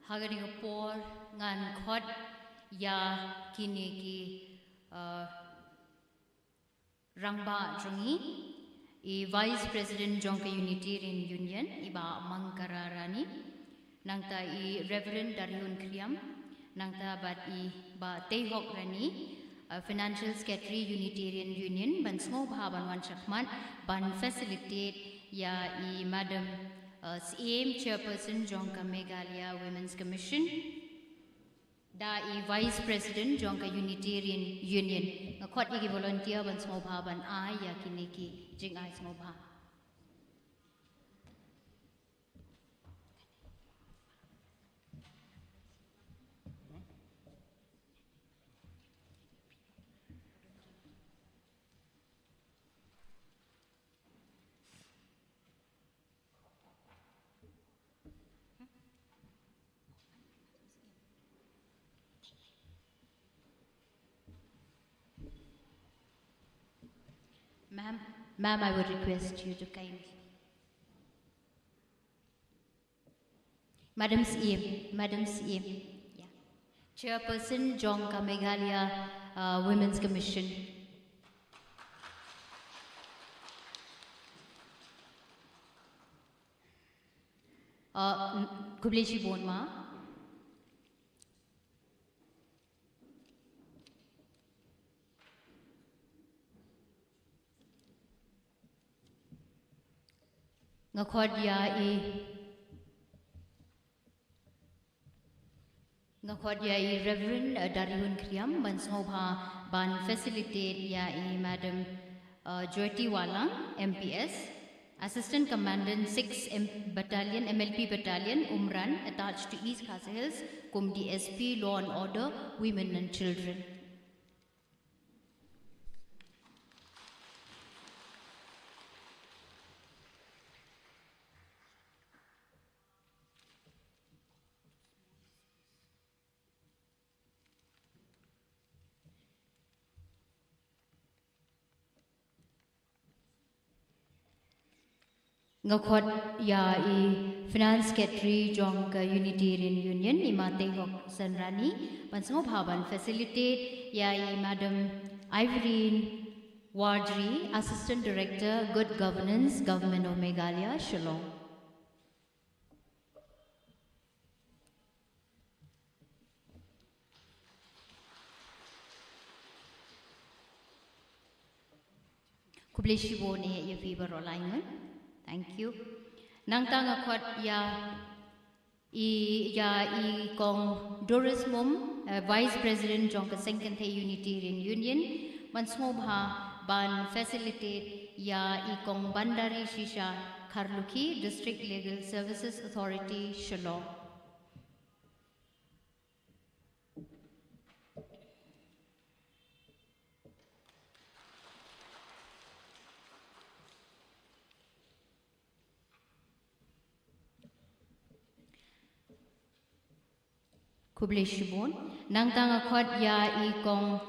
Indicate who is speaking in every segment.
Speaker 1: Haganingapore ngan khot ya kini ki rangba jongi I Vice President Jongka Unitarian Union iba Mangkararani nangta I Reverend Dariun Kriam nangta bat I ba Tehok Rani Financial Secretary Unitarian Union ban small ban wan chakman ban facilitate ya I Madam CM Chairperson Jongka Meghalaya Women's Commission da I Vice President Jongka Unitarian Union ngakot igi volunteer ban small ban ai ya kiniki jing ai small Ma'am, I would request you to kindly. Madam CM, yeah. Chairperson Jongka Meghalaya Women's Commission. Kubleshi Bonma. Ngakod ya I Reverend Dariun Kriam ban smobha ban facilitate ya I Madam Jyoti Walang MPS Assistant Commandant 6 Battalion MLP Battalion Umran attached to East Khasi Hills kum DSP Law and Order Women and Children. Ngakot ya I Finance Secretary Jongka Unitarian Union Imate Hok Sanrani Pansmo Bhaban facilitate ya I Madam Irene Wardry Assistant Director Good Governance Government of Meghalaya Shillong. Kubleshi bone ye fever alignment. Thank you. Nang tanga kwat ya kong Doris Mum, Vice President Jongka Sengkantay Unitarian Union, mansmo bha ban facilitate ya kong Bandari Shisha Kharluki District Legal Services Authority Shillong. Kubleshibon nang tanga khot ya I kong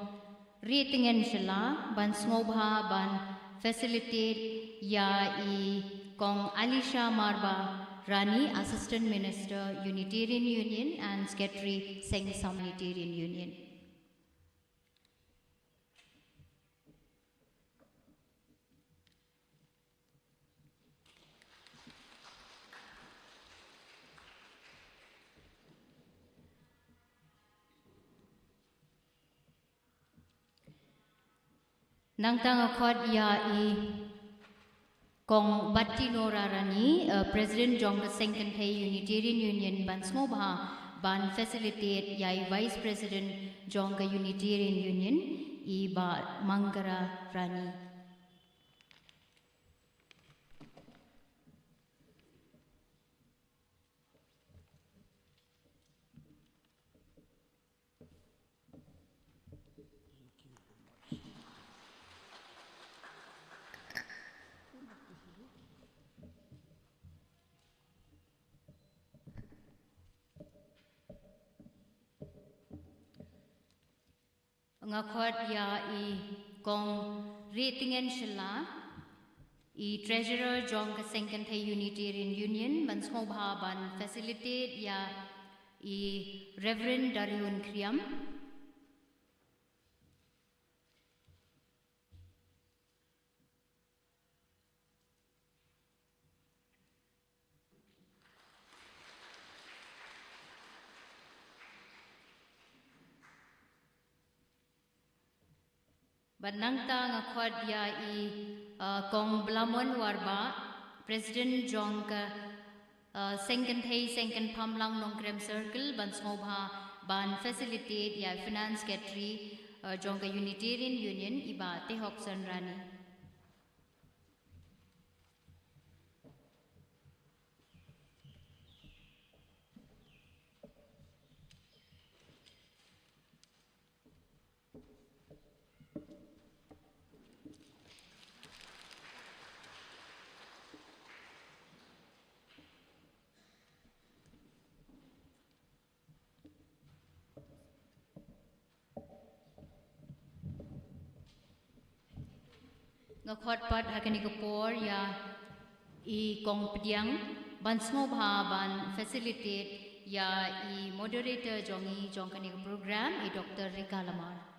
Speaker 1: Ritingen Shala ban smobha ban facilitate ya I kong Alisha Marba Rani Assistant Minister Unitarian Union and Secretary Sengsam Unitarian Union. Nang tanga khot ya I kong Batti Nora Rani President Jongka Sengkantay Unitarian Union ban smobha ban facilitate ya I Vice President Jongka Unitarian Union I ba Mangara Rani. Ngakot ya I kong Ritingen Shala I Treasurer Jongka Sengkantay Unitarian Union ban smobha ban facilitate ya i Reverend Dariun Kriam. Banangta ngakhwat ya kong Blamon warba President Jong ka Sengken Thai Sengken Pamlang Nongkrem Circle ban smobha ban facilitate ya finance secretary Jong ka Unitarian Union iba Tehok Sanrani. Ngakhwat pat hakani kapor ya kong pediang ban smobha ban facilitate ya moderator jongi jongkani program Dr. Rika Lamar.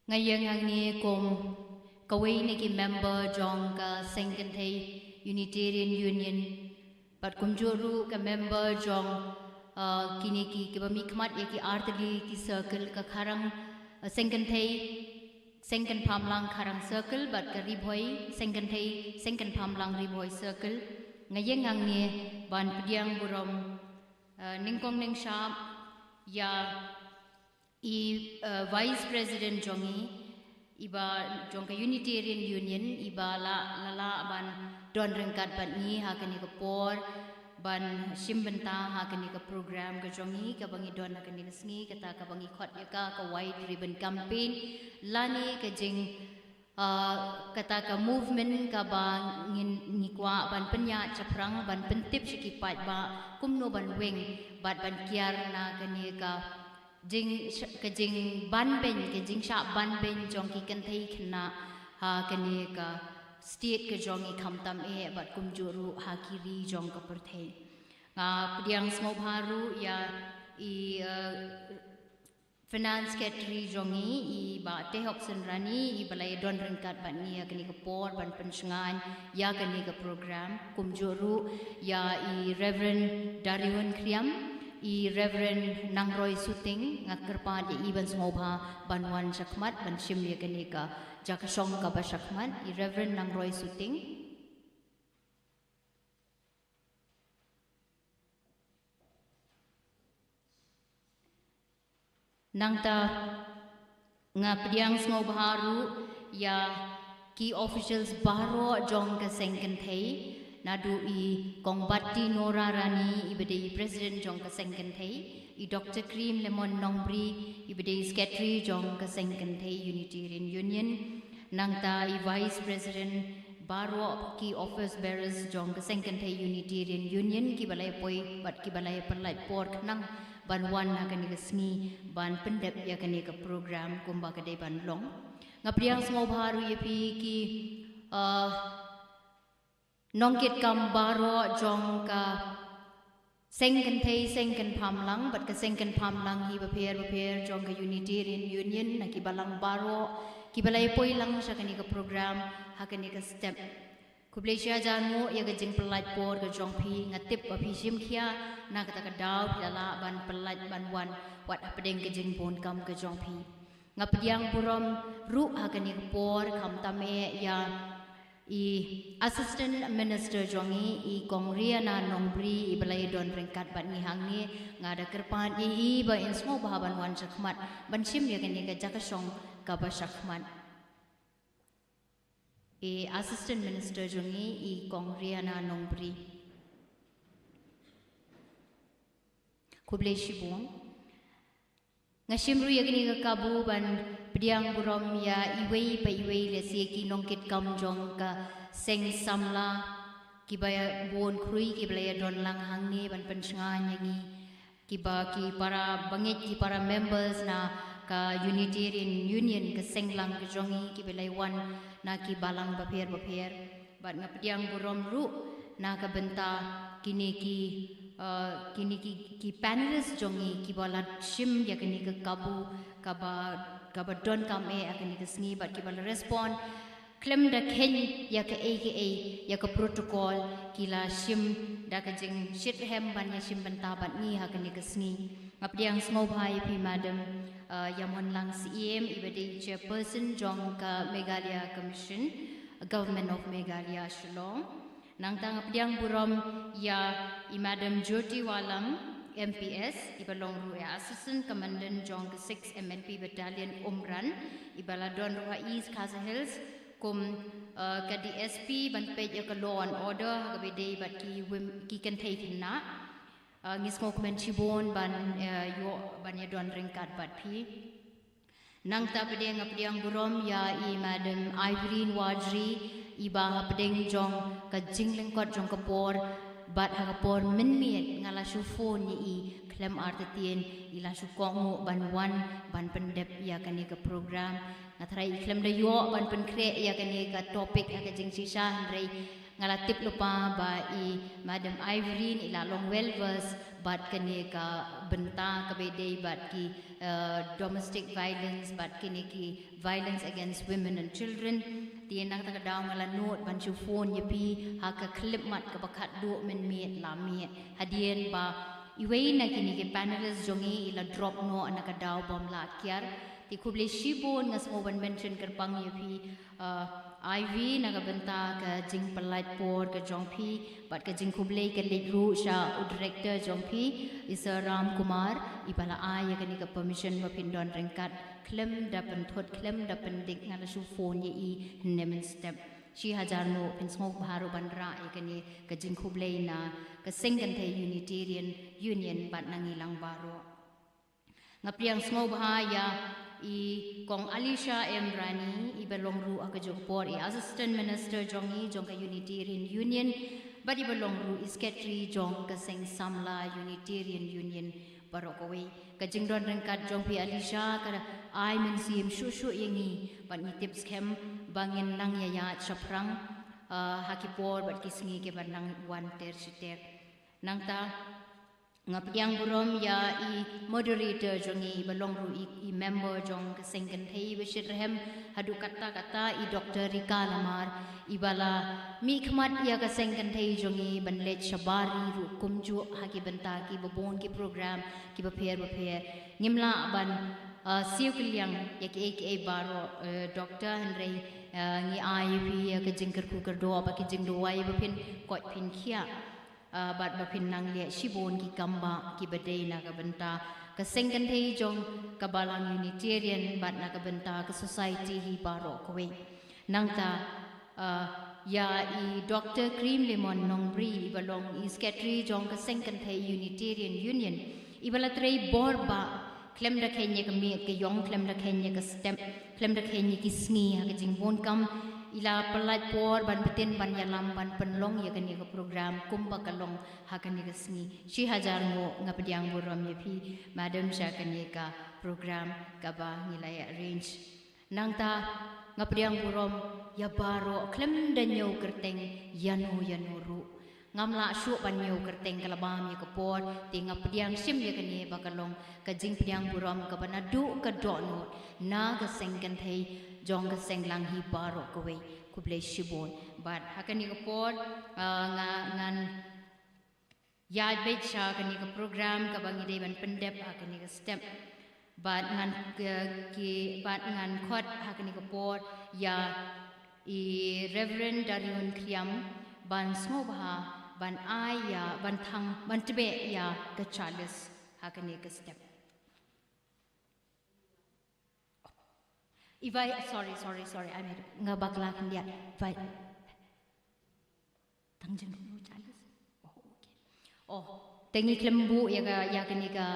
Speaker 1: Ngayang ang ni kong kaway ni ki member jong ka Sengken Thai Unitarian Union pat kumjuru ka member jong kini ki kibamikmat ya ki artali ki circle ka karang Sengken Thai Sengken Pamlang karang circle bat ka ribhoy Sengken Thai Sengken Pamlang ribhoy circle ngayang ang ni ban pediang burom ningkong ning shap ya Vice President Jongi iba jongka Unitarian Union iba la ban don rengkat ban ni hakani ka por ban simbenta hakani ka program ka jongi ka bangi don hakani ka sngi kata ka bangi khot ya ka white ribbon campaign lani ka jing kata ka movement ka ba ngikwa ban penya chaprang ban pentip sikipat ba kumno ban weng ban kiar na kani ka jing ban ben ke jing sha ban ben jong ki kan thai khna ha kani ka state ke jong i khamtam bat kumjuru ha kiri jong ka perthai nga pdiang smo bharu ya finance secretary jongi ba Tehok Sanrani balai don rengkat ban ni kani ka por ban pensengan ya kani ka program kumjuru ya Reverend Dariun Kriam Reverend Nangroy Suting ngakerpa di Iban Smobha Banwan Shakmat ban Shim Yakanika Jakashong ka ba Shakmat Reverend Nangroy Suting nangta nga pediang Smobharu ya key officials baro jong ka Sengken Thai nadu kong batti Nora Rani ibadai President jong ka Sengken Thai Dr. Cream Lemon Nongbri ibadai Secretary jong ka Sengken Thai Unitarian Union nangta Vice President baro key office bearers jong ka Sengken Thai Unitarian Union ki balai poi bat ki balai perlai por nang banwan hakani ka sngi ban pendep ya kani ka program kumba ka dei ban long ngapriang Smobharu yepi ki nongkit kambaro jong ka Sengken Thai Sengken Pamlang bat ka Sengken Pamlang hi baper jong ka Unitarian Union na ki balang baro ki balai poi lang sa kani ka program hakani ka step Kublesia janmu ya ka jing pelat por ka jong phi ngatip pa phi sim khia na ka ta ka daw dala ban pelat ban wan wat apdeng ka jing bon kam ka jong phi ngapdiang burom ru hakani ka por kham tame ya Assistant Minister jongi Kongria na Nongbri balai don ringkat bat ni hang ni ngada kerpan ba in small bahaban wan sakmat ban sim ya kani ka jakasong ka ba sakmat Assistant Minister jongi Kongria na Nongbri kublai shibong ngasimru ya kani ka kabu ban Pediang burom ya iwei pa iwei le si ki nongkit kam jong ka seng samla ki baya bon krui ki baya don lang hang ni ban pensnga nyangi ki ba ki para bangit ki para members na ka Unitarian Union ka seng lang ka jongi ki belai wan na ki balang baper bat nga pediang burom ru na ka benta kini ki panelist jongi ki bala shim ya kini ka kabu kaba don kam akan ni kesni bat ki bala respond klem da ken ya ka ya ka protocol kila shim da ka jing shit hem ban ya shim banta bat ni akan ni kesni ngap diang small bhai pi madam yamon lang CM ibadi chairperson jong ka Meghalaya Commission Government of Meghalaya Shillong nang tang diang burom ya madam Jyoti Walam MPS ibalong ru Assistant Commandant Jong 6 MNP Battalion Umran ibala don ru East Khasa Hills kum ka DSP ban pej ka law and order ka bede bat ki kan thai khinna ngismo kmen chibon ban yo ban ya don ringkat bat phi nang ta pede ngapdiang burom ya madam Irene Wadri iba pedeng jong ka jingling kot jong kapor bat hagapor minmiet ngala su phone ni klem artetien ila su kongo ban wan ban pendep ya kani ka program ngatrai klem da yo ban pen kre ya kani ka topik ka jing sisa handrei ngala tip lupa ba madam Irene ila long welvers bat kani ka benta ka bede bat ki domestic violence bat kini ki violence against women and children tien nak tak daw ngala note ban chu phone yepi ha ka clip mat ka bakat do men miet la miet hadien ba iwei na kini ke panelist jongi ila drop no anaka daw bom la kyar ti kuble shibon ngas mo ban mention kerpang yepi IV naga benta ka jing pelat por ka jongpi bat ka jing kuble ka legru sha director jongpi isa Ram Kumar ibala ya kani ka permission ma pindon ringkat klem dapen thot klem dapen dik ngala su phone ye nemen step shi hajar no pinsmo bharu bandra kani ka jing kuble na ka sengkan the Unitarian Union bat nangilang baro ngapriang smo bahaya kong Alisha M. Rani ibalong ru akajokpor Assistant Minister jongi jong ka Unitarian Union but ibalong ru Secretary jong ka Seng Samla Unitarian Union barokawi kajing don rengkat jong pi Alisha kada ai men sim shushu yengi but ni tips kem bangin nang yaya chaprang hakipor bat kisngi ke banang wan ter sitek nangta ngapiang burom ya moderator jongi balong ru member jong kesengkan thei beshit rehem hadu kata Dr. Rika Lamar ibala mi khmat ya kesengkan thei jongi banlet shabari ru kumju haki benta ki babon ki program ki bapher ngimla ban siu kliang ya ki baro Dr. Henry ngi IUP ya ke jingker ku kerdo ba ki jingdo wai bapin kot pin khia bat bapin nang le shibon ki kamba ki badai na ka benta ka sengkan thei jong ka balang Unitarian bat na ka benta ka society hi baro kowe nangta ya Dr. Cream Lemon Nongbri balong secretary jong ka sengkan thei Unitarian Union ibala trei borba klem da khenye ka mi ke yong klem da khenye ka stem klem da khenye ki sngi ha ka jingbon kam ila pelat por ban betin ban yalam ban penlong ya kan ya program kumba kalong hakan ya sngi shi hajar mo ngapdiang buram ya pi madam sha kan ya ka program ka ba ngilai arrange nangta ngapdiang buram ya baro klem dan yo kerteng yanu ru ngamla shu ban yo kerteng kalabam ya kapor ti ngapdiang sim ya kan ya bakalong ka jing pdiang buram ka banadu ka donot na ka sengkan thei jong ka senglang hi baro kowe kuble shibon but hakani ka por ngan ya becha kani ka program ka bangi dei ban pendep hakani ka step but ngan ki but ngan khot hakani ka por ya i Reverend Darion Kriam ban smoba ban aya ban thang ban tebe ya ke Charles hakane ke step Ivai sorry I made ngabakla kan dia vai tangjeng dulu Charles oh tengi klembu ya kene ka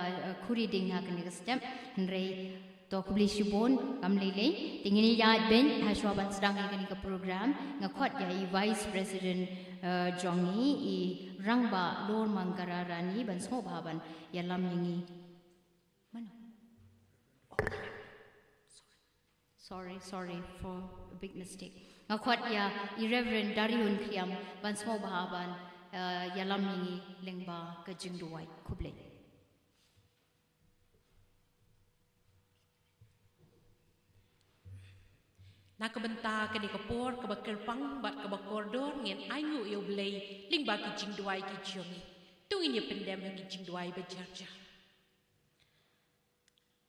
Speaker 1: khuri ding hakane ke step henry to kubli shibon kamlele tingini ya ben hashwaban sedang ini ke program ngakot ya i vice president jongi i rangba lor manggararani ban smo baban ya lam yingi mana sorry for a big mistake ngakot ya i reverend Darion Kriam ban smo baban ya lam yingi lengba ke jingduai kuble
Speaker 2: nak kebenta ke di kapor ke bakerpang bat ke bakordor ngin aingu yo blei ling ba ki jingduai ki jongi tu ini pendem ki jingduai bejarja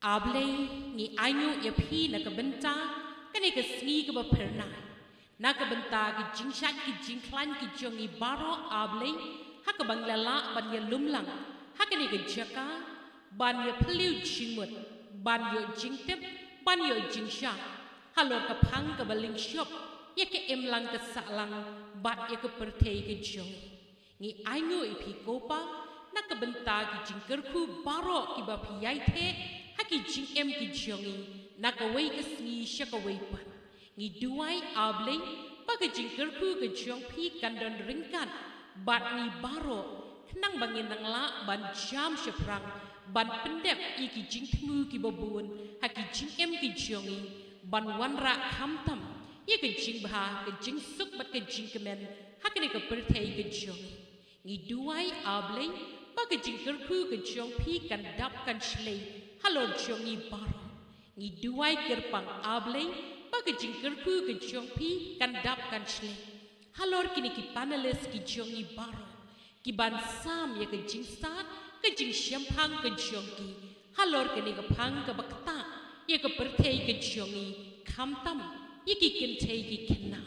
Speaker 2: ablei ni aingu yo phi nak kebenta ke ni ke sni ke baperna nak kebenta ki jingshat ki jingklan ki jongi baro ablei hak ke banglala ban ye lumlang hak ni ke jaka ban ye phliu jingmut ban yo jingtep ban yo jingsha halor ke pang ke baling shop ye ke emlang ke salang bat ye ke pertei ke jong ni aingo ipi kopa nak ke benta ki jingkerku baro ki ba piyai the haki jing em ki jongi nak ke wei ke sni shaka wei pan ni duai able ba ke jingkerku ke jong pi kandon ringkan bat ni baro nang bangin nang la ban jam sheprang ban pendep iki jing tnu ki babun haki jing em ki jongi ban wanra hamtam ye ke jing bha ke jing suk bat ke jing kemen hakene ke perthei ke jong ni duai able ba ke jing kerku ke jong pi kan dap kan shlei halo jong ni baro ni duai kerpang able ba ke jing kerku ke jong pi kan dap kan shlei halor kini ki panelist ki jong ni baro ki ban sam ye ke jing sat ke jing syampang ke jong ki halor kini ke pang ke bakta ye ke perthei ke jongi khamtam ye ki kentei ki kenna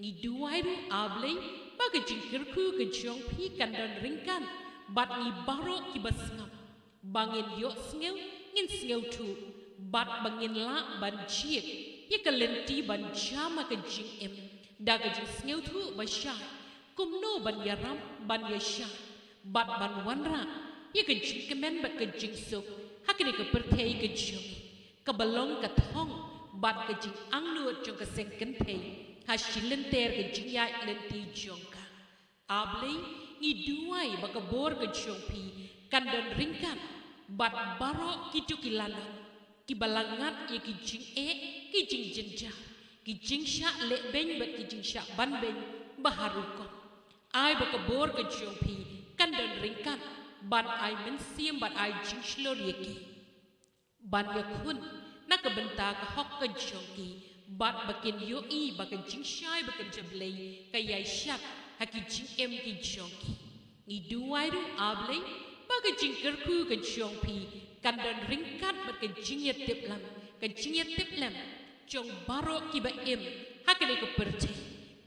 Speaker 2: ni duai ru able ba ke jingkerku ke jong pi kandon ringkan bat ni baro ki basngam bangin yo sngew ngin sngew tu bat bangin la ban chiek ye ke lenti ban jama ke jing em da ke jing sngew tu ba sha kumno ban yaram ban yasha bat ban wanra ye ke jing kemen bat ke jing sok hakene ke perthei ke jongi kebalong ke thong bat ke jing angnuat jong ke sengken thei ha shilenter ke jing ya lenti jongka able ni duai ba ke bor ke jong pi kandon ringkan bat baro ki tukilana ki balangat ye ki jing ki jing jenja ki jing sha le ben bat ki jing sha ban ben baharu ko ai ba ke bor ke jong pi kandon ringkan ban ai men siam bat ai jing shlor ye ki ban ya kun nak kebenta ke hok ke jongi bat bakin yoi bakin jing shai bakin jablei kayai syak haki jing em ki jongi ni duai ru able bakin jing kerku ke jongpi kandan ringkat bakin jing ya tip lam ke jing ya tip lam jong baro ki ba em hakane ke percai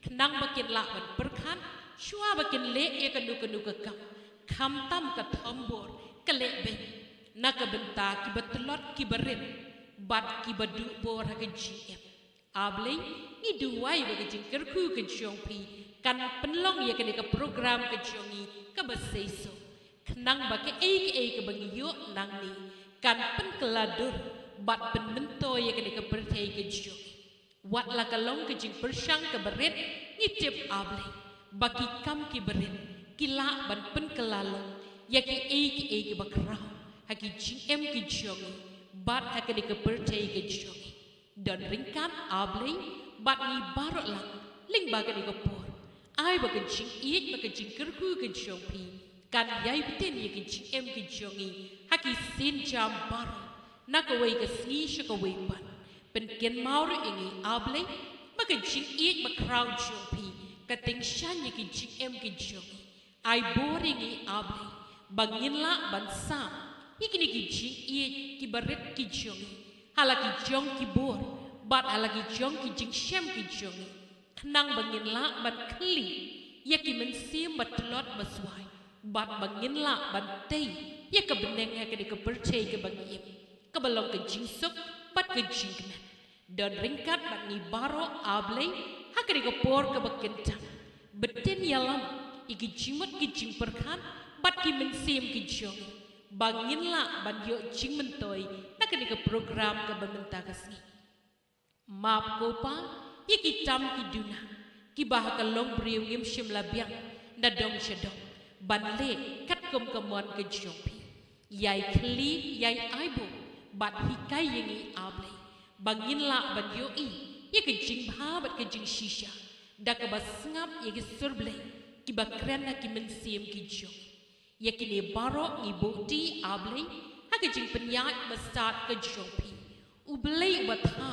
Speaker 2: kenang bakin la ban perkan shua bakin le ye kanu ke kam tam ka thombor ke le ben nak kebenta ki betelot ki berin bat ki badu bor ha ke jiem able ni duai ba ke jing kerku ke jongpi kan penlong ye ke program ke jongi ke baseiso kenang ba ke ke bangi yo nang ni kan pen keladur bat pen mento ye ke perthei ke jongi wat la kalong ke jing persang ke berit ni tip able baki kam ki berin kila ban pen kelalong ye ke bakrau haki jing em ki jongi bat hakane ke percaya ke jongi dan ringkan able bat ni barok lang ling bagani ke por ai ba ke jing iet ba ke jing kerku ke jongpi kan yai beten ye ke jing em ke jongi haki sin jam bar nak wei ke sni shaka wei pan pen ken maur ingi able ba ke jing iet ba krau jongpi ka ting shan ye ke jing em ke jongi ai boringi able bangin la ban sam ikini ki jing iet ki baret ki jongi halaki jong ki bor bat halaki jong ki jing shem ki jongi Kenang bangin la ban kli yaki men sim batlot baswai bat bangin la ban tei yaka beneng yaka de ke percaya ke bangim ke balong ke jingsuk bat ke jingkna dan ringkat bat ni baro ablei haka de ke por ke bakentang beten yalam iki jimot ki jing perkan bat ki men sim ki jong bangin la ban yo jing mentoi haka de ke program ke bamenta kasni map kopa yaki tam ki duna ki bah ka long briu ngim shim labiang na dong shadong ban le kat kom kamon ke jopi yai kli yai aibo bat hikai yengi able bangin la ban yo I ye ke jing bha bat ke jing shisha da ka bas ngap ye ke surble ki ba kren na ki men sim ki jo ye ki ne baro I boti able ha ke jing penyat ba start ke jopi ublei ba tha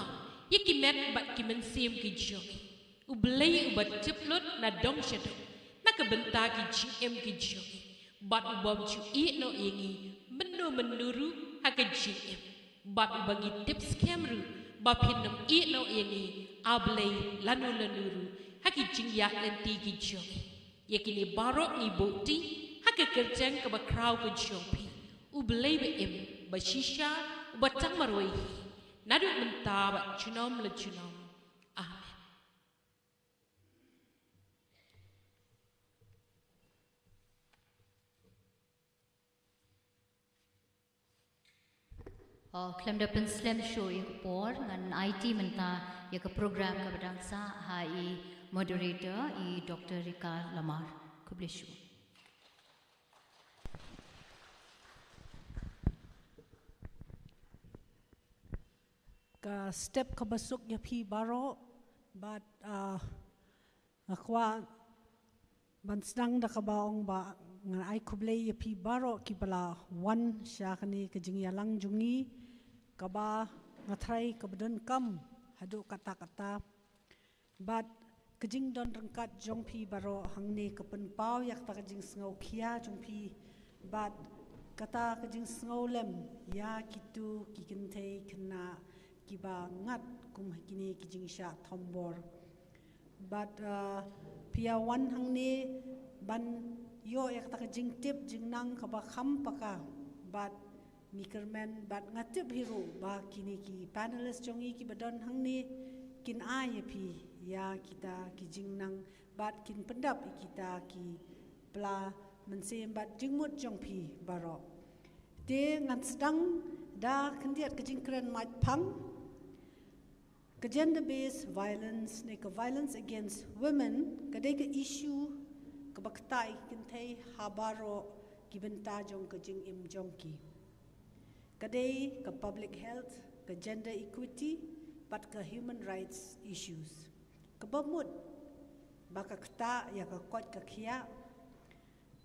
Speaker 2: ye ki met bat ki men sim ki jo ublei ba tiplut na dong shadong na ka benta ki jing em ki jo bat ubam chu I no yengi menu menuru ha ke jing em bat ubangi tips camera ba pinam I no yengi ablei lanu lanuru ha ki jing ya lenti ki jo ye ki ne baro ni boti ha ke kerjang ka ba crowd ki jopi ublei ba em ba shisha ba tamaroi nadu menta ba chunom le chunom amen.
Speaker 1: Klem dapen slam show ik por ngan IT menta ya ke program ka badangsa ha I moderator I Dr. Rika Lamar kublishu.
Speaker 3: Ka step ka basuk ya pi baro but akwa bansdang da ka baong ba ngan ai kublei ya pi baro ki bala one syakani ka jing yalang jungi ka ba ngatrai ka badan kam hadu kata-kata but ka jing don rangkat jong pi baro hangni ka pen pau yak ta ka jing sngo khia jong pi but kata ka jing sngo lem ya kitu kikintei kena kiba ngat kum hakini kijing sha thombor but pia wan hangni ban yo yak ta jing tip jing nang ka ba kham paka but mikerman but ngatip hiru ba kini ki panelist jongi ki badon hangni kin ai pi ya kita ki jing nang but kin pendap kita ki pla mensem bat jingmut jong pi baro te ngat sedang da kendiat ke jing kren mat pang ka gender based violence ne ka violence against women ka de ka issue ka baktai kinthei habaro kibenta jong ka jing im jong ki ka de ka public health ka gender equity but ka human rights issues ka bamut baka kta ya ka kot ka khia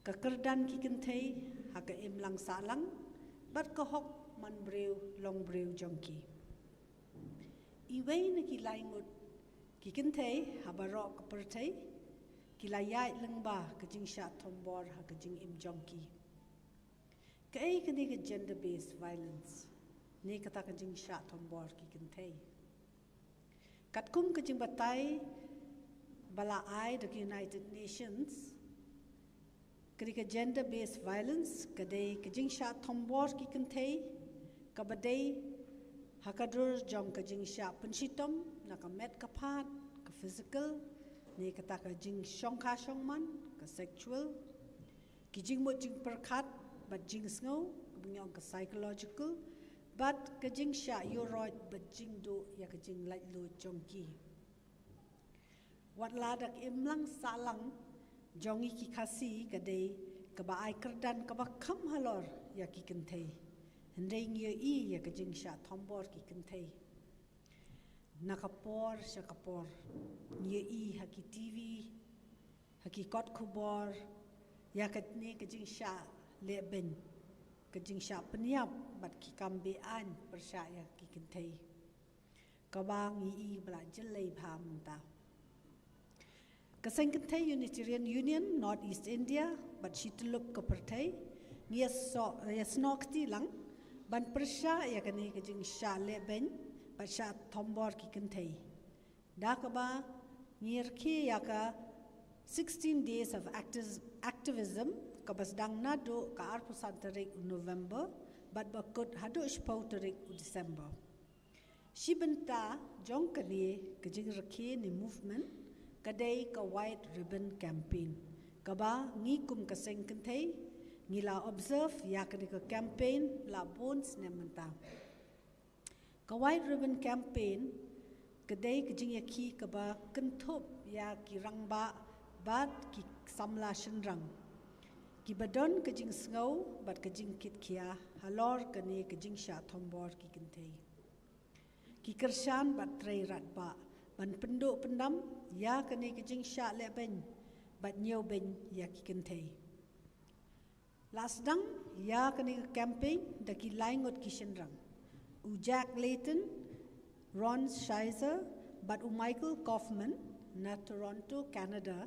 Speaker 3: ka kerdan ki kinthei ha ka im lang sa lang but ka hok man breu long breu jong ki iway na ki laingut ki kinthei habaro ka perthei ki layai lengba ka jing sha thombor ha ka jing im jongki ka ai ka ni ka gender based violence ne ka ta ka jing sha thombor ki kinthei katkum ka jing batai bala ai the United Nations ka ka gender based violence ka dei ka jing sha thombor ki kinthei ka badai hakadur jong ka jing sha pensitom na ka met ka phat ka physical ne ka ta ka jing shong kha shong man ka sexual ki jing mo jing perkhat but jing snow bnyong ka psychological but ka jing sha yo right but jing do ya ka jing lai lo jong ki wat la dak imlang salang jongi ki khasi ka dei ka ba ai kerdan ka ba kham halor ya ki kinthei Hendai ngia I ya ka jing sha thombor ki kinthei nakapor sha kapor ngia I haki TV haki kot kubor ya ka ne ka jing sha leben ka jing sha peniap bat ki kambe an persha ya ki kinthei ka ba ngi I bla jelai pham ta ka sang kinthei Unitarian Union North East India bat shitlup ka perthai ngia so ya snokti lang ban persha ya kani ka jing sha leben ba sha thombor ki kinthei da ka ba ngirki yaka 16 days of activism kabasdang nado ka arpusan tarik November but bakut hadu spau tarik December. Shibenta jong kani kajing raki ni movement kadai ka white ribbon campaign kaba ngikum kaseng kentai ngila observe yakani ka campaign la bones nementa ka white ribbon campaign kadai kajing yaki kaba kentup ya kirangba bat ki samla shenrang ki badon kajing sngau bat kajing kit kia halor kani kajing sha thombor ki kentai ki kershan bat trai rat ba ban penduk pendam ya kani kajing sha le ben bat nyau ben ya ki kentai lasdang ya kani campaign da ki laingot ki shenrang u Jack Layton Ron Scheiser but u Michael Kaufman na Toronto Canada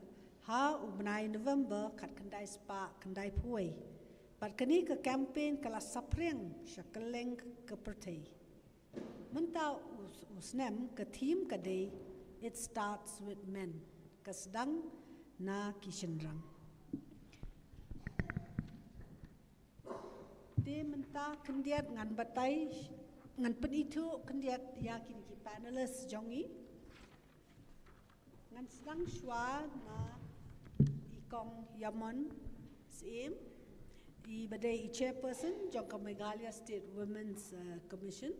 Speaker 3: ha ubnai November kat kendai spa kendai puai but kani ke campaign kala sapreng shakaleng ke pertai menta usnem ke team kadai it starts with men kasdang na kishenrang de menta kendiat ngan batai ngan penitu kendiat yakin ki panelists jongi ngan sedang shwa na ikong Yamon Sim, I badai chairperson Jongka Meghalaya State Women's Commission.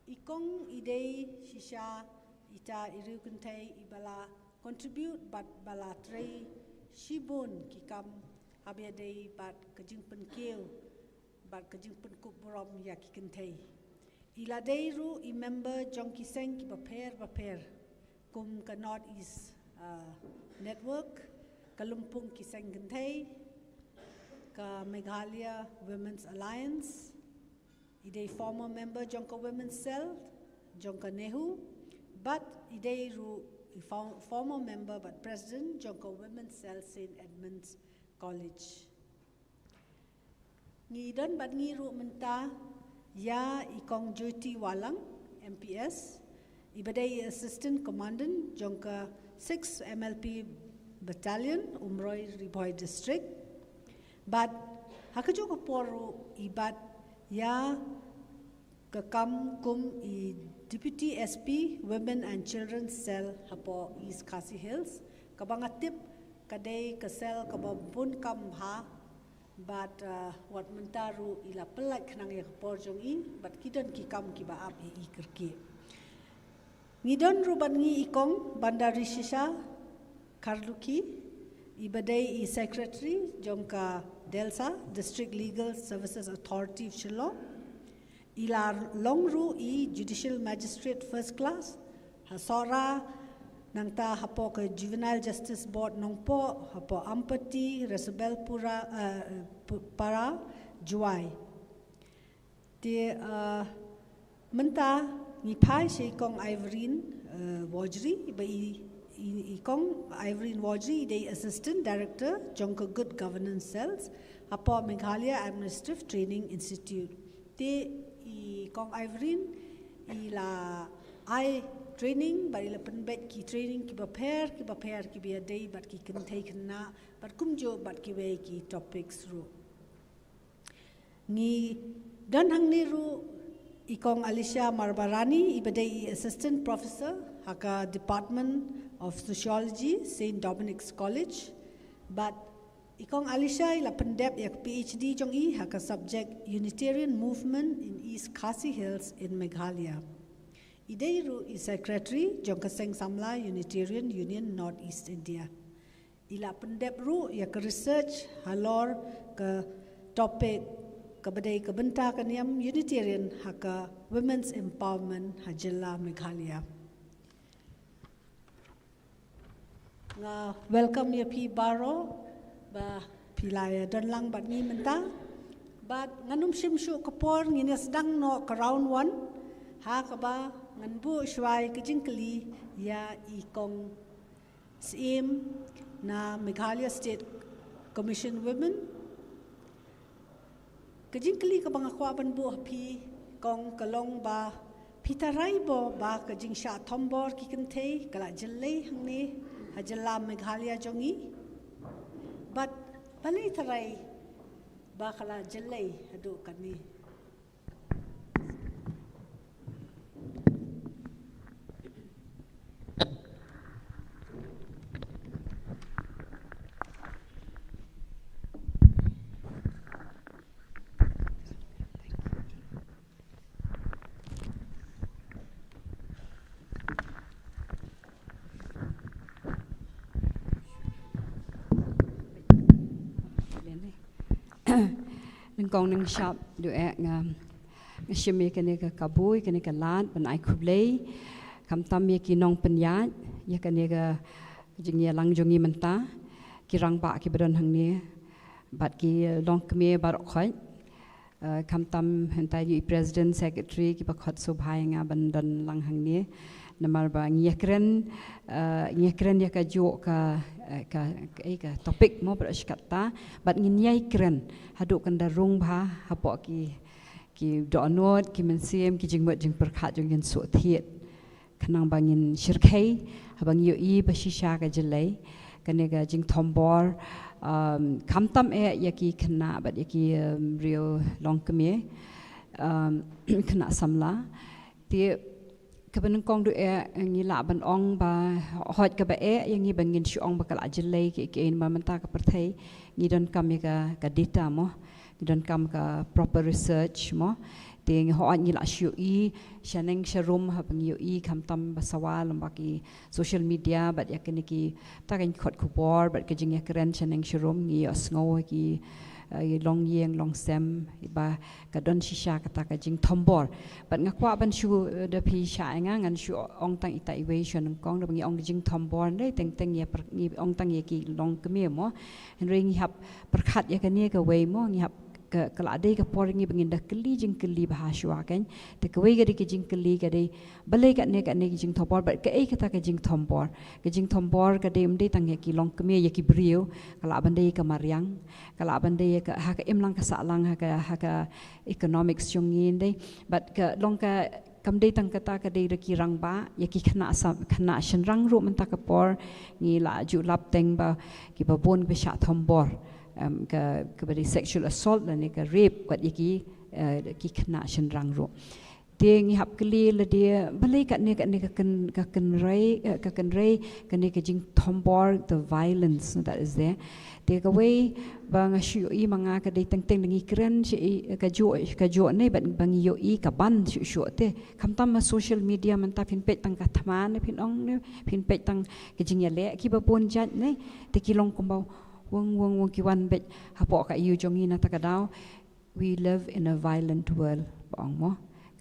Speaker 3: Ikong idei shisha ita irukuntai ibala contribute but bala tray shibun kikam abiadai but kajing penkil but kajing penkup borom ya kikentai. Ila deiru I member Jongki Seng ki baper kum ka North East network Kalumpung Kiseng Kentai, ka Meghalaya Women's Alliance, idei former member Jongka Women's Cell, Jongka Nehu, but idei ru former member but president Jongka Women's Cell St. Edmunds College. Ngidon but ngiru menta ya ikong Jyoti Walang MPS, ibadai assistant commandant Jongka 6 MLP Battalion, Umroi Riboy District. But hakajo ko poru ibat ya kakam kum I Deputy SP Women and Children's Cell hapo East Khasi Hills. Kabangatip kadai kasel kababun kam ha but wat mentaru ila pelak nang ya porjong I but kidan ki kam ki ba ap I kerki. Ngidon ruban ngi ikong Bandari Shisha Karluki, ibadai I Secretary Jongka Delsa District Legal Services Authority of Shillong, Ilar Longru I Judicial Magistrate First Class, Hasora nangta hapo ke Juvenile Justice Board nongpo hapo Ampati Resubel Para Juai. Di menta nipai Sheikong Ivorine Wajri by Ikong Ivorine Wajri, the Assistant Director, Jongka Good Governance Cells, Apo Meghalaya Administrative Training Institute. The Ikong Ivorine, ila I training, but ila penbet ki training ki baper ki be a day, but ki can take na, but kumjo but ki way ki topics ru. Ni dan hang niru Ikong Alicia Marbarani, ibadai Assistant Professor, haka Department of Sociology, St. Dominic's College, but Ikong Alicia ila pendep yak PhD jong I haka subject Unitarian Movement in East Khasi Hills in Meghalaya. Ideiru I Secretary Jongka Seng Samla Unitarian Union North East India. Ila pendep ru yak research halor ke topik kabadai kebenta kaniam Unitarian haka Women's Empowerment Hajilla Meghalaya. Welcome ya pi baro ba pilaya don lang bat ni menta but nganum shimshu kapor nginas dang no ka round 1 ha ka ba ngan bu shwai ka jingkli ya Ikong Sim na Meghalaya State Commission Women ka jingkli ka bang akwa ban bu pi kong kalong ba Pitarai bo ba ka jing sha tombor ki kente kala jelai hangne hajala Meghalaya jongi. But balai tarai ba kala jelai hadu kani.
Speaker 4: Nengkong neng shop do ngam ngashimi kene ka kabui kene ka lat ban ai kublei kam tam ye ki nong penyat ye kene ka jingye lang jongi menta ki rang ba ki bedon hang ni bat ki long kme barok khoi kam tam hentai yu president secretary ki bakhot so bhai nga ban don lang hang ni namar ba ngekren ya ka jo ka topik mo berskata bat nginyai kren haduk kan darung bha hapo ki donot ki mensiem ki jingmot jing perkhat jong yen so thiet khanang bangin shirkai habang yu I bashisha ka jelai kane ga jing thombor kamtam ya ki khna bat ya ki rio long keme khna samla ti kaban kong do ngi la ban ong ba hot ka ba yang ngi bangin shu ong ba kala jelai ki in ma menta ka perthai ngi don kam ka data mo ngi don kam ka proper research mo ting ho ngi la shu I shaneng sharum ha bang yu I kam tam ba sawal ba ki social media bat ya ki ta kan khot ku bor bat ka jing ya kren shaneng sharum ngi osngo ki long yeng long sem ba ka don shisha kata ka jing thombor bat ngakwa ban shu de pi sha nga ngan shu ong tang ita evasion kong de bangi ong jing thombor dei teng teng ye per ngi ong tang ye ki long keme mo en ring hap perkhat ye ka ne ka wei mo ngi hap ka kala dei ka por ngi bangin da kli jing kli ba shwa kan te ka wei ga ki jing kli ka dei balai ka ne jing thombor bat ka ei kata ka jing thombor ka dei mdei tang ye ki long keme ye ki brio kala ban dei ka mariang kala ban dei ka ha ka imlang ka sa lang ha ka economics jongin dei bat ka long ka kam dei tang kata ka dei ki rang ba ye ki khna shin rang ru man ta ka por ngi la ju lap teng ba ki ba bon be sha thombor ka beri sexual assault dan ka rape kat ki khna shin rang ro dia ngi hap kli la dia balai kat ne ka kan rai ka ne ka jing thombor the violence that is there dia ka wei bang shu I manga ka dei teng teng ngi kren shi ka jo ne bang yo I ka ban shu te kam tam social media man ta phin pe tang ka thman ne phin ong ne phin pe tang ka jing ya le ki ba pon jat ne te ki long kombau wong ki wan bet hapo ka yu jongi na takadaw we live in a violent world bang mo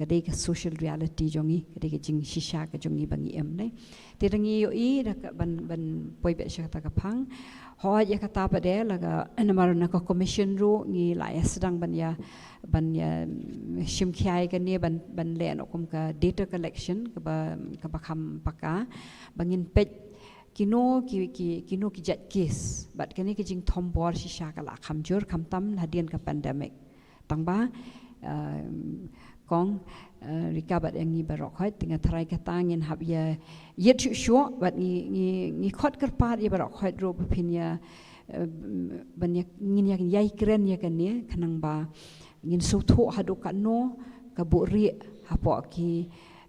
Speaker 4: kadai ka social reality jongi kadai ka jing shisha ka jongi bangi em nei te rangi yo I da ka ban poi be sha ta ka phang ho ya ka ta pa de la ga anamar na ka commission ru ngi la ya sedang ban ya shim khiai ka ne ban le no kum ka data collection ka ba kham paka bangin pet kino ki jat case but kani ki jing thombor shisha kala khamjur khamtam hadian ka pandemic tangba kong recovered yang barok hoi tinga try ka tangin hab ya yet sure but ni khot karpat ya barok hoi ro pin ya ban ya ngin ya yai kren ya kan ne khanang ba ngin su tho hadu ka no ka bu ri hapo ki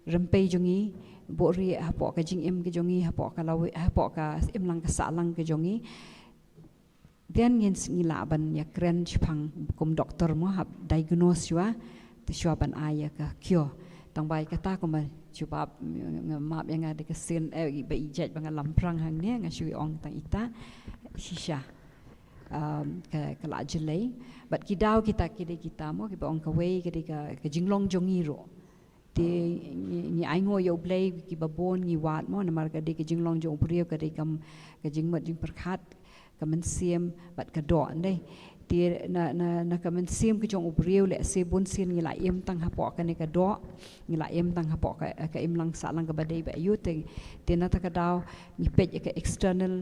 Speaker 4: rempe jongi bori hapo ka jing em ke jongi hapo ka lawi hapo ka em lang ka sa lang ke jongi then ngin ngila ban ya kren chpang kum doktor mo hab diagnose wa te shwa ban aya ka kyo tang bai ka ta ko ma chuba map yang ada ke sin ba ijat bang lamprang hang ne nga shui ong tang ita shisha ka la jelai but ki daw kita mo ki ba ong ka wei ka jinglong jongi ro ni ai ngo yo blay ki babon ni wat mo na mar ka de ki jinglong jong prio ka de kam ka jingmat jing perkhat ka men siem bat ka do ndai ti na ka men siem ki jong prio le se bon sin ni la em tang ha po ka ne ka do ni la em tang ha po ka em lang sa lang ka ba dei ba yu te na ta ka daw ni pet ka external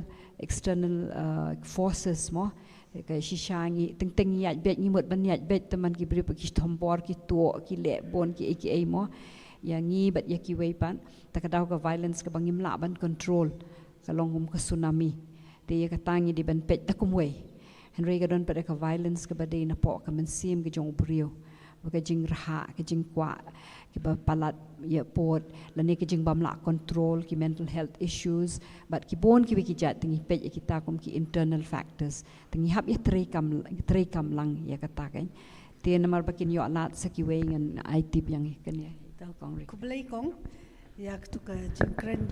Speaker 4: forces mo ka shishangi teng yat bet ni mot ban yat bet teman ki bri ki thombor ki to ki le bon ki ai mo yang ngi bat ya ki wei pan takadau ka violence ka bangim la ban control ka longum ka tsunami te ya ka tangi di ban pet takum wei henry ka don pada ka violence ka badai na po ka mensim ka jong brio ka jing raha ka jing kwa ki ba palat ya pot la ne ki jing bam la control ki mental health issues but ki bon ki ki jat tingi pet ya kita kum ki internal factors tingi hap ya trei kam lang ya kata kan te namar bakin yo alat sa ki wei ngan ai tip yang kan ya tau kong ri
Speaker 3: Kublai kong ya tu ka jing kren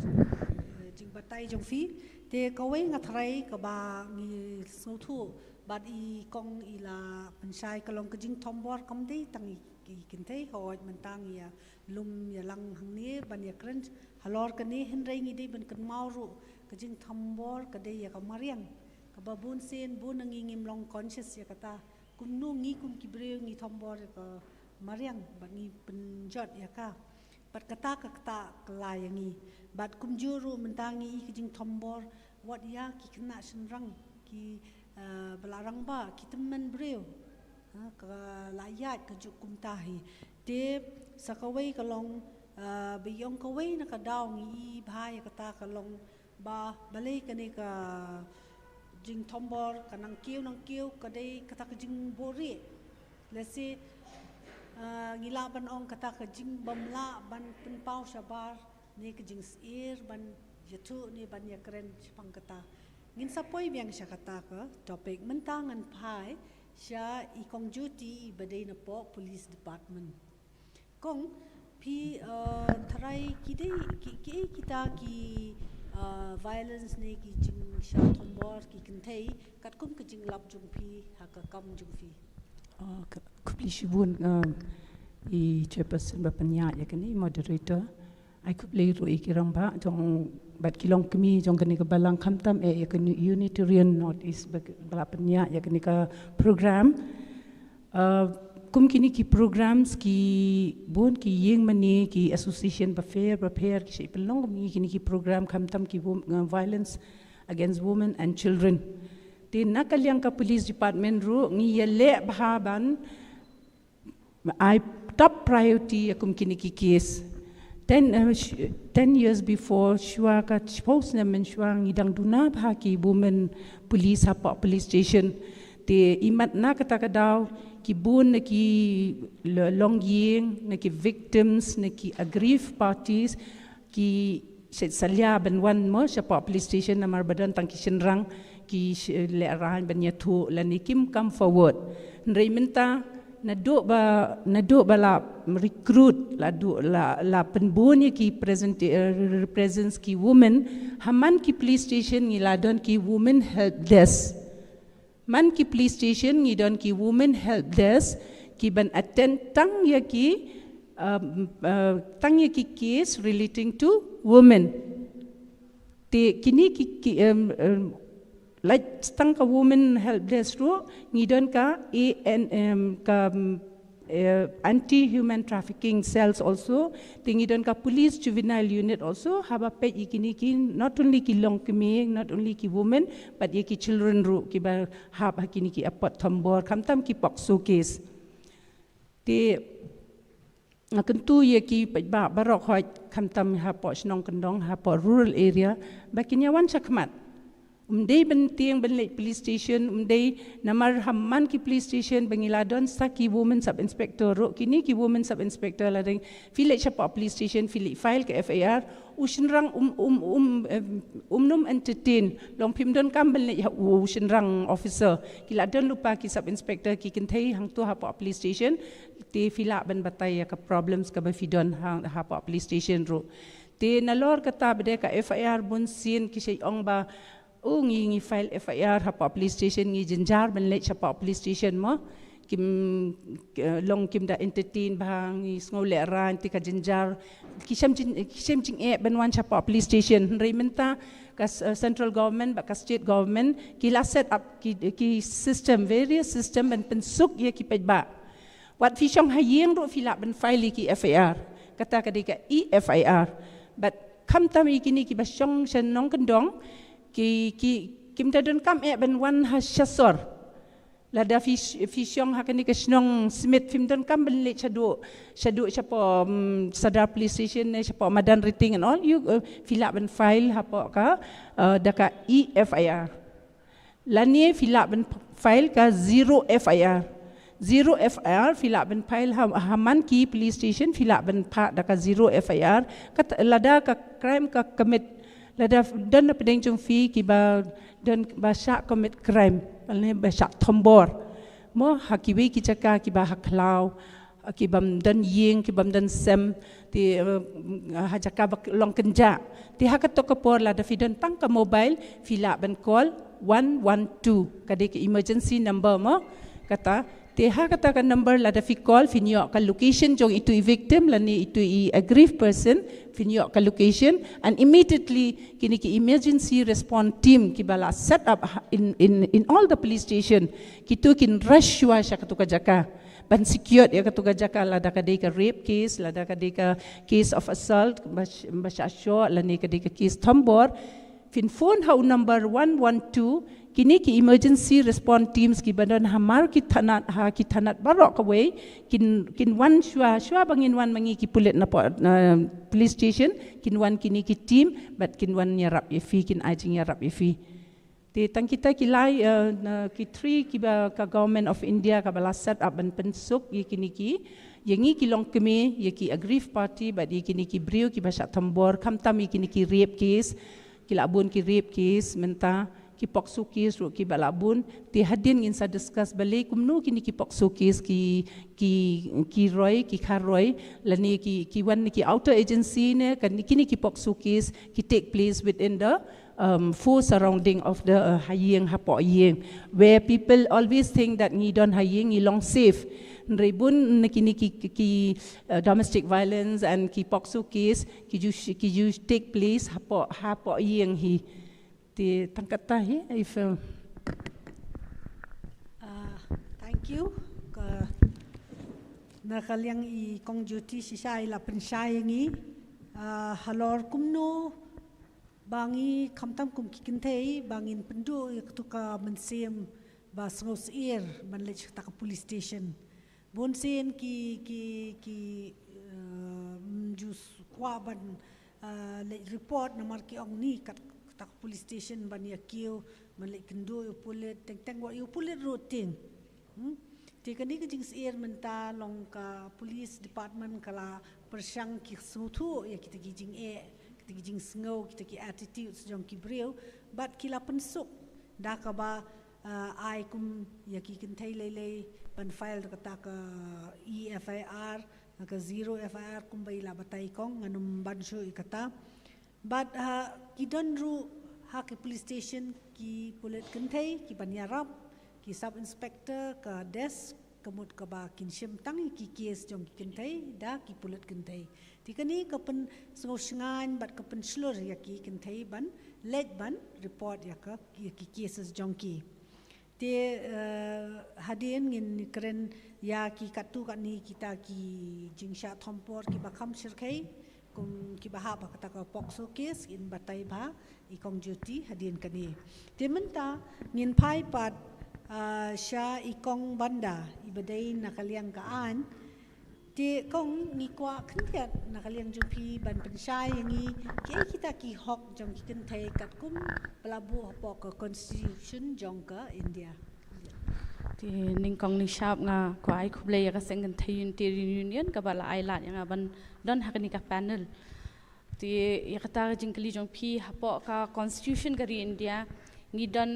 Speaker 3: jing batai jong fi te ka wei ngatrai ka ba ngi so thu but I kong ila pensai kalong ka jing tombor kam dei tangi ki kintei hoj mentang ya lum ya lang hang ni ban ya kren halor ka ni henrei ngi dei ban kan mauru ka jing tombor ka dei ya ka mariang ka ba bun sen bun ngi ngim long conscious ya kata kum nu ngi kum ki breu ngi tombor ka mariang ban ngi penjot ya ka bat kata kelayangi bat kum juru mentangi ki jing tombor wat ya ki kena senrang ki belarang ba ki teman breu ka layat ka jukum tahi te sakawai kalong beyong kawai na ka daw ngi bhai kata kalong ba balai ka ni ka jing tombor kanang kiu ka dei kata ka jing bori let's say ngila ban ong kata ka jing bamla ban penpau sabar ni ka jing sir ban yatu ni ban ya keren pang kata ngin sapoi biang sya kata ka topik mentangan pai sya ikong duty badai na po police department kong pi tharai kidai ki kita ki violence ni ki jing sya tombor ki kentai kat kum ka jing lap jung pi ha ka kam jung pi
Speaker 5: Kupli shibun I chairperson bapanya ya kini moderator I kupli ru ikirang ba jong bat kilong kemi jong kini ke balang kamtam ya kini Unitarian Northeast balapanya ya kini ke program kum kini ki programs ki bun ki yeng mani ki association prepare ki pelong kini ki program kamtam ki violence against women and children di nakaliang ka police department ru ngi yele bahaban I top priority akum kini ki case 10 years before shwa ka post na men shwa ngidang duna bha ki women police hapa police station te imat na kata kadaw ki bun na ki longying na ki victims na ki aggrieved parties ki salya ban wan mo sa police station na marbadan tang ki senrang ki lerahan banyatu lani kim come forward nrei minta naduk ba la recruit la penbun ki presence ki women haman ki police station ngiladon ki women help desk man ki police station ngidon ki women help desk ki ban attend tang ya ki case relating to women te kini ki like stang ka women help desk ro ngidon ka anti human trafficking cells also tingidon ka police juvenile unit also haba pe ikini ki not only ki long kemi not only ki women but ye ki children ro ki ba hab hakini ki apat thambor kamtam ki pokso case te ngakentu ye ki ba barok hoi kamtam ha po snong kendong ha po rural area bakinya wan chakmat umdei bentiang benlek police station umdei namar hamman ki police station bangiladon saki women sub inspector ro kini ki women sub inspector ladeng village chapa police station file ke FAR ushinrang umnum entertain long pimdon kam benlek ushinrang officer kiladon lupa ki sub inspector ki kenthei hang tu hapa police station te fila ban batai ka problems ka bafidon hapa police station ro te nalor kata bede ka FAR bun sin ki sei ong ba ngi file FIR hapa police station ngi jenjar benlek hapa police station mo kim long kim da entertain bang ngi ngole ran tika jenjar kisam jing benwan hapa police station rementa ka central government ba ka state government kila set up ki system various system ben pensuk ye ki pejba wat fi shong hayeng ro fila ben file ki FIR kata kadika FIR but kam tam ikini ki ba shong senong kendong ki kim dadon kam ben wan ha shasor lada fisyong hakani ke snong Smith Fimton kam benlik shadu siapa sadar police station ne siapa madan rating and all you fill up and file hapo ka daka EFIR lani fill up and file ka 0 FIR fill up and file haman ki police station fill up and pa daka 0 FIR kat lada ka crime ka commit lada dan pedeng jong fi ki ba dan basha commit crime alne basha thombor mo hakiwi ki chaka ki ba haklau ki bam dan ying ki bam dan sem ti hajaka long kenja ti hakat to kapor la da fidan tang ka mobile fila ban call 112 kade ki emergency number mo kata ti hakata ka number la da fi call finyo ka location jong itu victim la ni itu aggrieved person finyo ka location and immediately kini ki emergency response team ki bala set up in all the police station kitu kin rush wa sha ka jaka ban secure ya ka jaka la da ka de ka rape case la da ka de ka case of assault basha sho la ni ka de ka case thambor fin phone how number 112 kini ki emergency response teams ki badan hamar ki thanat barok away kin wan shwa bangin wan mangi ki pulit na police station kin wan kini ki team but kin wan nyarap ifi kin ajing nyarap ifi te tang kita ki lai ki 3 ki ba ka government of India ka bala set up ban pensuk ye kini ki yengi ki long keme ye ki aggrieved party but ye kini ki brio ki basha tambor kamtam ye kini ki rape case ki labun ki rape case menta ki pokso case ro ki balabun ti hadin ngin sa discuss balik kumno kini ki pokso case ki roy ki kharoy lani ki wan ki outer agency ne kan kini ki pokso case ki take place within the full surrounding of the hayeng hapo yeng where people always think that ni don hayeng ni long safe Ribun kini ki domestic violence and ki pokso case ki you take place hapo yeng hi ti tangkat tahi if
Speaker 3: thank you nakaliang I kong duty si sai la pensai ngi halor kumno bangi kamtam kum kikintei bangin pendu tuka mensem ba sngos ir banlech ta police station bonsen ki jus kwa ban le report namar ki ong ni kat ta police station ban ya kiu banlech kendo yo pulet teng wa yo pulet roting ti kani ki jings ir menta long ka police department kala persang ki suthu ya kita ki jing kita ki jing sngau kita ki attitude jong ki breu but kila pensuk da ka ba ai kum ya ki kintai lele ban file ka EFIR ka 0 FIR kum bai la batai kong nganum ban sho ikata but ki don ru ha ki police station ki pulit kintai ki ban yarap ki sub inspector ka desk kemut ka ba kinshim tangi ki case jong ki kintai da ki pulit kintai tikani ka pen sngau shngan bat ka pen slur ya ki kintai ban let ban report ya ka ki cases jong ki te hadin ngin keren ya ki katu kan ni kita ki jingsha thompor ki bakham sirkai kum ki baha ba kata ka pokso case in batai ba ikong duty hadin kani te menta ngin pai pat sha ikong banda ibadai nakaliang kaan ti kong ni kwa khntiat nakaliang jupi ban pensai yangi ki kita ki hok jong ki kenthai kat kum pelabu hapo ka constitution jong ka India
Speaker 6: ti ning kong ni shap nga ko ai khuble ya ka sengen thayun ti union ka bala ai lat yang ban don hakani ka panel ti ya kata jingkali jong pi hapo ka constitution ka India ngi don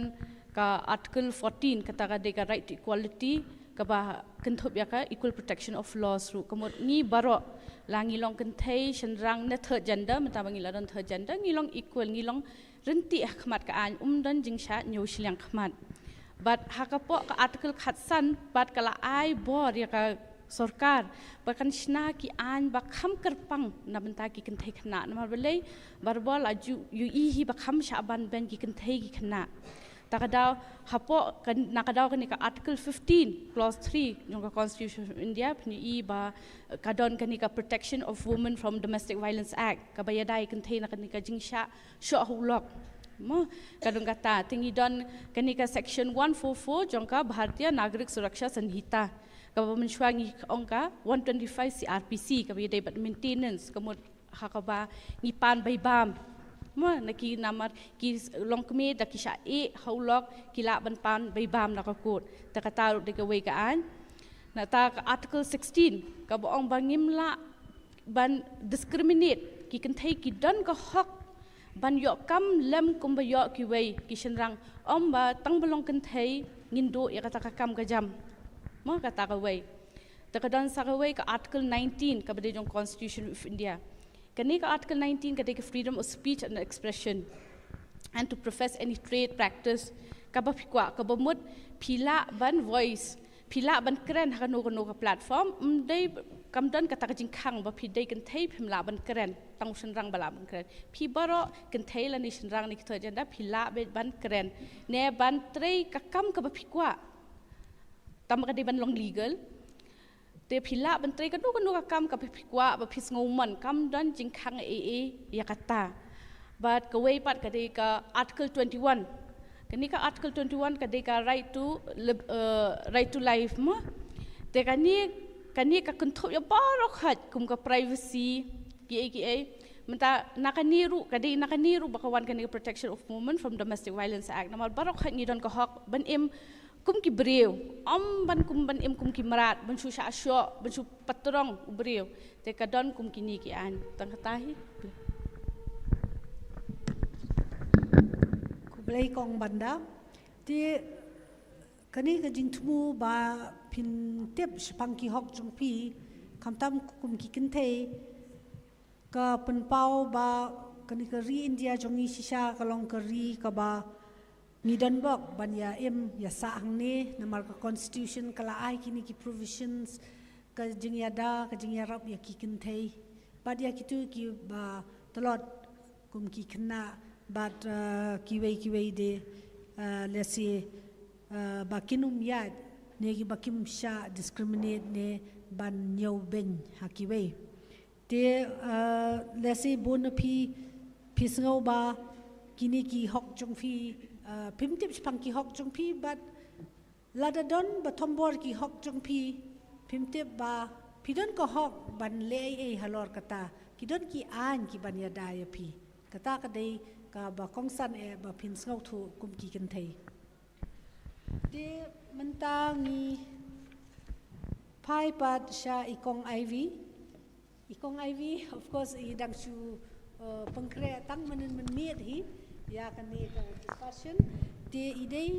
Speaker 6: ka article 14 kata ka de ka right to equality kaba kenthop ya ka equal protection of laws ru kamot ni baro langi long kenthai shenrang na third gender mata bangi la don third gender ngi long equal ngi long renti khmat ka an don jingsha nyu shliang khmat but hakapo ka article khatsan bat kala ai bor ya ka sarkar bakan shna ki an ba kham karpang na banta ki kenthai khna na balai barbol aju yu hi ba kham shaban ben ki kenthai ki khna takadaw hapo nakadaw kani ka article 15 clause 3 ng constitution of India pni ba kadon kani ka protection of women from domestic violence act kabayadai contain kani ka jingsha sho hulok mo kadung kata tingi don kanika section 144 jongka Bharatiya Nagarik Suraksha Sanhita kaba mensuangi ongka 125 CRPC kaba dapat maintenance kamut hakaba ngipan baibam mo naki namar ki longkme dakisha haulok kila ban baibam nakakut takataru de kawai kaan nata article 16 kaba ong bangimla ban discriminate ki kentai ki don ka hak ban yok kam lem kum ba yok ki wei ki shenrang ba tang belong kentai ngindo ya kata kam ka jam mo kata ka wei takadon sa ka wei ka article 19 ka bade jong constitution of India kani ka article 19 ka de freedom of speech and expression and to profess any trade practice ka ba phikwa ka ba mut phila ban voice phila ban kren ha no ka platform dei kam don kata ka jing khang ba phi dei kan thei phimla ban kren tang shenrang bala ban kren phi baro kan thei la ni shenrang ni thoi janda phila be ban kren ne ban trei ka kam ka ba phikwa tam ka de ban long legal te phila ban trei ka no ka kam ka phikwa ba phis ngoman kam don jing khang ya kata but ka wei pat ka de ka article 21 kani ka article 21 ka de ka right to life mo te kani ka kunthop ya baro khat kum ka privacy ki menta nakaniru kadi nakaniru bakawan kani protection of women from domestic violence act namal baro khat ni don ka hak ban em kum ki breu ban kum ki marat ban su sha sho ban su patrong breu te ka don kum ki ni ki an tang katahi
Speaker 3: kublai kong banda ti kani ka jingthmu ba phin tep spangki hok jungpi kamtam kum ki kintei ka penpau ba kani ka ri India jongi sisa kalong ka ri ka ba nidan bok ban ya ya sa hangne namar ka constitution kala ai kini ki provisions ka jingya da ka jingya rap ya ki kintei bad ya kitu ki ba talot kum ki khna but ki wei de let's say bakinum yad ne ki bakim sha discriminate ne ban nyau ben hakiwei te let's say bon phi pisngau ba kini ki hok jong phi pimtip spang ki hok jong phi but ladadon ba thombor ki hok jong phi pimtip ba pidon ko hok ban le halor kata kidon ki an ki ban ya da ya phi kata ka dei ka ba kongsan ba pinsngau thu kum ki kan thei de mentangi pai pat sha ikong ivy of course idang su pengkre tang men miet hi ya kan ni ka discussion de idei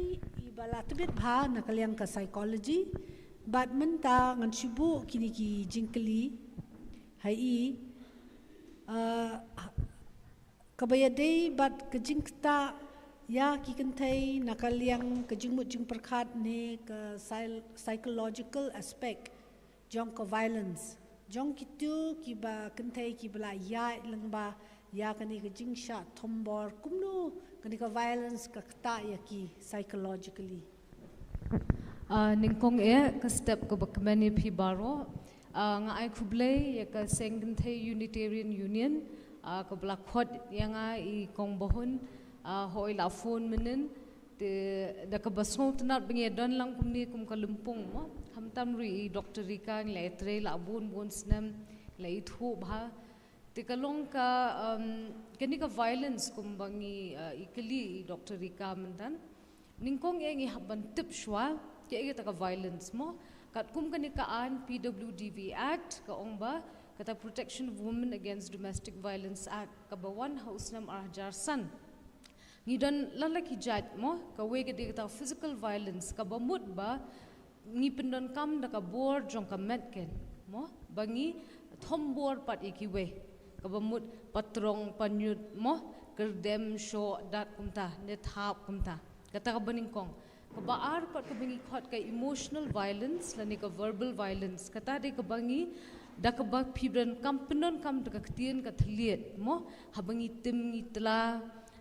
Speaker 3: ibala tebet bha nakaliang ka psychology but menta ngan sibu kini ki jingkli hai kabaya dei but kejingta ya ki kentai nakaliang kejingmut jing perkhat ne ke psychological aspect jong ko violence jong kitu ki ba kentai ki bla ya lengba ya kani kejing sha thombor kumnu kani ka violence ka ta ya ki psychologically
Speaker 7: ningkong ka step ko bakmani phi baro nga ai khublei ya ka sengenthei Unitarian Union ka bla khot yanga I kong bohon hoi la phone menen te da ka basong tnat binge don lang kumni kum ka lumpung mo hamtam ri Dr. Rika le tre la bun snam le thu bha te ka long ka kani ka violence kum bangi ikali Dr. Rika mendan ningkong ngi haban tip shwa ke ta ka violence mo kat kum kani ka an PWDV Act ka ongba kata Protection of Women Against Domestic Violence Act ka bawan haus nam arjar san ngidon lalaki jat mo ka we ke ta physical violence ka bamut ba ngi pendon kam da ka bor jong ka metken mo bangi thombor pat ikiwe ka bamut patrong panyut mo kerdem sho dat kumta ne thap kumta kata ka baning kong ka baar pat ka bangi khot ka emotional violence lani ka verbal violence kata de ka bangi da ka ba phibran kam pendon kam da ka ktien ka thliet mo habangi tim ngi tla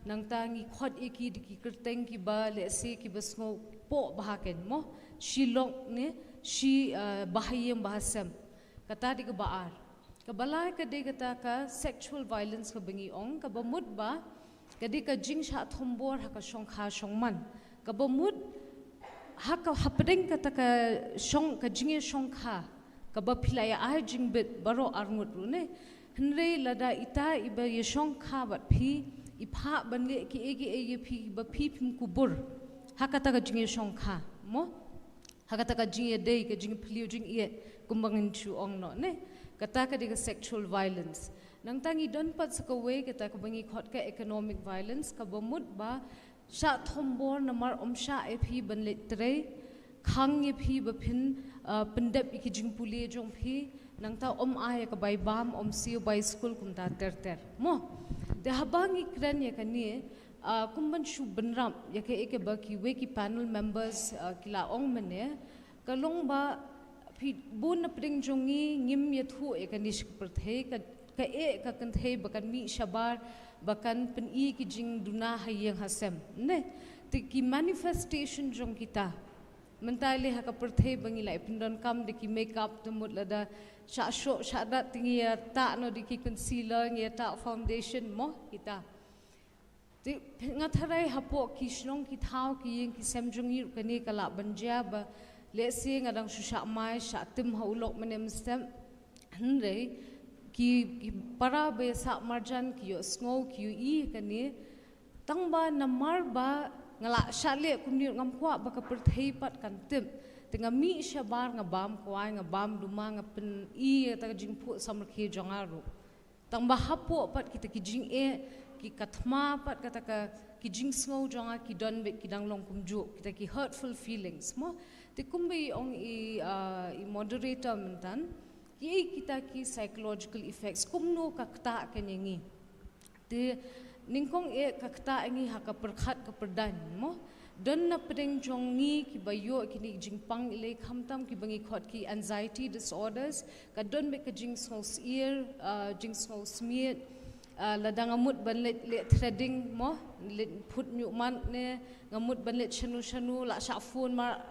Speaker 7: nang tangi khot eki diki kerteng ki ba le se ki basngo po bahaken mo shilong ne shi bahayem bahasam kata di ka baar ka balai ka de kata ka sexual violence ka bangi ong ka bamut ba kadi ka jing sha thombor ha ka shong kha shong man ka bomut ha ka hapdeng ka ta ka shong ka jing shong kha ka ba philaya a jing bit baro arngut ru ne hnre lada ita iba ye shong kha bat phi ipha banle ki egi egi phi ba phi phim kubur ha ka ta ka jing shong kha mo ha ka ta ka jing dei ka jing phliu jing ye kumbangin chu ong no ne kata ka diga sexual violence nang tangi don pat sa kawe kata ka bangi khot ka economic violence ka bomut ba sha thombor namar omsha e phi banle tre khang ye phi ba phin pendep ki jing puli jong phi nang ta om aya ka bai bam om siu bai school kum ta ter mo de habangi kran ye kani kumban shu banram ye ke ek ba ki we ki panel members kila ong mane kalong ba phi bun pring jongi ngim ye thu e kanish perthei ka e ka kan thei bakan mi shabar bakan pen I ki jing duna hayeng hasem ne ti ki manifestation jong kita mentale ha ka perthei bangi lai pindon kam de ki makeup de mut lada sha sho sha da tingi ta no de ki concealer nge ta foundation mo kita ti ngatharai hapo ki shnong ki thau ki yeng ki sem jongi kani kala banja ba le se ngadang sha mai sha tim haulok manem stem hnre ki para be sa marjan ki yo sngo ki yo I kani tangba namar ba ngala shale kumni ngam kwa ba ka perthei pat kan tim tinga mi shabar nga bam kwai nga bam duma nga pen I ta jing phu samrkhi jongaru tangba hapo pat kita ki jing e ki kathma pat kata ka ki jing sngo jonga ki don be ki dang long kumju kita ki hurtful feelings mo te kumbi ong I moderator mentan ki kita ki psychological effects kumno kakta kenyengi te ningkong e kakta ngi haka perkhat ka perdan mo don na pedeng jongi ki bayo ki ni jingpang ile khamtam ki bangi khot ki anxiety disorders ka don be ka jing sngos ear jing sngos smear ladang amut ban le threading mo le phut nyu man ne ngamut ban le chanu la sha phone mar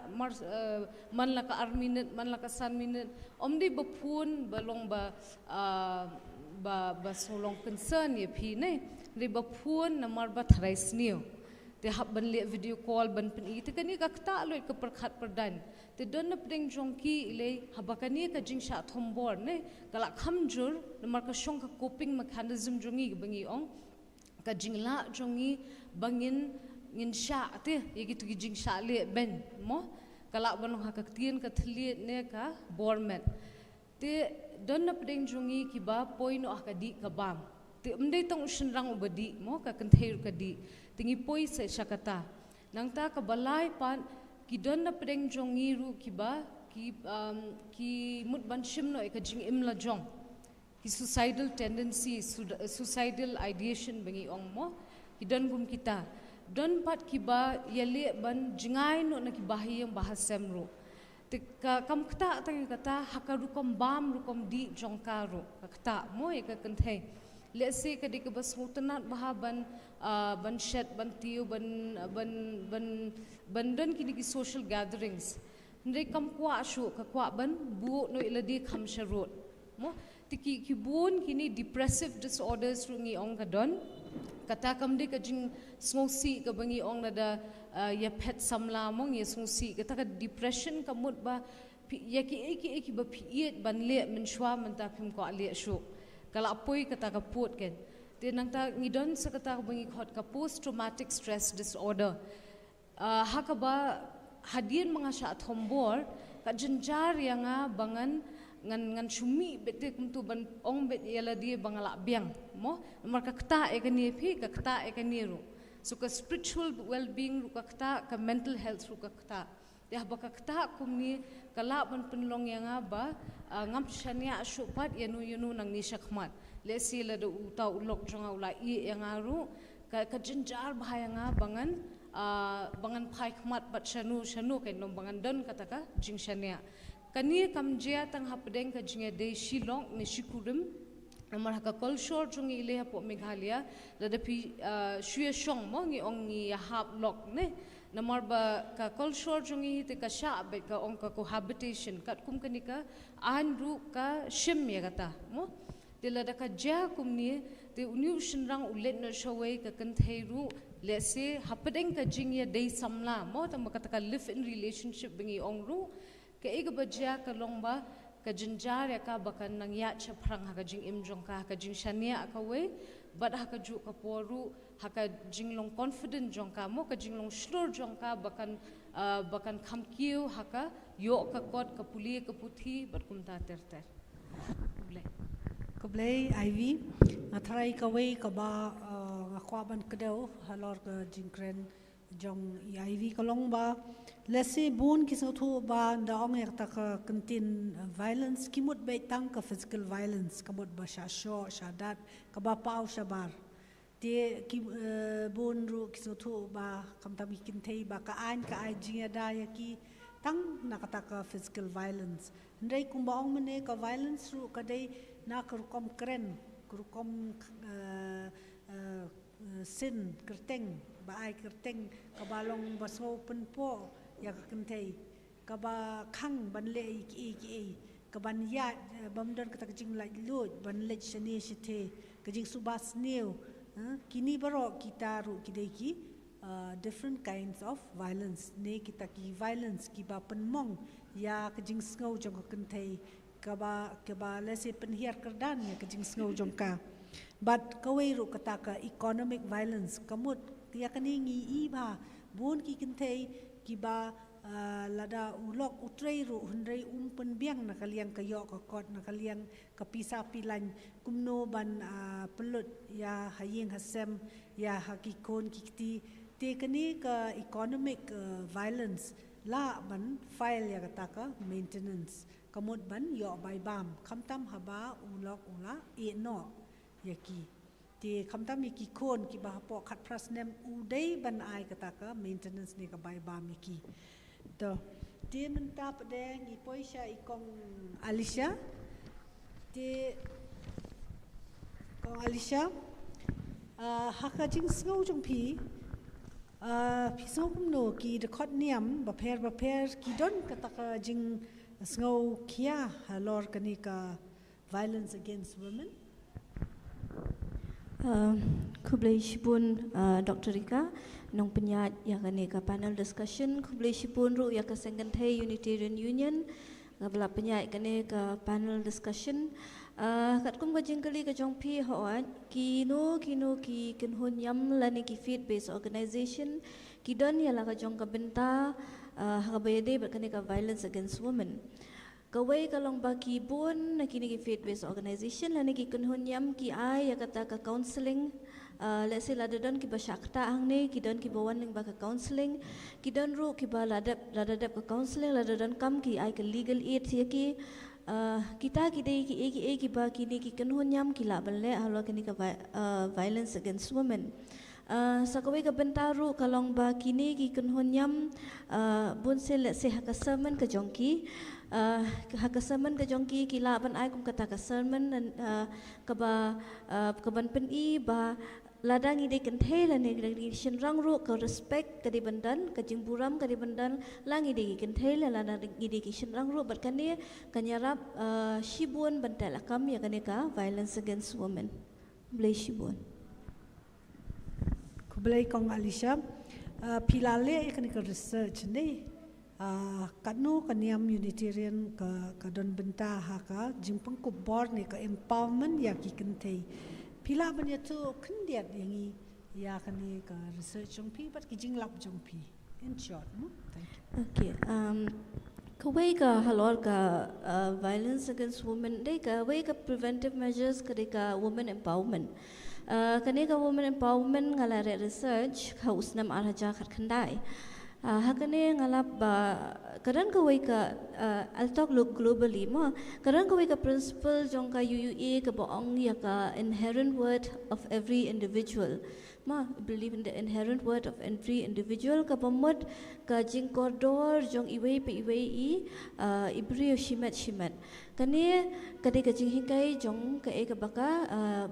Speaker 7: man la ka ar minute man la ka san minute omdi ba phone balong ba solong concern ye phi ne le ba phone na mar ba thrai snio te hab ban le video call ban pen I te kani ka kta loi ka perkhat perdan te don na pring jongki ile habakani ka jingsha thombor ne kala khamjur na mar ka shong ka coping mechanism jongi bangi ong ka jingla jongi bangin ngin sha te yegi tu gi jingsha le ben mo kala ban ha ka tien ka thli ne ka bormet te don na pring jongi ki ba poino ka di ka bam te umdei tong shinrang ubadi mo ka kan their ka di tingi poi se shakata nangta ka balai pan ki don na preng jongi ru ki ba ki mut ban shim no ka jing imla jong ki suicidal tendency suicidal ideation bangi ong mo ki don gum kita don pat ki ba yale ban jingai no na ki bahiyang bahasem ru te ka kam kta ta kata hakaru kom bam ru kom di jongkaru ka kta mo e ka kanthe let's say ka dik bas mutanat baha ban shed ban tiu ban don kini ki social gatherings ndai kam kwa shu ka kwa ban bu no iladi kham sharot mo tiki ki bun kini depressive disorders rungi ong ka don kata kam de ka jing smosi ka bangi ong na da ya pet samla mong ya smosi kata ka depression ka mut ba ya ki ba piet ban le men shwa man ta phim ko le shu kala apoi kata ka put ken te nang ta ngidon sa kata bangi khot ka post traumatic stress disorder hakaba hadien mga sha thombor ka janjar yanga bangan ngan shumi bete kumtu ban ong bet yala die bangala biang mo mar ka kta e kani phi ka kta e kani ru so ka spiritual well being ru ka kta ka mental health ru ka kta ya ba ka kta kumni kala ban penlong yanga ba ngam shania shupat yanu nang ni shakmat le sila do uta ulok jonga ula I yanga ru ka jinjar bahayanga bangan phai khmat bat shanu kai nom bangan don kataka jing shania kani kamjia tang hapdeng ka jinge de shilong ni shikurim amar ka culture jongi ile hapo meghalaya ladapi shue shong mo ngi ong ngi hap lok ne namar ba ka culture jongi te ka sha be ka ong ka cohabitation kat kum kanika an ru ka shim ye kata mo te la da ka ja kum ni te uniu shinrang ulet na shawai ka kan theiru let's say hapadeng ka jingya dei samla mo ta makata ka live in relationship bingi ongru ka ega baja ka longba ka jinjar ya ka bakan nang ya cha phrang ha ka jing imjong ka jing shania ka we but ha ka ju ka poru ha ka jing long confident jong ka mo ka jing long sure jong ka bakan khamkiu ha ka yo ka kot ka puli ka puthi but kum ta ter ter
Speaker 3: Kublai Ivy, atrai kawai kaba akwaban kedau halor ke jingkren jong Ivy kalong ba lesi bun kisautu ba daong yak tak kentin violence kimut baitang ke physical violence kamut ba shasho shadat kaba pau shabar tie bun ru kisautu ba kamtabi kintei ba ka ai jingada yaki tang nakata physical violence ndai kumbaong mene ka violence ru kadai na kerukom keren kerukom sin kerteng baai kerteng kabalong baso penpo ya kentei kaba khang banle ki kaban ya bamdan kata kejing laj lut ban lej shani shite kejing subas new kini baro kita ru kidai ki different kinds of violence ne kita ki violence ki ba penmong ya kejing sngau jong kentei kaba lesi penhiar kerdan ya kejing sngau jongka but kawai ru kata ka economic violence kamut ya kaningi iba bun ki kentei ki ba lada ulok utrei ru hundrei penbiang nakaliang kayo ka kot nakaliang kapisa pilan kumno ban pelut ya hayeng hasem ya hakikon kikti te kani ka economic violence la ban file ya kata ka maintenance kamut ban yo bai bam kamtam haba ulok ula no yaki te kamtam yaki kon ki ba po khat prasnem udai ban ai kata ka maintenance ne ka bai bam yaki to te menta pade ngi poisha ikong Alicia te kong Alicia haka jing sngau jong pi pisau kumno ki de khot niam ba pher ki don kata ka jing sngau kia halor kanika violence against women
Speaker 8: Kublai Shibun Dr. Rika nong penyat yang kanika panel discussion Kublai Shibun ru ya ka Senganthai Unitarian Union ngabla penyat kanika panel discussion kat kum gajing kali ka jongpi hoat kino ki kenhun yam lani ki faith based organization ki don ya la ka jong ka benta hakabayade berkanika violence against women. Kawai kalong baki bun nakini ki faith based organization lani ki kunhun yam ki ai ya kata ka counseling let's say ladadon ki basyakta hangne ki don ki bawan ning baka counseling ki don ru ki ba ladadap ka counseling ladadon kam ki ai ka legal aid ya ki kita ki dei ki ba kini ki kunhun yam ki la balle halo kini ka violence against women. Sakawai ka bentaru kalong ba kini ki kunhun yam bun se let's say hakasaman ka jongki hakasaman ka jongki kila ban ai kum kata ka sermon kaban pen i ba ladang ide kenthe la ne shin rang ru ka respect ka di bandan ka jingburam ka di bandan lang ide ki kenthe la ladang ide ki shin rang ru bat kane kanyarap shibun bantal akam ya kane ka violence against women blai shibun
Speaker 3: Kublai kong Alicia pilale kanika research ni kanu kaniam Unitarian ka don benta haka jingpang ko bor ni ka empowerment ya ki kentei pila banya tu kendiat yangi ya kani ka research jong pi but ki jinglap jong pi in short no thank you
Speaker 8: okay kawai ka halor ka violence against women dei ka wai ka preventive measures ka dei ka women empowerment kanika women empowerment ngalare research hausnam arhaja khandai hakane ngalap karan ka wai ka I'll talk globally ma karan ka wai ka principle jong ka UUA ka baong ya ka inherent worth of every individual ma believe in the inherent worth of every individual ka pamod ka jing koridor jong iwei pe iwei ibrio shimat kane kade ka jing hikai jong ka e ka baka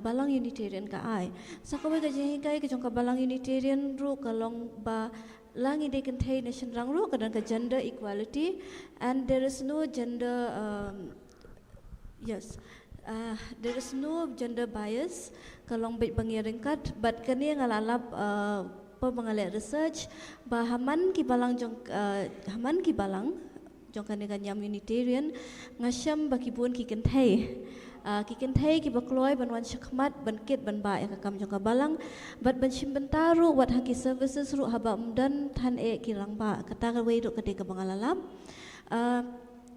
Speaker 8: balang Unitarian ka ai sakawai ka jing hikai ka jong ka balang Unitarian ru ka long ba langi they can take nation rang ro kadang ka gender equality and there is no gender yes there is no gender bias kalong bit bangiringkat but kani ngalalap pengalih research bah haman ki balang jong kani kanyam Unitarian ngasham bakibun ki kenthai ki bakloi ban wan syakmat ban kit ban ba yakam jong kabalang bat ban shim bentaru wat haki services ru haba mdan than ki rangba kata ka wei ru kade ka bangalalap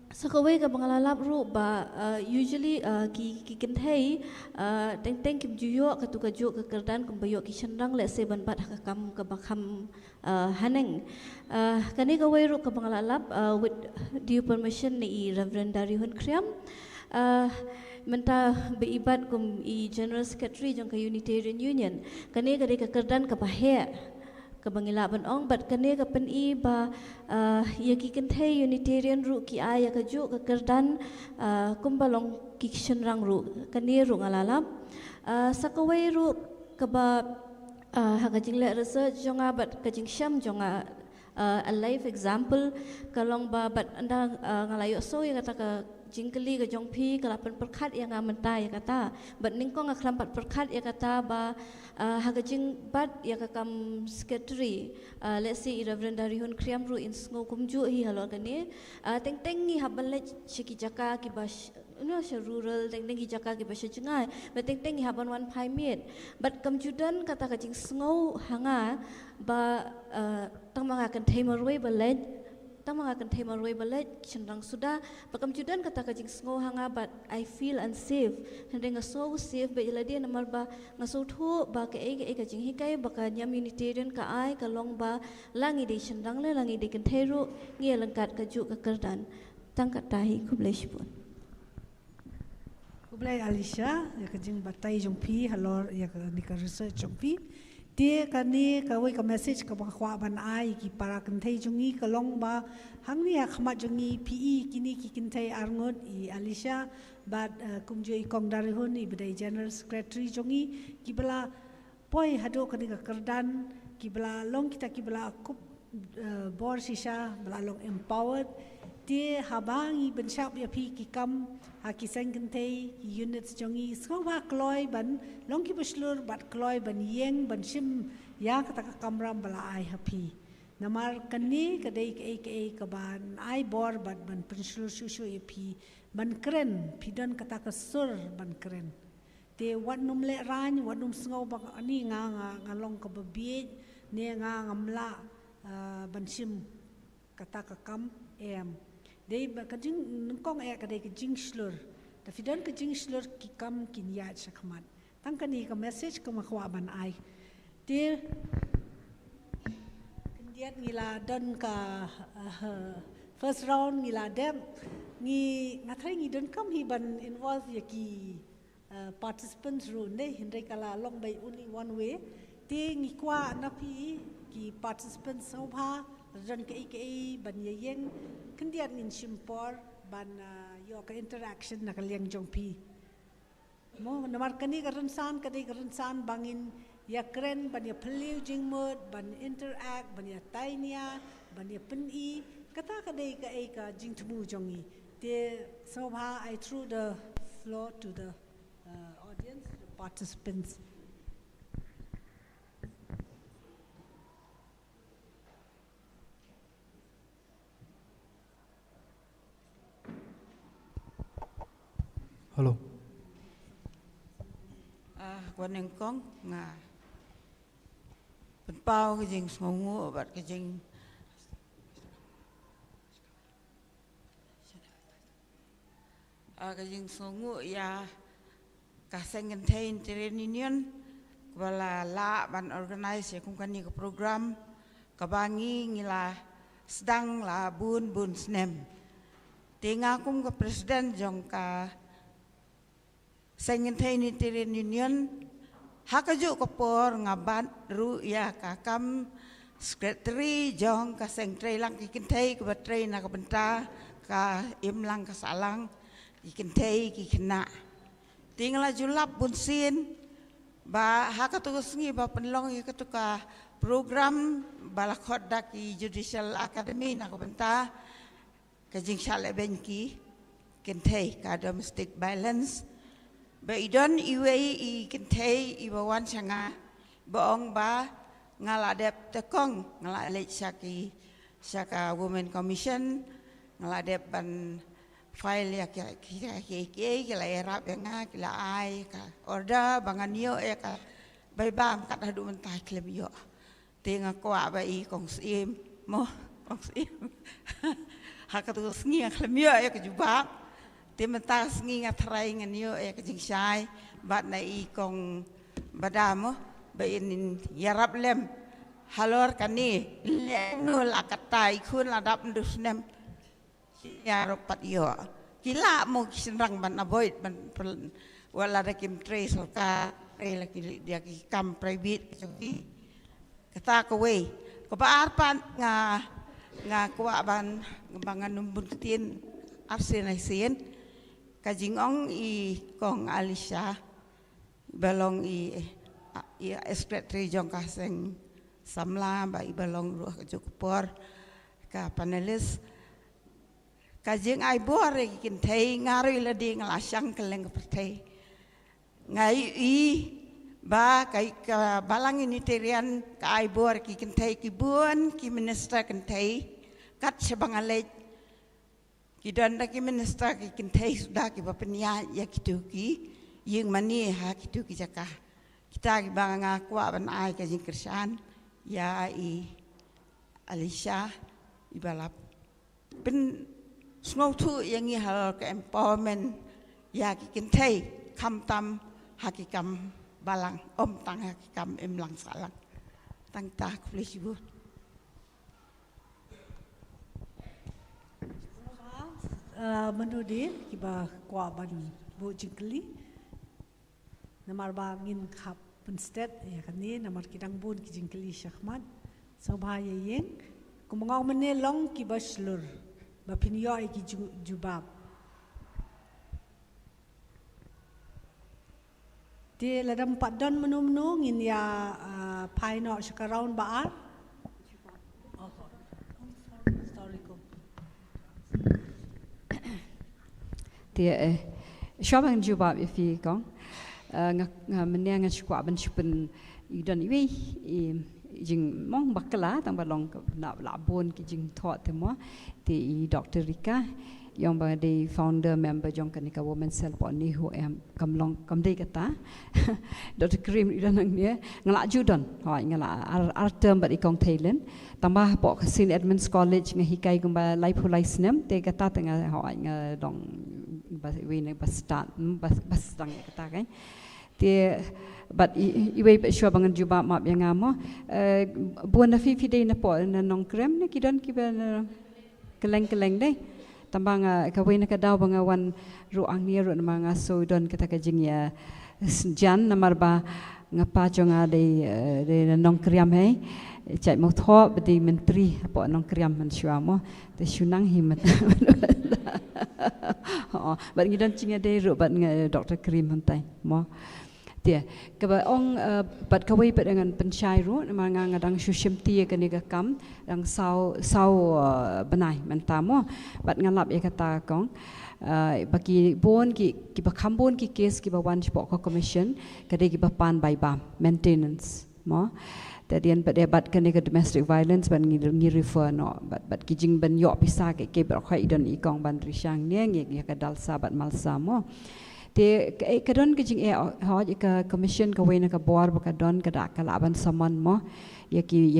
Speaker 8: Sakaway ka bangalalap ru ba usually ki kenthai teng kim juyo katuka juk kekerdan kumbayo ki shandang le se ban bat hakam ka bakam haneng kani ka way ru ka bangalalap with due permission ni Reverend Darihun Kriam menta beibat kum I General Secretary jong ka Unitarian Union kani ka de kekerdan ka bahe kebangilaban ong bat kane ka peni ba yaki kenthai Unitarian ru ki aya ka ju ka kerdan kumbalong ki shenrang ru kane ru ngalalap sakawai ru ka ba hagajing le research jonga bat kajing syam jonga a live example kalong ba bat anda ngalayo so ya kata ka jingkeli ke jongpi kalapan perkat yang mentai ya kata bat ningkong aklampat perkat ya kata ba hagajing bat ya kakam secretary let's say Reverend Darihun Kriam ru in sngo kumju hi halor kani teng teng ni haban le shiki jaka ki bas rural teng teng ki jaka ki bas jengai bat teng teng ni haban wan phai miet bat kamjudan kata kajing sngo hanga ba tang mangakan thaimarway balej tama akan tema roi balai cenderang sudah pakam judan kata kajing sngo hanga but I feel unsafe hendak ngaso safe ba ila dia namar ba ngaso thu ba ke kajing hikai baka nyam Unitarian ka ai ka long ba langi de cenderang le langi de kentheru ngi langkat kaju ka kerdan tangkat tahi kubleshpun
Speaker 3: kublai Alicia ya kajing batai jongpi halor ya ni ka research jongpi dia kani kawai ka message ka bakwa ban ai ki para kenthai jungi kalong ba hangni akhma jungi PE kini ki kenthai arngot I Alicia but kumjo I kong darihun I bedai General Secretary jungi ki bala poi hado kani ka kerdan ki bala long kita ki bala akup bor sisa bala long empowered dia habangi bensyap ya pi ki kam haki sengkentai units jongi skong ba kloi ban long ki beslur bat kloi ban yeng ban sim ya kata ka kamram bala ai happy namar kani kadai ke ka ban ai bor bat ban penslur susu ya pi ban keren pidan kata ka sur ban keren te wat num le ran wat num sngo ba ani nga long ka babi ne nga ngamla ban sim kata ka kam em Dei kajing nungkong kadai kajing slur, tapi dan kajing slur kikam kinyat sakmat. Tang kani ka message ka makwa ban ai. Dia kendiat ngila dan ka first round ngila dem ngi ngathai ngi dan kam hi ban involve yaki participants ru ne hindai kala long by only one way. Dia ngi kwa napi ki participants sobha dan ke ban yeng kendiat ngin simpor ban yo ka interaction na kaliang jongpi mo namar kani karansan bangin ya kren ban ya peliu jingmod ban interact ban ya tainia ban ya peni kata kadai ka jingtmu jongi te sobha I threw the floor to the audience the participants.
Speaker 9: Hello.
Speaker 10: Quan em con nga bên bao cái gì ngủ và cái gì cái gì ngủ ya cả sengen thay Unitarian Union và la ban organize cũng kan ni cái program kabangi ngila sedang la bun snem tinga kum ka president jong ka Sengen thay Unitarian Union hakaju kapor ngaban ru ya kakam secretary jong ka sengtray lang kikintay ka batray na kabenta ka imlang ka salang kikintay kikina tingala julap bunsin ba hakatugus ngi ba penlong ikatu ka program balakot da ki Judicial Academy na kabenta ka jing shale benki kintay ka domestic violence Baidon iwe I kentei I bawan sanga baong ba ngaladep tekong ngaladep Shaka Women Commission ngaladep ban file ya kila erap yang kila ai ka order bangan yo ya ka bai bam kat hadu mentah klem yo tenga kwa bai kong sim mo kong sim hakatu sngi klem yo ya ke jubak te mentah sngi ngatrai ngan yo ya ke jingsai bat na I kong badamo bai in yarap lem halor kani lengul akatai kun ladap ndusnem ya ropat yo kila mo kisenrang ban avoid ban wala da kim trace ka lagi dia ki kam private ki kata ko we ko ba arpan nga kwa ban bangan numbun tin arsen aisen kajing ong I kong Alisha balong I secretary jong kaseng samla ba I balong ruh jokpor ka panelis kajing ai bore kin thei ngari la ding la sang keleng perthei ngai I ba kai ka balang unitarian ka ai bore kin thei ki buan ki minister kin thei kat sebangale ki dan ki minister kin thei sudah ki bapenia ya kituki ying mani ha kituki jaka kita ki banga kwa ban ai ka jing kersan ya I Alisha ibalap ben Snow tu yang hal ke empowerment ya kikin thei kam tam hakikam balang om tang hakikam lang salang tang ta kulis ibu
Speaker 3: menudi kiba kwa ban bu jingkli namar ba ngin khap penstet ya kani namar kidang bun ki jingkli syahmat sobhaya yeng kumangau menelong kiba slur bapinyo iki jubab di ladam padon menum ngin ya paino sekaraun baar
Speaker 4: dia syabang jubab ifi kong meneng ngakwa ban chupen idan iwi jing mong bakala tang balong na labon ki jing thot temo ti Dr. Rika yang ba de founder member jong kanika women cell poni hu em kamlong kamdei kata Dr. Karim idan nang dia ngalak judon hoi ngala artem ba ikong Thailand tambah po sin Edmonds College ngahikai gumba lai phulai snem te kata tengah hoi ngadong ba we ne ba start ba stang kata kan dia but iwe sure bangan juba map yang amo buan na 50 day na po na nong krem na kidon kiba keleng deh tambang kawin na kadaw banga wan ruang ni ru mga so don kata kajing ya jan namar ba ngapa jonga de nong krem hai cai mo tho bedi menteri po nong krem man syamo te syunang himat but ngidon cinga de ru but Dr. Karim hantai mo dia kaba ong bat kawai bat dengan pensyai ru manga ngadang syushim tie kaniga kam dang sau benai mentamo bat ngalap ya kata kong bagi bon ki bakambon ki case ki bawan sport commission kade ki bapan bai bam maintenance mo tadian bat kaniga domestic violence ban ngi refer no bat kijing ban yo pisa ke ber khai don ikong ban risang ne ngi ka dal sabat malsa mo te kadon kijing hoj ka commission ka wena ka board ka don ka dak laban saman mo yaki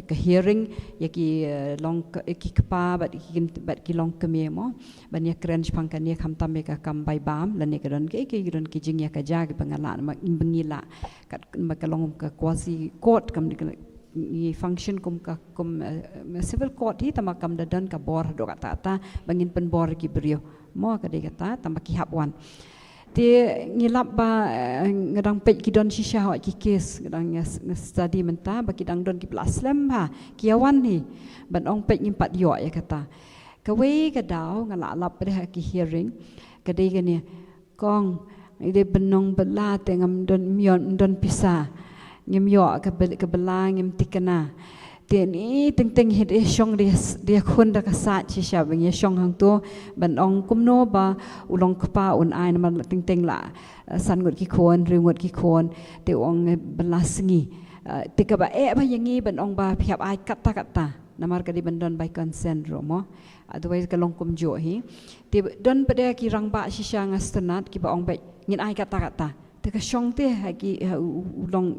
Speaker 4: ka hearing yaki long ki kpa bat ki long keme mo ban ya crunch pangkan ya kham tam ka kam bai bam lan ne kadon ke don kijing ya ka jag bangala ma bangila kat ka long ka quasi court kam ni function kum civil court hi tamakam dadan ka bor do kata ta bangin pen bor ki brio mo ka de kata tambah ki hapwan ti ngilap ba ngadang pej ki don shisha ha ki case ngadang study menta ba ki dang don ki plaslam ha ki awan ni ban ong pej ngimpat yo ya kata ka we ka daw ngala lap de ki hearing ka de ni kong ide benong bela tengam don mion don pisah ngem yo ke belang ngem tikana Dia ni ting hit syong dia kun dah kasat sisa bagi syong hang tu ban ong kumno ba ulong kpa un ai nama ting la san ngut ki kon ringut ki kon te ong belasngi te ka ba ba yangi ban ong ba phiap ai kata namar ka di bandon by consent romo otherwise kalong kum jo hi te don pada ki rang ba sisa ngastenat ki ba ong ba ngin ai kata te ka syong te ki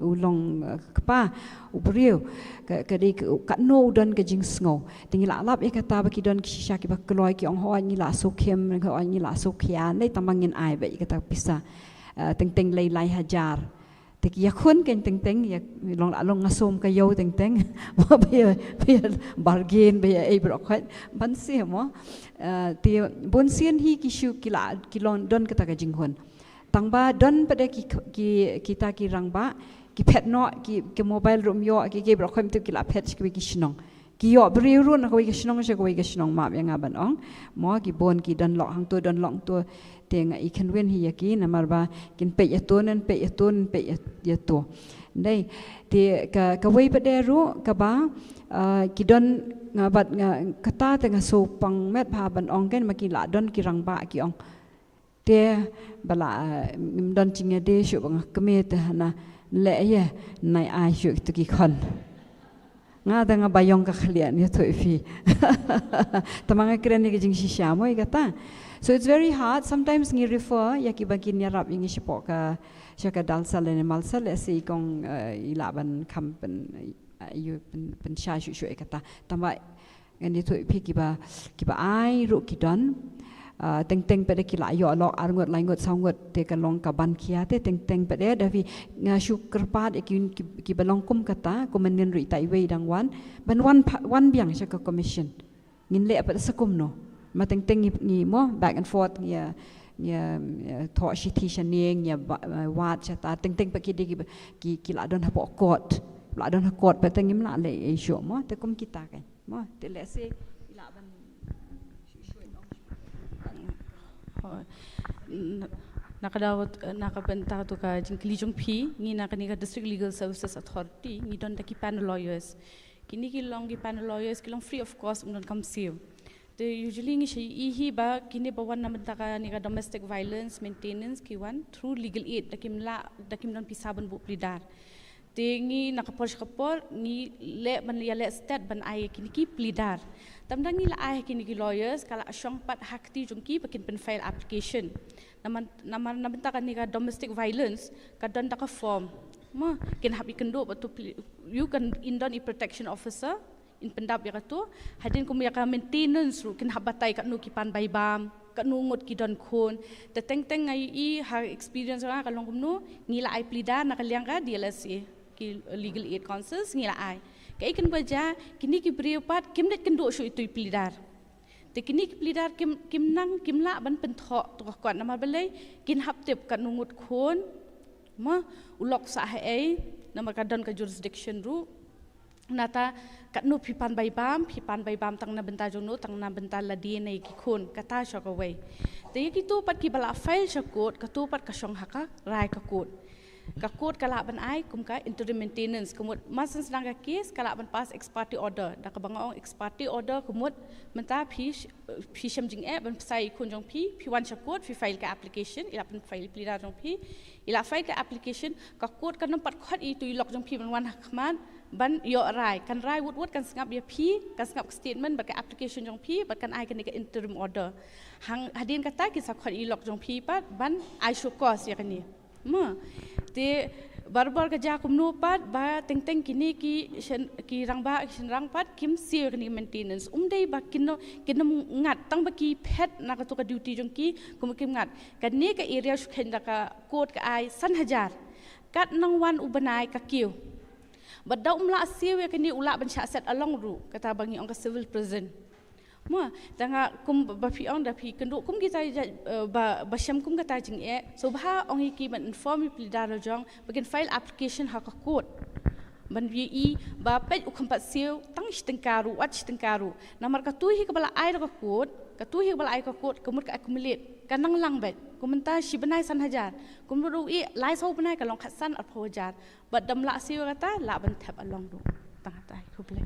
Speaker 4: ulong kpa ubriu ka di ka no don ka jing sngo tingi la lap e kata ba ki don ki sisa ki ba kloi ki ong ho ni la so kem ka ong ni la so khia nei tamangin ai ba kata pisa teng lai hajar te ki yakun ken teng ya long ngasom ka yo teng mo ba bargain ba e bro khat ban se mo te bon sien hi ki shu ki la ki long don kata ka jing hon tangba don pada kita ki rangba ki pet no ki mobile room yo ki bro kham tu ki la pet ki shnong ki yo briu ru na ko ki shnong se ko ki shnong ma yang aban ong mo ki bon ki don lok hang tu don lok tu tenga I kan wen hi ki namar ba kin pe ya ton pe ya to nei te ka wei pada ru ka ba ki don ngabat kata tengah so pang met pa ban ong ken ma ki la don ki rangba ki ong dia bala don chinga de shu bang kemete na le ye nai ai shu tu ki khon nga da nga bayong ka khlian ya to fi tamanga kren ni jing shisha mo igata so it's very hard sometimes ngi refer ya ki bagin ya rap ngi shpo ka shaka dalsa le mal sal se kong ilaban kam pen yu pen sha shu igata tamba ngani to fi ki ba ai ru ki don teng pada kila yo lok arngot laingot sangot te kalong ka ban kia te teng pada davi nga syukurpat ki balong kum kata komenin ri tai wei dang wan ban wan biang sya ka commission ngin le apa sakum no ma teng ni mo back and forth ya tho shi thi shaneng ya wat cha ta teng pa ki la don ha po court la don ha court pa teng im la le e syo mo te kum kita kan mo te le se la ban
Speaker 6: nakabenta tu ka jingkli jongpi ngi nakani ka district legal services authority ngi don taki panel lawyers kini ki long ki panel lawyers ki long free of cost don kam siu te usually ngi shi hi ba kini ba wan namenta ka ni ka domestic violence maintenance ki wan through legal aid dakim don pisaban bu plidar te ngi nakapor ngi le ban ya le stat ban ai kini ki plidar tamdang ni la ai kini ki lawyers kala asyong pat hakti jongki pakin pen file application naman nabenta kan ni ka domestic violence ka don ka form ma kin habi kendo batu you kan indon I protection officer in pendap ya tu hadin kum ya ka maintenance ru kin habatai ka nu ki pan bai bam ka nu ngot ki don khon te teng ngai I har experience ra ka long kum nu ngila ai plida na ka liang ka DLSA ki legal aid councils ngila ai kai kan baja kini ki priupat kim net kendo shu itu plidar te kini ki plidar kim nang kim la ban pen tho to ko na ma belai kin hap tep kan ngut khon ma ulok sa ai na ma ka don ka jurisdiction ru nata kat nu pipan bai bam tang na benta jono tang na benta la DNA ki khon kata sha ka wei te ki tu pat ki bala file sha kot ka tu pat ka shong haka rai ka kot kakut kala ban ai kum ka interim maintenance kumut masan sedang ka kes kala ban pass ex parte order da ka bangong ex parte order kumut menta phi sham jing ban sai kun jong phi wan chakut phi file ka application ila ban file plida jong phi ila file ka application kakut kan nampat khat I tu lok jong phi ban wan hakman ban yo rai kan rai wut kan sngap ya phi kan sngap statement ba ka application jong phi ba kan ai kan ka interim order hang hadin kata ki sa khat I lok jong phi pat ban ai show cost ya kan ni ma te barbar ka ja kum no pat ba teng kini ki rang pat kim sir ni maintenance dei ba kinno ngat tang ba ki phet na ka to ka duty jong ki kum kim ngat ka ne ka area shukhen da ka code ka ai san hajar kat nang wan ubanai ka kiu ba da umla siu ya kini ula ban sha set along ru kata bangi ong ka civil prison ma tanga kum ba phi ong da phi kendo kum ki tai ba sham kum ka tai jing e so ba ong ki ban inform pi da jong bagen file application ha ka code ban vi ba pej u khampat siu tang stengkaru wat stengkaru namar ka tu hi ka bala ai ka code ka tu hi bala ai ka code kumut ka accumulate kanang lang bet kumenta shi banai san hajar kumru I lai so banai ka long khasan at phojar but dam la siu kata la ban thap along do tang tai kublai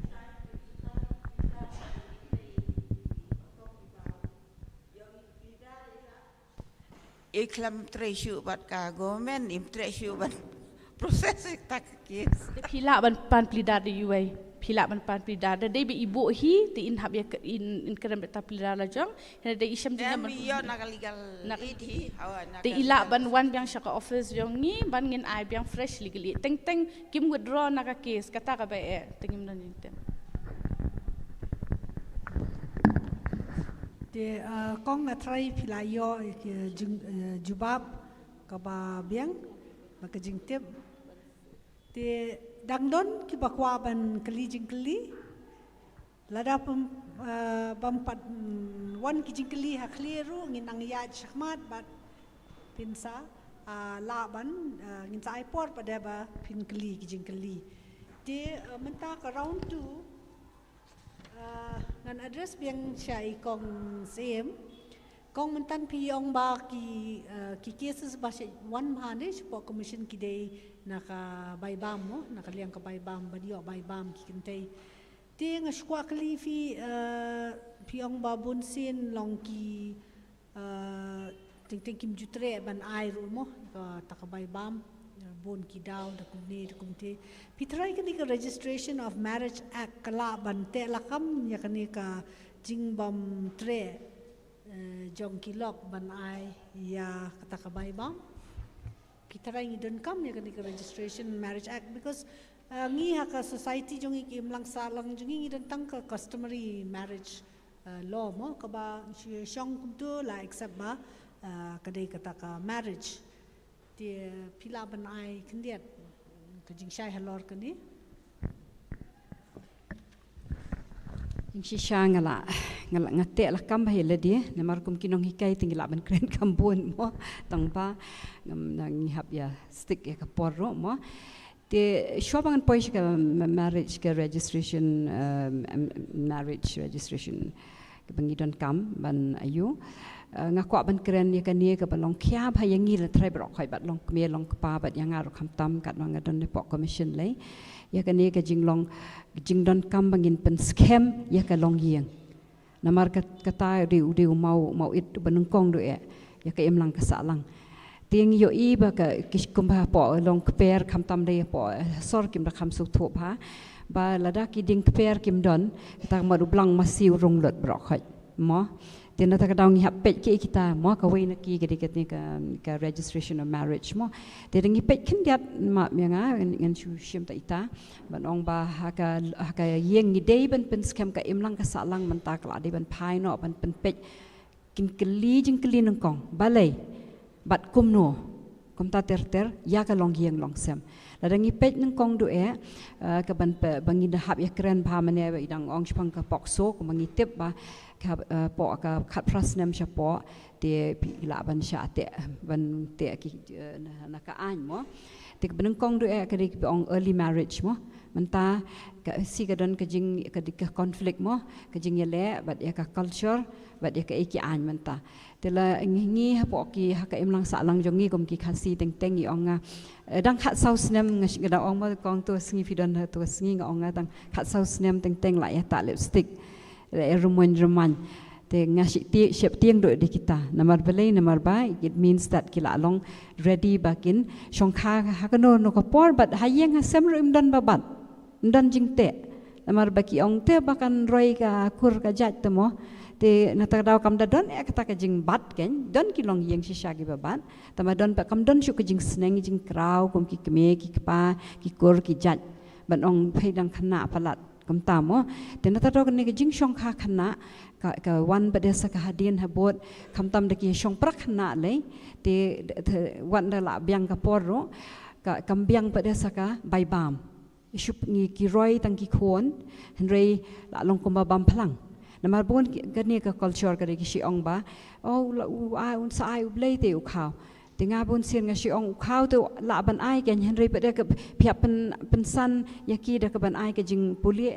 Speaker 10: iklam treasure bat ka government im treasure bat proses tak kes
Speaker 6: pila ban pan plida de UA pila ban pan plida de be ibu hi ti in hab ya in kerem ta plida la jong he de isham dinga ban
Speaker 10: yo nakaligal idi
Speaker 6: ti ila ban wan biang shaka office jong ni ban ngin ai biang fresh legally teng teng kim withdraw naka case kata ka ba e tengim nan intem
Speaker 3: de kong na try pila yo jubab ka ba biang ba ka jing tep de dangdon ki bakwa ban kali jing kali lada bampat wan ki jing kali ha clearu ngin ang ya chakmat bat pinsa la ban ngin sa airport pada ba pin kali ki jing kali de menta ka round 2 ngan address biang syai kong sem kong mentan pi ong ba ki cases ba syai one hane po commission ki dei naka bai bam mo naka liang ka bai bam ba dio bai bam ki kentei te nga skwa kli fi pi ong ba bun sin long ki ting ting kim jutre ban ai ru mo ka taka bai bam bon ki daw da kumne da kumte pitrai kani ka registration of marriage act kala bante lakam ya kani ka jingbam tre jong ki lok ban ai ya kata ka bai bam pitrai ni don kam ya kani ka registration marriage act because ngi ha ka society jong ki imlang salang jong ngi don tang ka customary marriage law mo ka ba shong kumtu la accept ba kadai kata ka marriage dia pila ban ai kendiat ke jing syai halor kani
Speaker 4: jing shisha ngala ngate la kam ba hele dia namar kum kinong hikai tingila ban kren kambun mo tangpa nang hab ya stick ya ka porro mo de shobangan poish ka marriage ka registration ke bangidon kam ban ayu ngakwa ban keren ya kan ye ka balong kya ba yang ngi la trai brok khoi bat long kme long pa bat yang aro kham tam kat wang adon ne pok commission le ya kan ye ka jinglong jingdon kam bangin pen scam ya ka long yeng namar kata di mau it banung kong do ya ka em lang ka salang tieng yo i ba ka kiskum ba po long kper kham tam de po sor kim ra kham su thop ha ba lada ki ding kper kim don ta ma du blang masiu rong lot brok khoi mo Tena tak daung ngihap pet ke kita mo kawin naki kedekat ni ka registration of marriage mo. Tena ngipet kan dia mak mianga ngan su shim ta ita ban ong ba haka yeng ngidei ban pen scam ka imlang ka salang mentak la de ban pai no ban pen pet kin keli jing keli nang kong balai bat kum no kum ta ter ya ka long yeng long sem. La ngipet nang kong do ka ban bangin hap ya keren pa mane idang ong chpang ka pokso ko mangitip ba po ka khat prasnem sha po te la ban sha te ban te ki na ka an mo te benung kong do ka dik ong early marriage mo menta ka si ka don ka jing ka dik conflict mo ka jing yele bat ya ka culture bat ya ka iki an menta te la ngi po ki ha ka imlang sa lang jong ngi kom ki khasi teng teng i ong dang khat sau snem ngi da ong mo kong to sngi fi don to sngi ong dang khat sau snem teng teng la ya ta lipstick Ruman te ngasih siap tiang do di kita nomor belai nomor baik it means that kila long ready bakin shongkha hakano no kapor but hayeng hasem rim dan babat dan jingte nomor baki ong te bakan roi ka kur ka jat temo te nata daw kam da don kata ka jing bat ken don kilong yeng shisha gi babat tama don ba kam don shu ka jing sneng jing kraw kum ki kme ki kpa ki kur ki jat ban ong phai dang khana palat kam tamo tena ta dog ne jing shong kha khana ka wan badesa ka hadin habot kam tam de ki shong prak khana le te wan da la byang ka porro ka kam byang badesa ka bai bam shup ngi ki roi tang ki khon henrei la long kum ba bam phlang namar bon ka ne ka culture ka de ki shi ong ba oh ai un sa ai blei te u khaw Tengah pun sian ngasi ong kau tu la ban ai kan Henry pada ke pihak pensan yaki dah ke ban ai ke jing puli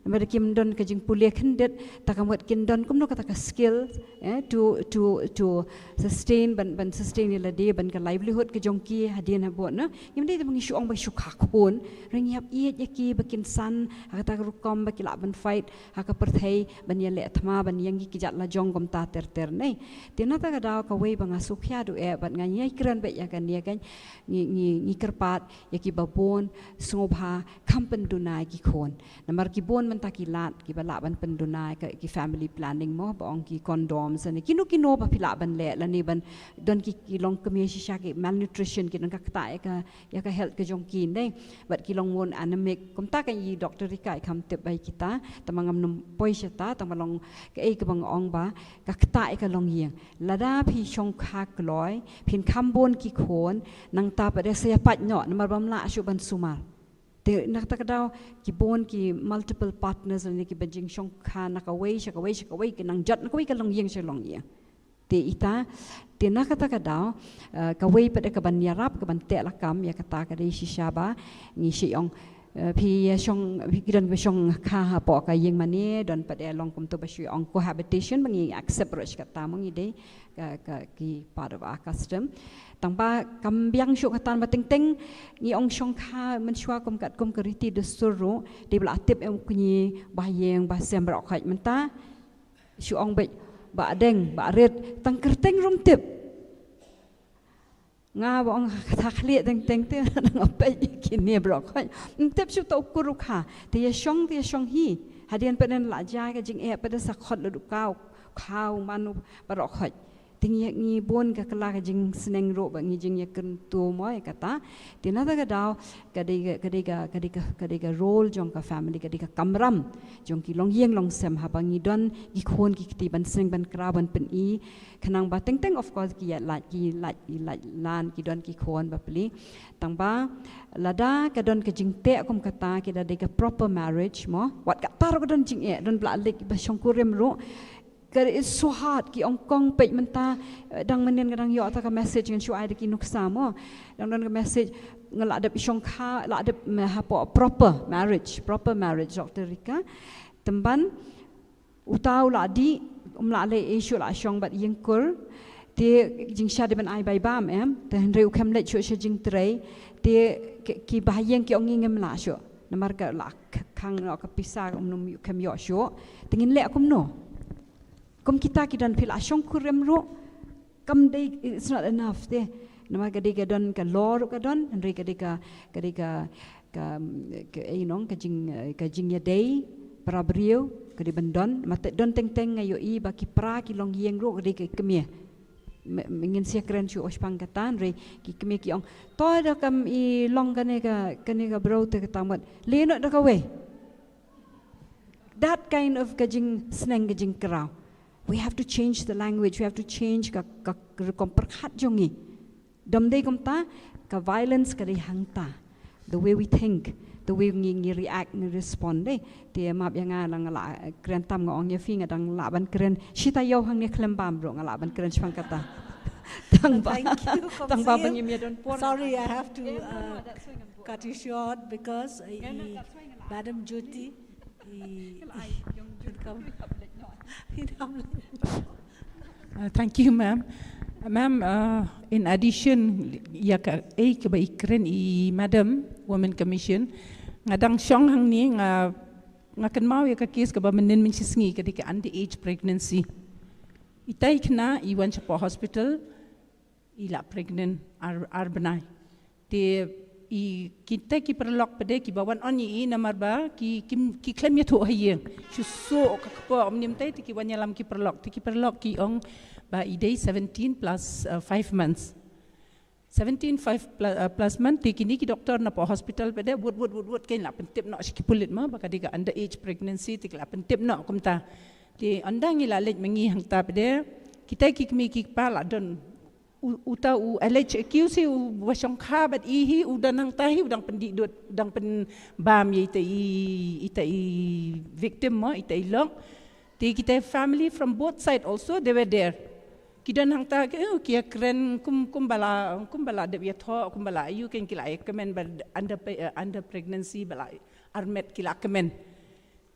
Speaker 4: Mereka kim don ke jing pulia kendet, tak kamu kin don kum no kata ke skill, to sustain ban sustain ila dia ban ke livelihood ke jongki hadian habot na. Yang dia mengi syuang ba syukakun, ring yap iet yaki bakin san, kata rukom baki lak ban fight, haka perthai ban yale atma ban yang kijat la jong kom ta ter nei. Tiana ta ka daw ka wei bang asukya do ban nganyai kran be ya kan dia kan ni kerpat yaki babon sungobha kampen dunai ki khon. Namar ki bon man takilat ki balak ban pendunai ki family planning mo baong ki condoms ani kino ba pilak ban le la ni ban don ki long kemi shisha ki malnutrition ki don ka kta ya ka health ke jong ki nei bat ki long won anemic kom ta ka yi doctor Rika kam tip bai kita tamangam num poisata tamalong ka e ka bang ong ba ka kta ka long yeng lada phi chong kha kloi phin khambon ki khon nang ta pa de se pat no namar bam la shu ban sumal te nak ta daw ki bon ki multiple partners ni ki bajing shong kha nakaway ki nang jat nakaway ka long yeng long yeng te ita te nak ta daw kaway pa de ka ban yarap ka ban te la kam ya kata ka de shishaba ni shi ong phi shong kidan be shong kha ha po ka yeng mani don pa de long kum to ba shi ong cohabitation bangi accept roch kata mongi de ka ki part of our custom tangpa kambiang syuk katan bateng-teng ni ong syong kha mensyua kom kat kom keriti de suru de bla tip em kunyi bayeng ba sem rok khaj menta syu ong be ba deng ba ret tang kerteng rom tip nga ba ong thakli teng te nang pe kini brok khaj tip syu to kuru kha te ya syong hi hadian penen la ja ka jing e pada sakhot lu kau khau manu barok khaj tinggi ni bon ka kala ka jing seneng ro ba ngi jing ya ken tu moi kata tina ta ka daw kadika role jong ka family kadika kamram jong ki long yeng long sem ha bangi don ki khon ki ti ban seng ban kra ban pen i khanang ba teng of course ki ya la lan ki don ki khon ba pli tang ba lada ka don ka jing te kom kata ki da de ka proper marriage mo wat ka tar ka don jing e don bla lik ba shong kurem ro Kare is so hard ki ongkong pej menta dang menen kadang yo ta ka message ngan shu ai de ki nuksa mo dang don ka message ngala adap isong kha la adap hapo proper marriage Dr. Rika temban utau la di umla le issue la shong bat yengkur te jing sha de ban ai bai bam te henry ukam le chu jing trei te ki bahayeng ki ong ngem la shu namar ka la khang no ka pisa num ukam yo shu tingin le akum no Kom kita dan pil asyong kurem ro kam day it's not enough de nama kadika don ka lor ka don henry kadika ka inong ka jing ya day para brio kadi bandon mate don teng ngayo i ba ki pra ki long yeng ro kadika kemia mengin sia keren chu ospang katan re ki kemia ki ong to da kam i long kane ka bro te katamat le no da ka we that kind of kajing sneng kajing krau We have to change the language. We have to change ka perkhat jongi. Damdai komta ka violence ka hangta. The way we think, the way we react and respond. Ti map yang lang la kren tam ngong ye finga dang la ban kren shita yo hang ne klembam bro ngala ban kren chang kata.
Speaker 3: Thank you. Sorry, I have to cut you short because Madam Jyoti
Speaker 5: Thank you, ma'am. Ma'am, in addition, ya ka ikren i Madam Women Commission, ngadang syong hang ni ngakan mau ya ka case ka ba menen min sisngi kadika underage pregnancy. Itai kena i wan chapo hospital ila pregnant arbanai. Te I kita ki perlok pada ki bawan on i namar ba ki klaim ya tu hayeng so ka po omnim tai ki wan yalam ki perlok ki ong ba idei 17 plus 5 months 17 5 plus month ti kini ki doktor na po hospital pada wud kain la pentip no ki pulit ma ba kadika underage pregnancy ti la pentip no kumta ti andang ila lej mengi hang ta pada kita ki kmi ki pa la don uta alleged accuse wasong khabat ihi udan hang tahi udang pendidut udang pen bam ye itai victim mo itai long ti kita family from both side also they were there kidan hang ta kia kren kumbala de ya tho kumbala you can kila comment but under pregnancy bala armet kila comment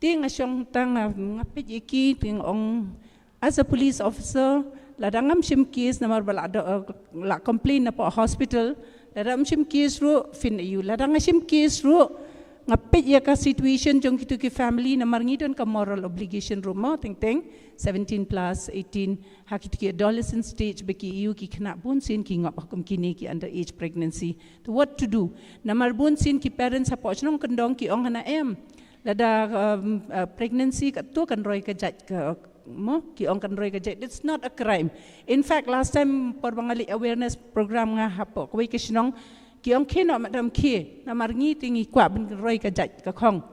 Speaker 5: Ting asyong tang ngapit iki ting ong as a police officer ladangam shim case namar bala la complain na po hospital ladangam shim case ro fin you ladangam shim case ro ngapit ya ka situation jong kitu ki family namar ngidon ka moral obligation ro mo ting 17 plus 18 hakit ki adolescent stage beki you ki kena bun sin ki ngap hukum kini ki underage pregnancy to what to do namar bun sin ki parents ha pochnong kendong ki ong hana em lada pregnancy ka tu kan roi ka jaj ka mo ki ong kan roi ka jaj it's not a crime in fact last time por bangali awareness program nga hapo ko ki sinong ki ong keno madam ki namar ngi tingi kwa ben roi ka jaj ka khong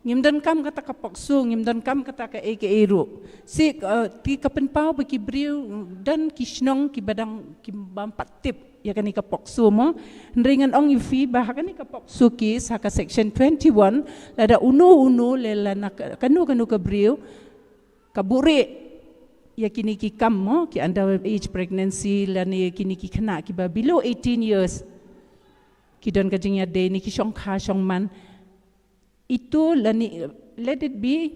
Speaker 5: ngim dan kam kata ka poksu ngim dan kam kata ka eke ru si ti ka pen pau be ki briu dan ki sinong ki badang ki bam patip ya kani ka poksu mo ringan ong ifi bah kani ka poksu ki sa ka section 21 lada unu lela na kanu ka briu ka buri ya kini ki kam mo ki under age pregnancy lani kini ki kena ki ba below 18 years ki don ka jingya de ni ki shong kha shong man itu lani let it be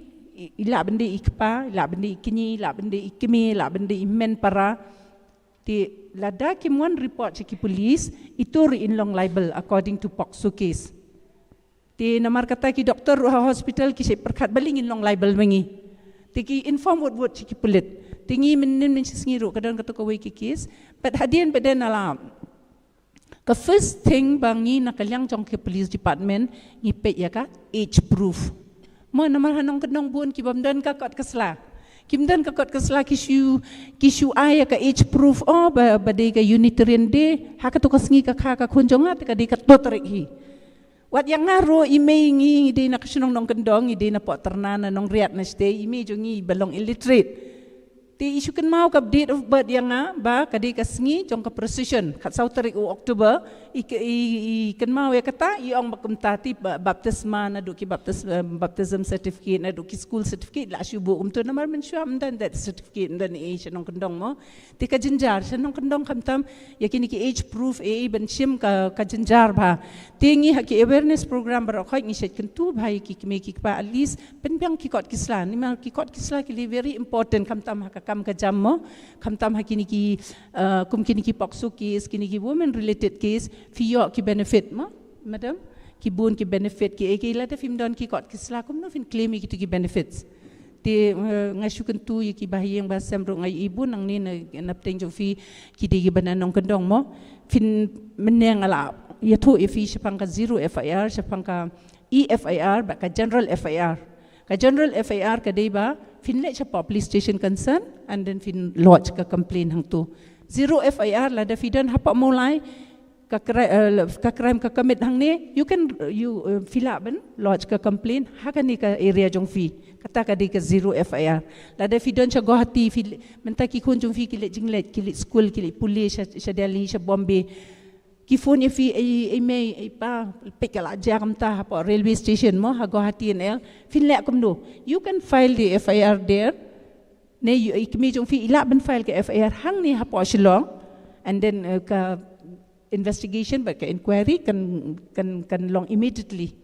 Speaker 5: ila bende ikpa ila bende ikini ila bende ikimi ila bende imen para ti lada kimwan report ki police itu in long liable according to POCSO case ti namar kata ki doktor hospital ki perkat baling in long liable mengi ti ki inform what ki pulit tingi men singiru kadang kata ko ki case but hadian beden alam the first thing bangi nakalyang jong ke police department ngipet ya ka age proof mo namar hanong kedong buon ki bamdan ka kot kesla kimdan ka kot kesla kishu aya ka age proof badai ka unitarian day haka to kasngi ka kunjong at ka di ka totrek hi wat yang ngaro imei ngi de na kasunong nong kendong ide na po ternana nong riat na stay imei jongi balong illiterate ti isu kan mau ka date of birth yang ba kadi kasngi jong ka precision kat sauterik Oktober i kan mau ya kata iong makumtati baptisma na do ki baptism certificate na do ki school certificate la syubu to namar men syam dan that certificate dan e shanong kendong mo ti ka jinjar shanong kendong kamtam ya kini ki age proof ben shim ka jinjar ba tingi ha ki awareness program bar khoi ngi shet kan tu bhai ki me ki pa at least penbyang ki kot kislan ni ma ki kot kisla ki very important kamtam ha kam ka jam mo kamtam ha kini ki kum kini ki POCSO case kini ki women related case fiyo ki benefit mo madam ki bun ki benefit ki eke la fim don ki kot kisla kum no fin claim ki ki benefits ti ngasukan tu ki bahiyang basam ro ngai ibu nang ni na teng jo fi ki de banan nong kendong mo fin meneng ala ya tu ifi sepang ka 0 FIR sepang ka EFIR ba ka general FIR ka general FIR ka dei ba fin le cha police station concern and then fin lodge ka complaint hang tu 0 FIR la da fidan hapa mulai ka crime ka commit hang ni you fill up lodge ka complaint hakan ni ka area jong fi kata ka di ka 0 FIR la da fidan cha Guwahati menta ki kun jong fi ki le jinglet ki le school ki le police cha Delhi cha Bombay ki phone fi ai pa pekala jam ta hapa railway station mo ha Guwahati NL fin le kum do you can file the FIR there ne ikmi jong fi ila ben file ka FIR hang ni hapa Shillong and then ka investigation ba ka inquiry kan long immediately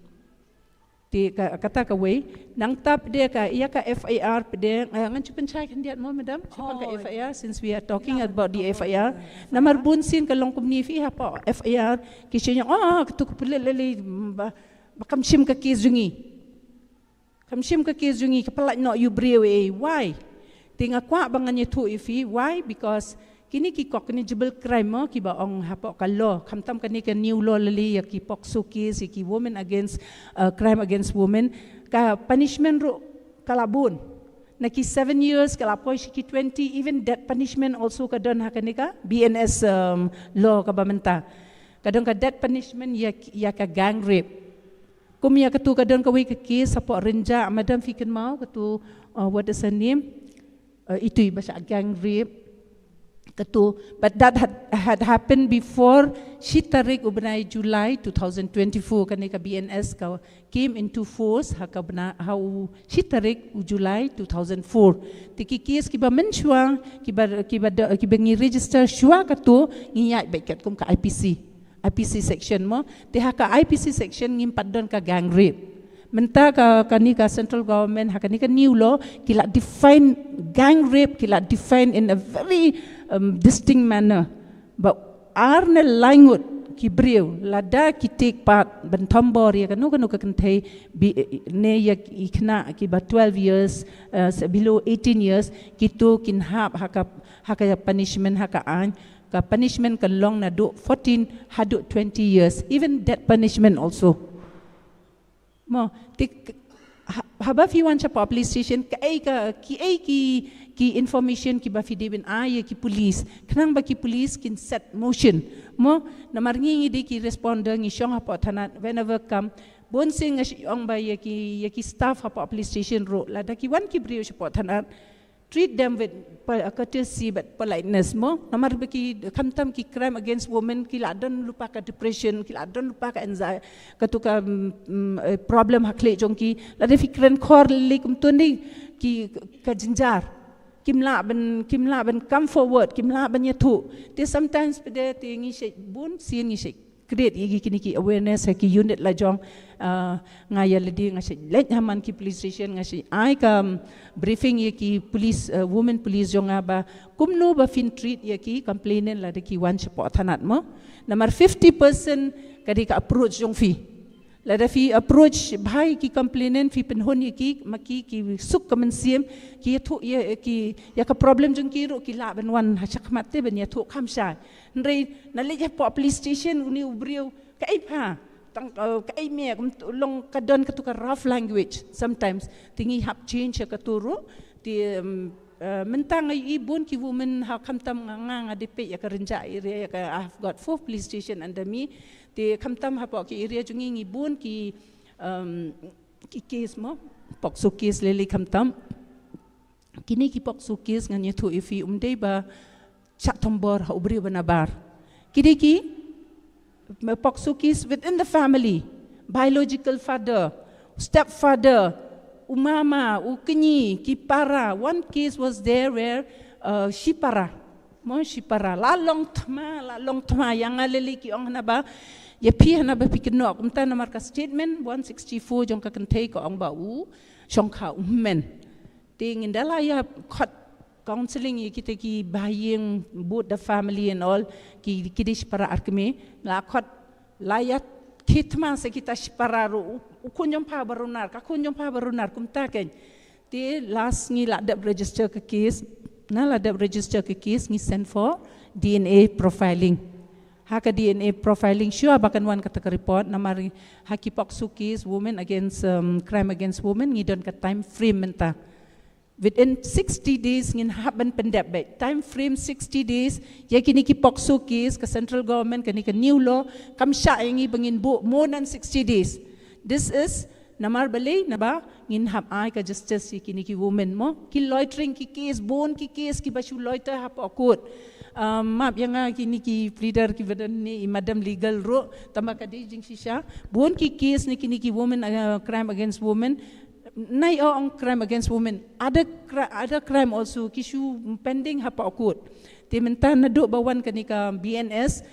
Speaker 5: ti kata ka way nang tap dia ka iya ka FIR pede ngan chupen chai kan dia mo madam chupen ka FIR since we are talking about the FIR namar bunsin ka long kumni fi hapa FIR kisnya tu kupulele bakam shim ka kizungi kamshim ka kizungi ka pala no you brewe why tinga kwa bangannya tu ifi why because kini ki cognizable crime mo ki ba ong hapo ka law kamtam kani ka new law lali ya ki POCSO case ki women against crime against women ka punishment ro kalabun na ki 7 years kalapoy ki 20 even death punishment also ka don hakani ka BNS law ka bamenta kadon ka death punishment ya ka gang rape kumya ka tu ka don ka wi ka case hapo renja madam fikin mau ka tu what is her name itu bahasa gang rape but that had happened before she tarik ubnai July 2024 kanika BNS came into force how she tarik July 2004 tiki case kiba mensyuang kiba ngi register syua katu ngiyai bekat kum ka IPC section mo ti haka IPC section ngimpat don ka gang rape Menta ka central government hakani ka new law kila define gang rape kila define in a very distinct manner. But arne langut ki brio lada ki take part ban tombor ya kanu ka kantei ne ya ikna ki ba 12 years below 18 years kitu kin haka punishment haka an ka punishment kan long na do 14 hadu 20 years even that punishment also. Mo haba fi wan cha police station ki information ki ba fi debin ki police kanang ba ki police kin set motion mo na marngi di ki responder ngi syong hapo thanat whenever come bon sing ong ba ki staff hapo police station ro la da ki wan ki brio hapo thanat treat them with courtesy but politeness mo namar ba ki kamtam ki crime against women ki ladan lupa ka depression ki ladan lupa ka anxiety katuka problem hakle jong ki la de fikran khor likum tundi ki ka jinjar kimla ben come forward kimla ben yatu they sometimes pede tingi she bun sin ngi she create igi kini ki awareness ki unit la jong ngaya ledi nga she let haman ki police station nga she ai ka briefing ye ki police women police jong ba kumno ba fin treat ye ki complainant la de ki wan support thanat mo number 50% kadi ka approach jong fi la da fi approach bhai ki complainant fi penhon ye ki maki ki suk kamen siem ki thu ye ki ya ka problem jong ki ro ki la ben wan ha chak matte ben ya thu kham sha nrei na le ja police station uni ubrio kai pha tang kai me kum long ka don ka tu ka rough language sometimes tingi hap change ka tu ro ti mentang ai bun ki women ha kham tam nga de pe ya ka renja area ya ka I've got 4 police station under me ti kham tam ha po ki area jungi ngi bun ki case mo pokso case lele kham tam kini ki pokso case nganya thu ifi umdei ba chak tombor ha ubri banabar kini ki pokso case within the family biological father stepfather umama ukini kipara one case was there where shipara la long tma yang aleli ki ong na ba ye pi na ba pikno kumta na marka statement 164 jong ka kan take ong ba u chong kha men ting indala ya khot counseling ye kita ki buying both the family and all ki dish para arkme la khot layat kitma se kita para ru kunyom pa barunar ka kunyom pa barunar kumta ken ti last ngi la dab register ka case na la dab register ka case ngi send for DNA profiling haka DNA profiling sure bakan wan kata report namari haki pokso case women against crime against women ngi don ka time frame menta within 60 days ngin haban pendap time frame 60 days ya kini ki pokso case ka central government kani ka new law kam sha ngi bangin bo more than 60 days this is namar bale naba ngin hab ai ka justice kini ki women mo ki loitering ki case bon ki case ki basu loiter hap court map yang kini ki pleader ki badan ni madam legal ro tama ka di jing shisha bon ki case ni kini ki women crime against women nai on crime against women ada crime also kishu pending hapa court te menta na do bawan kanika BNS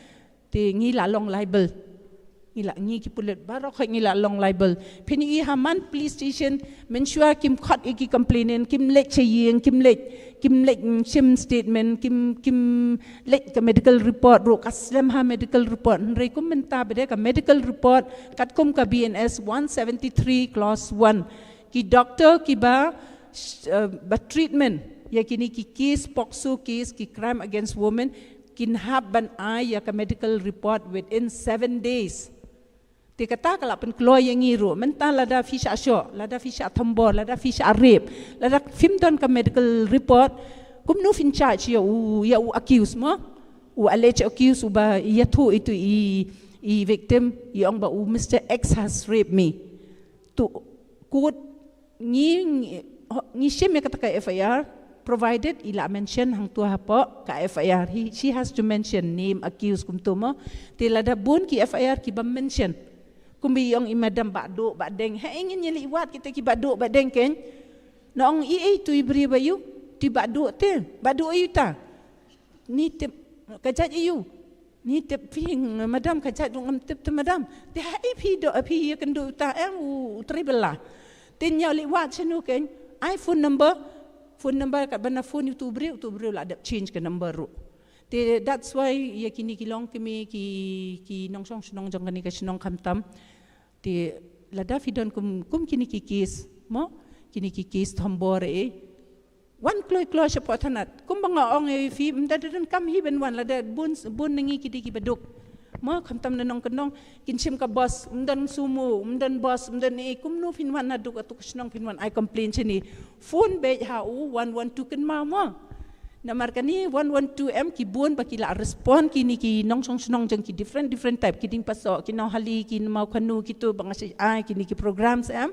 Speaker 5: te ngila long libel ngila ngi ki pulet baro kha ngila long libel phini I haman police station mensua kim khat iki complainant kim lek chayeng kim lek shim statement kim lek ka medical report ro kaslam ha medical report rei kum menta bede ka medical report kat kum ka BNS 173 clause 1 ki doctor ki ba treatment ya kini ki case pokso case ki crime against women kin hab ban ai ya ka medical report within 7 days ti kata kala pen klo yang ngiro menta lada fisha sho lada fisha thambor lada fisha rape lada fimdon ka medical report kum no fin charge ya u accuse mo u allege accuse u ba ya thu itu I victim yang ba u Mr X has raped me to court ni shame kata ka FIR provided ila mention hang tua hapo ka FIR she has to mention name accused kum tumo tilada bun ki FIR ki ba mention kumbi yang imadam bakdo bakdeng ha ingin nyeli wat kita ki bakdo bakdeng ken nong tu ibri bayu ti bakdo te bakdo ayu ta ni te kajat ayu ni tip ping madam kacak dong tip tu madam te hai pi do pi ya kan do ta u triple la tin ya li wat chenu ken iPhone number kat bana phone tu beri la ada change ke number ru te that's why ya kini kilong kemi ki nong song snong jong kani ka snong kham tam te lada fidon kum kini ki case mo kini ki case thambor one kloy support hanat kum banga ong e fi mdadan kam hi ben wan lada bun ningi kidi ki beduk mo kham tam nanong kenong kinsim ka boss mdan sumu mdan boss mdan kum no fin wan naduk atuk snong fin wan I complain chini phone be ha u 112 ken ma mo namar kani 112m ki bun ba ki la respond kini ki nong song snong jeng ki different type ki ding paso ki no hali ki mau khanu ki tu banga si ai kini ki programs am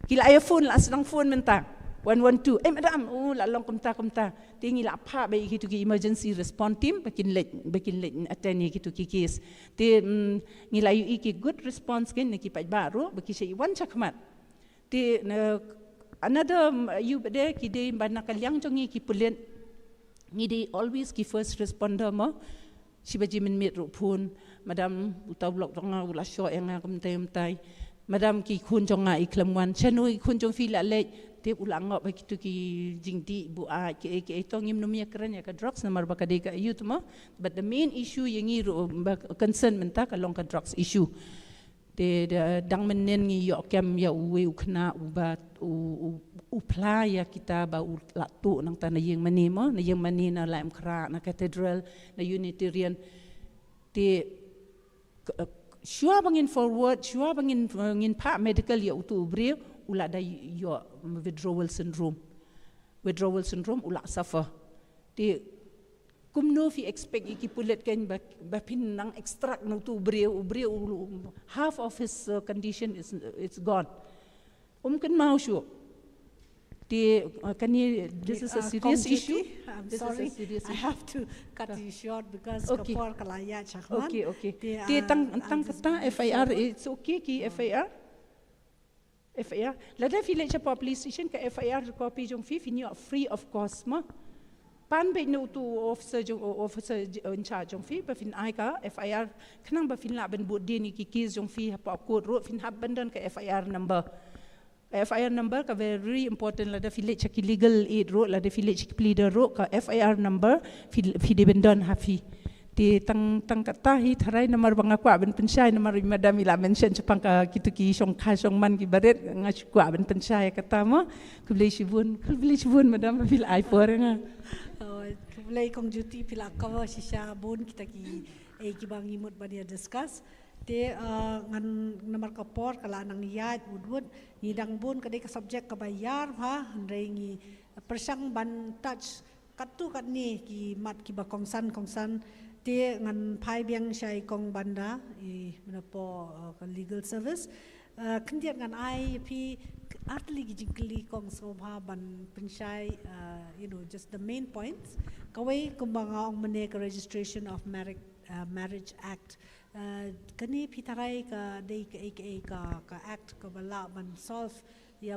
Speaker 5: ki la ya phone la snong phone menta 112 madam la long kumta tingi la pha ba ki tu ki emergency response team bakin let attend ki tu ki case te ngila yu ki good response ken ki pa baru baki sei wan chakmat te another you bade ki de bana kalyang jongi ki pulen ni de always ki first responder mo sibaji min mit ru phun madam utaw blok jonga ula sho enga kumtai madam ki khun jonga iklamwan chanui khun jong fi la le te ulang ngop ki tu ki jingdi bu a ki tong im numia kran ya ka drugs namar ba ka de ka youth mo but the main issue yang ru concern menta ka long ka drugs issue te dang menen ngi yo kem ya we ukna ubat u pla ya kita ba u la tu nang ta na yeng mani mo na yeng mani na lam kra na cathedral na unitarian te shua bangin forward shua bangin pa medical ya utu bri ula da yo withdrawal syndrome ula suffer te kumno fi expect iki pulet kan ba pin nang extract no tu bri half of his condition is it's gone kan mau shu te kani this is a serious issue
Speaker 3: I'm sorry I have to cut you short because
Speaker 5: okay.
Speaker 3: Kapor kalaya chakman
Speaker 5: okay te tang kata FIR it's okay ki FIR lada village police station ka FIR copy jong fi free of cost ma pan be no tu officer in charge jong fi ba fin ai ka FIR khnang ba fin la ben bu de ni ki case jong fi pa code ro fin hab bandan ka FIR number ka very important lada village ki legal aid ro lada village ki pleader ro ka FIR number fi de bandan hafi ti tang kata hi tharai namar banga kwa ben pensai namar madam ila mention chapang ka kitu ki song kha song man ki baret nga kwa ben pensai kata mo kublei shibun madam fil ai por nga
Speaker 3: kublei kong duty pila cover shisha bun kita ki ki bang imut badia discuss te ngan namar ka por kala nang yat udwud ni dang bun kadai ka subject ka bayar ha ndai ngi persang ban touch katu kat ni ki mat ki ba kongsan te ngan phai biang shai kong banda mana po legal service kendiat ngan ai pi artli jingkli kong sobha ban penshai just the main points kawai kumbanga ong mane ka registration of marriage act kani pitarai ka dei ka act ka bala ban solve ya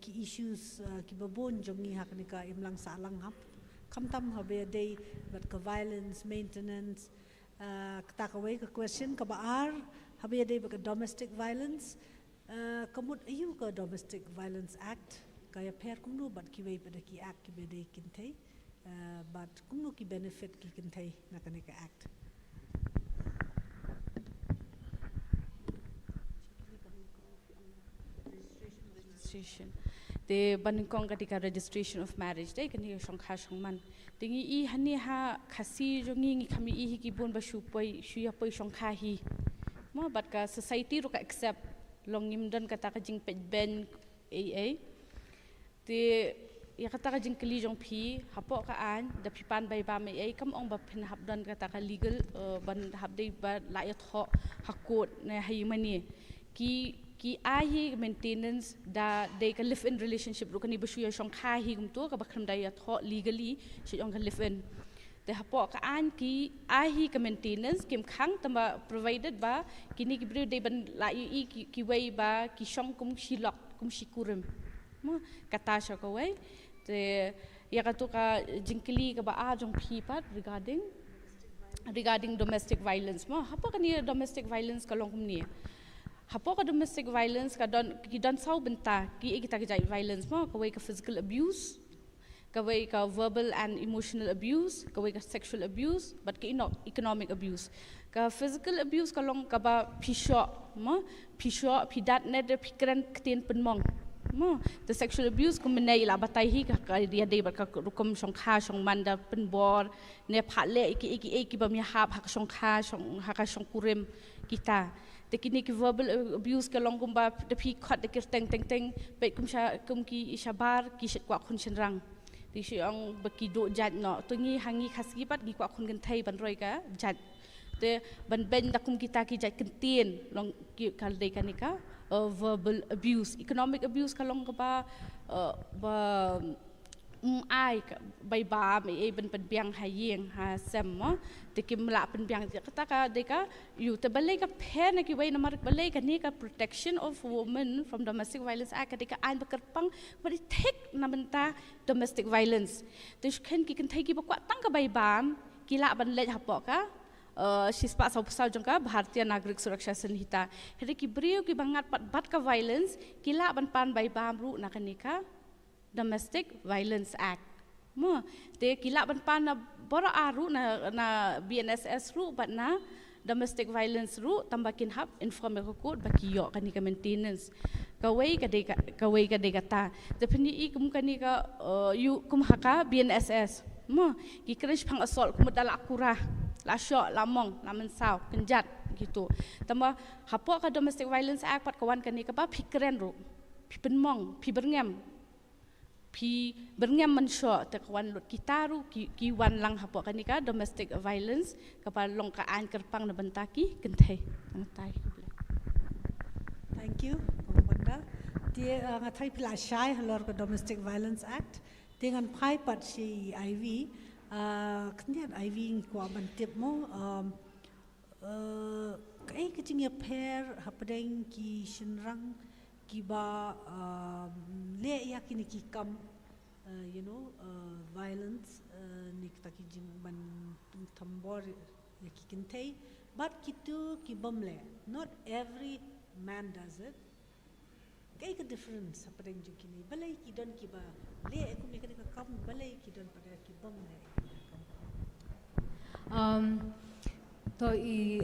Speaker 3: ki issues ki babon jongi hakni ka imlang salang hap kamtam habe day but ka violence maintenance takaway ka question ka baar habe day ka domestic violence kamut ayu ka domestic violence act kaya per kumno but ki way pada ki act ki bede kintay but kumno ki benefit ki kintay na ka act
Speaker 6: registration te bankong katika registration of marriage dai kani songkha songman tingi I hani ha khasi jongi khami I ki bon ba shuya poi songkha hi mo bat ka society ro ka accept longim dan kata ka jing pej ben AA te ya kata ka jing kli jong phi hapo ka an da pipan bai ba mai ai kam ong ba phin hab dan kata ka legal ban hab dei ba la ya tho hakot na hai mani ki ai maintenance da they can live in relationship ro kani basu ya songkha hi gum to ka bakhram da ya tho legally shi ong ka live in te hapo ka an ki ai ka maintenance kim khang tamba provided ba kini ki bru de ban la I ki wei ba ki song kum shi lok kum shi kurum mo kata sha ko wei te ya ka to ka jingkli ka ba a jong phi pat regarding regarding domestic violence mo apa kan ni domestic violence ka long ni apa ka domestic violence ka don sau benta ki kita ka violence mo ka way ka physical abuse ka way ka verbal and emotional abuse ka way ka sexual abuse but ka economic abuse ka physical abuse ka long ka ba pisho mo pisho pidat net pikran kten penmong mo the sexual abuse ko menai la batai hi ka dia dei ba ka rukum song kha song manda penbor ne phale iki ba mi ha ka song kha song ha ka song kurem kita te kini ki verbal abuse ka long kum ba de phi khat de kir teng pe kum ki shabar ki shet kwa khun chen rang ti shi ang ba ki do jat no to ngi hangi khasi pat gi kwa khun kan thai ban roi ka jat te ban ben da kum kita ki jat kentien long ki kal dei kanika verbal abuse, economic abuse kalong ka ba ai bay ba may ben penbiang hayeng ha sem mo tikim la penbiang kata ka deka you te balay ka pen ki way na marik balay ka ni ka protection of women from domestic violence act deka an bakerpang but it take na benta domestic violence dus ken ki kan thai ki ba kwa tang ka bay ba kila ban le hapo ka शिस्पा सौपसाव जंका भारतीय नागरिक सुरक्षा संहिता हेरे की ब्रियो की बंगात bat ka violence kila ban pan bai bamru nakanika domestic violence act mo te kila ban pan na bora aru na BNSS ru but na domestic violence ru tambakin hab informe ko code bakiyo kanika maintenance kawai ka dega ta depeni kum kanika you kum haka BNSS mo ki crash pang assault kum dala kurah la syok lamong la mensau kenjat gitu tamba hapo ka domestic violence act pat kawan kani ka ba pikren ru pi penmong pi berngam mensyo te kawan lut kita ru ki wan lang hapo kani ka domestic violence ka pa long ka an kerpang na bentaki kentai antai
Speaker 3: thank you Banda dia ngatai pila syai halor ka domestic violence act dengan pai pat si IV kemudian Ivy ko bantip mo kai kecing ya pair hapadeng ki shinrang ki ba le ya kini ki kam violence ni kita ki jing ban tambor ya ki kintei but kitu ki bamle not every man does it kai ka difference hapadeng ju kini balai ki don ki ba le ko me ka kam balai ki don pada ki bamle
Speaker 7: तो ई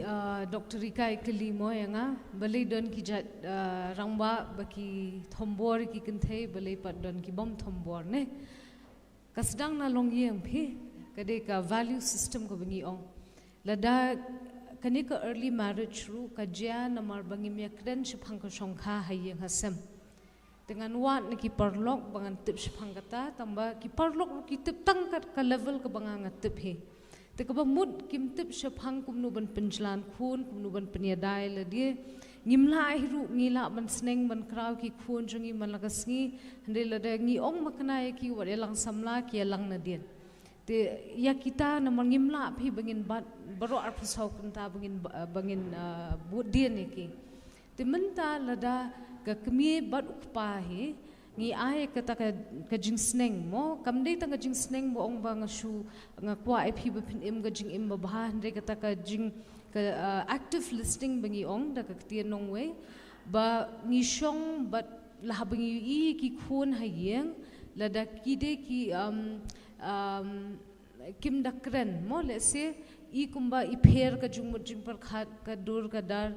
Speaker 7: doctor Rica इकली मोयंगा बले डन की जट रंगबा बकी थम्बोर की कंथे बले पट डन की बम थम्बोर ने कसदांग ना लोंगियम भी कदे का वैल्यू सिस्टम को बंगी ओं लदा कने का अर्ली मैरिज रू का जिया नमर बंगी मिया क्रेन शिफांग को शोंखा हायें Hasam dengan wat ni ki perlok bangan tip shipang kata tamba ki perlok ki tip tangkat ka level ka bangang tip he te ka mud kim tip shipang kumnu ban penjlan khun kumnu ban peniadai le dia ngimla hiru ngila ban sneng ban kraw ki khun jongi man lagasngi hande le de ngi ong makna ki wade lang samla ki lang na dia te ya kita na mangimla phi bangin bat baro ar phusau kunta bangin bud dia ni ki te menta lada ka kami bat ukpa he ngi ai kata ka jing sneng mo kamdei tang ka jing sneng mo ong ba nga shu nga kwa ip ba pin im ga jing im ba bha hande kata ka jing ka active listening bangi ong da ka tien nong we ba ngi shong bat la bangi i ki khun ha yeng la da ki de ki kim dakren mo le se i kumba i pher ka jung mo jing par khat ka dur ka dar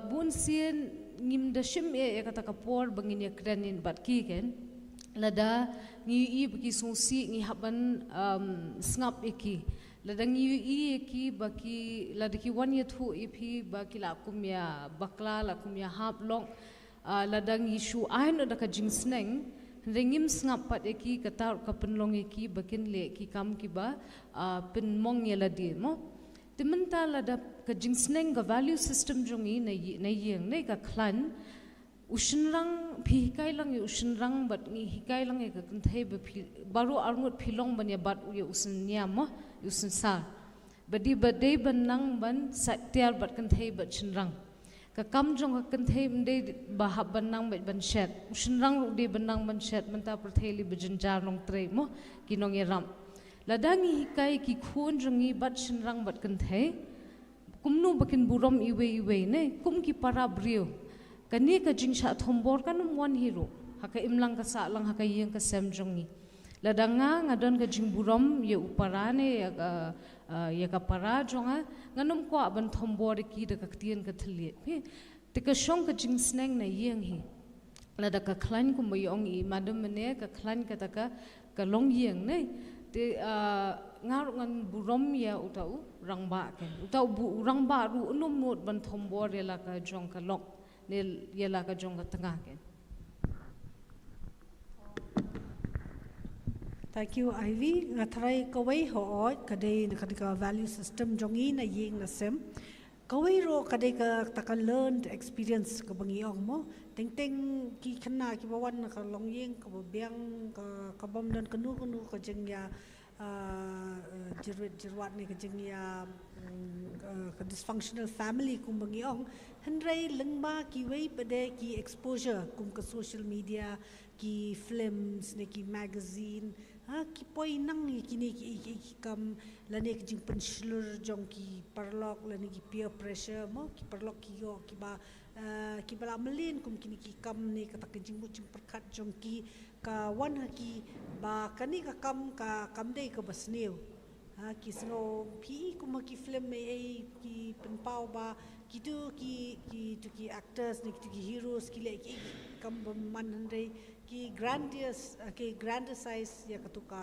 Speaker 7: bun sien ngim da shim e kata ka por bangin ya krenin bat ki ken lada ngi i baki susi ngi haban snap eki lada ngi i eki baki lada ki wan ye thu ipi baki la kumya bakla la kumya hap long lada ngi shu ain da ka jing sneng ringim snap pat eki kata ka penlong eki bakin le ki kam ki ba pen mong ye la di mo timenta lada ka jingsneng ka value system jongi na yeng nei ka klan ushinrang phi kai lang ye ushinrang bat ngi hikai lang ye ka kanthai ba baru arngut philong ban ya bat ye usin niam mo usin sa badi badai banang ban satyar bat kanthai ba chinrang ka kam jong ka kanthai mde ba hab banang ba ban shet ushinrang ru de banang ban shet menta pratheli bujin jar nong tre mo kinong ye ram ladangi hikai ki khun jungi bat shinrang bat kan the kumnu bakin burom iwe ne kum ki para brio kani ka jingsha thombor kan mon hero haka imlang ka sa lang haka yeng ka sem jungi ladanga ngadon ka jingburom ye uparane ya ka para jonga nganum ko aban thombor ki de ka tien ka thli te ka shong ka jing sneng na yeng hi lada ka khlan kum yong i madam ne ka khlan ka taka ka long yeng ne te ngar ngan burom ya utau rangba ken utau bu rangba ru num not ban thombor ya la ka jong ka lok ne ya la ka jong ka tanga ken.
Speaker 3: Thank you, Ivy. Ngatrai kawai ho kadai nakadika value system jongi na yeng na sem. Kawai ro kadai ka taka learned experience ka bangi ong mo. Teng ki kena ki bawan ka long yeng ka biang ka bom dan kanu ka jengya jirwat ni ka jengya ka dysfunctional family kum bangi ong. Hendrai lengba ki wei pade ki exposure kum ka social media ki films ne ki magazine ki poi nang kini ki kam lane ki jing penslur jong ki parlok lane ki peer pressure mo ki parlok ki yo ki bala melin kum kini ki kam ni kata ki jing perkat jong ki ka wan ki ba kani ka kam dei ka basneu ki sngo pi kum ki film me ki penpau ba ki tu ki actors ni ki heroes ki le ki kam man handai ki grandiose ya katuka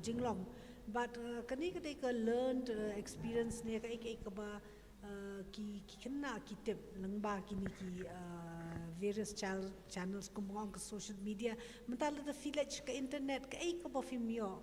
Speaker 3: jinglong but kani kadai ka learned experience ne ka ka ba ki kena ki tip langba kini ki various channels kumong ka social media mentala the village ka internet ka ka ba filmyo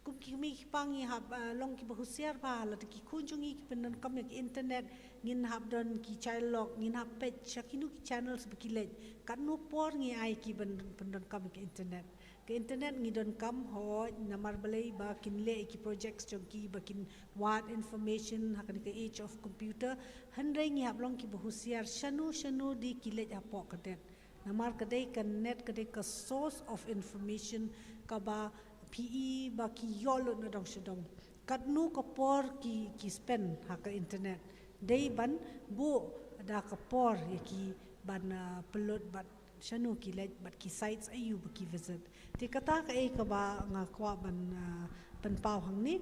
Speaker 3: kum ki mi pangi hab long ki bahusiar ba la ki kunjungi ki penan kam ki internet ngin hab don ki child lock ngin hab page shakinu ki channels bekilej kanu por ngi ai ki penan kam ki internet ngi don kam ho namar balai ba kinle ki projects jong ki bakin what information hakan ka age of computer handai ngi hab long ki bahusiar shanu di kilej apo kadet namar kadai kan net kadai ka source of information ka ba PE ba ki yolo na dong sedong kadnu ka por ki spend ha ka internet dei ban bu da ka por ki ban pelot bat shanu ki lej bat ki sites ayu ba ki visit te kata ka ka ba nga kwa ban pau hang ni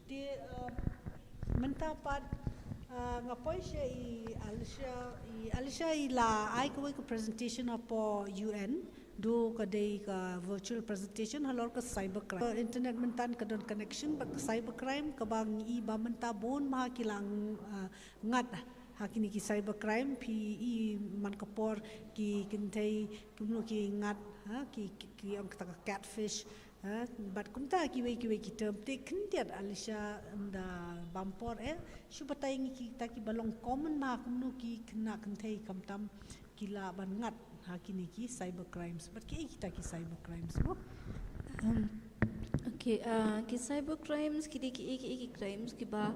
Speaker 3: te menta pat nga poisha Alicia la ai ko presentation apo UN do kadai ka virtual presentation halor ka cybercrime internet mentan ka don connection but cybercrime ka bang I ba menta bon ma kilang ngat hakini ki cybercrime PE man kapor ki kintai kumno ki ngat ki ang ka catfish but kunta ki we ki term te kintiat Alicia da bampor syubatai ki ta ki balong common ma kumno ki kena kintai kamtam kila ban ngat hakini ki cybercrimes but kita ki cybercrimes mo
Speaker 8: okay ki cybercrimes ki crimes ki ba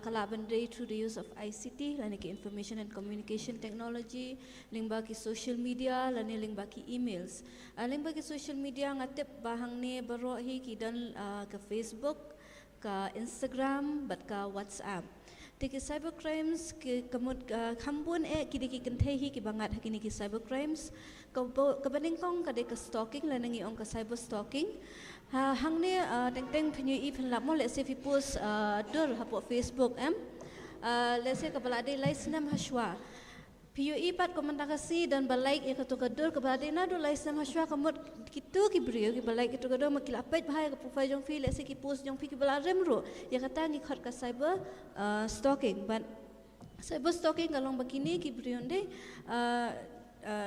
Speaker 8: kalaban day through the use of ICT lani ki information and communication technology lingba ki social media lani lingba ki emails lingba ki social media ngatep bahang ne baro hi ki dan ka Facebook ka Instagram but ka WhatsApp Tiki cybercrimes kemud kambun kidi kentehi ki bangat hakini ki cybercrimes kabaning kong kade ka stalking lanangi ong ka cyber stalking hang ne teng penyu I penlap mo let's say if you post dur hapo Facebook let's say kabala de laisnam hashwa PUI pat komentarasi dan balai ya ketua dur kabala de na do laisnam hashwa kamut kitu ki brio ki balai kitu dur makil apet bahaya ka profile jong fi let's say ki post jong fi ki bala remro ya kata ngi khot ka cyber stalking but cyber stalking kalong begini ki brio de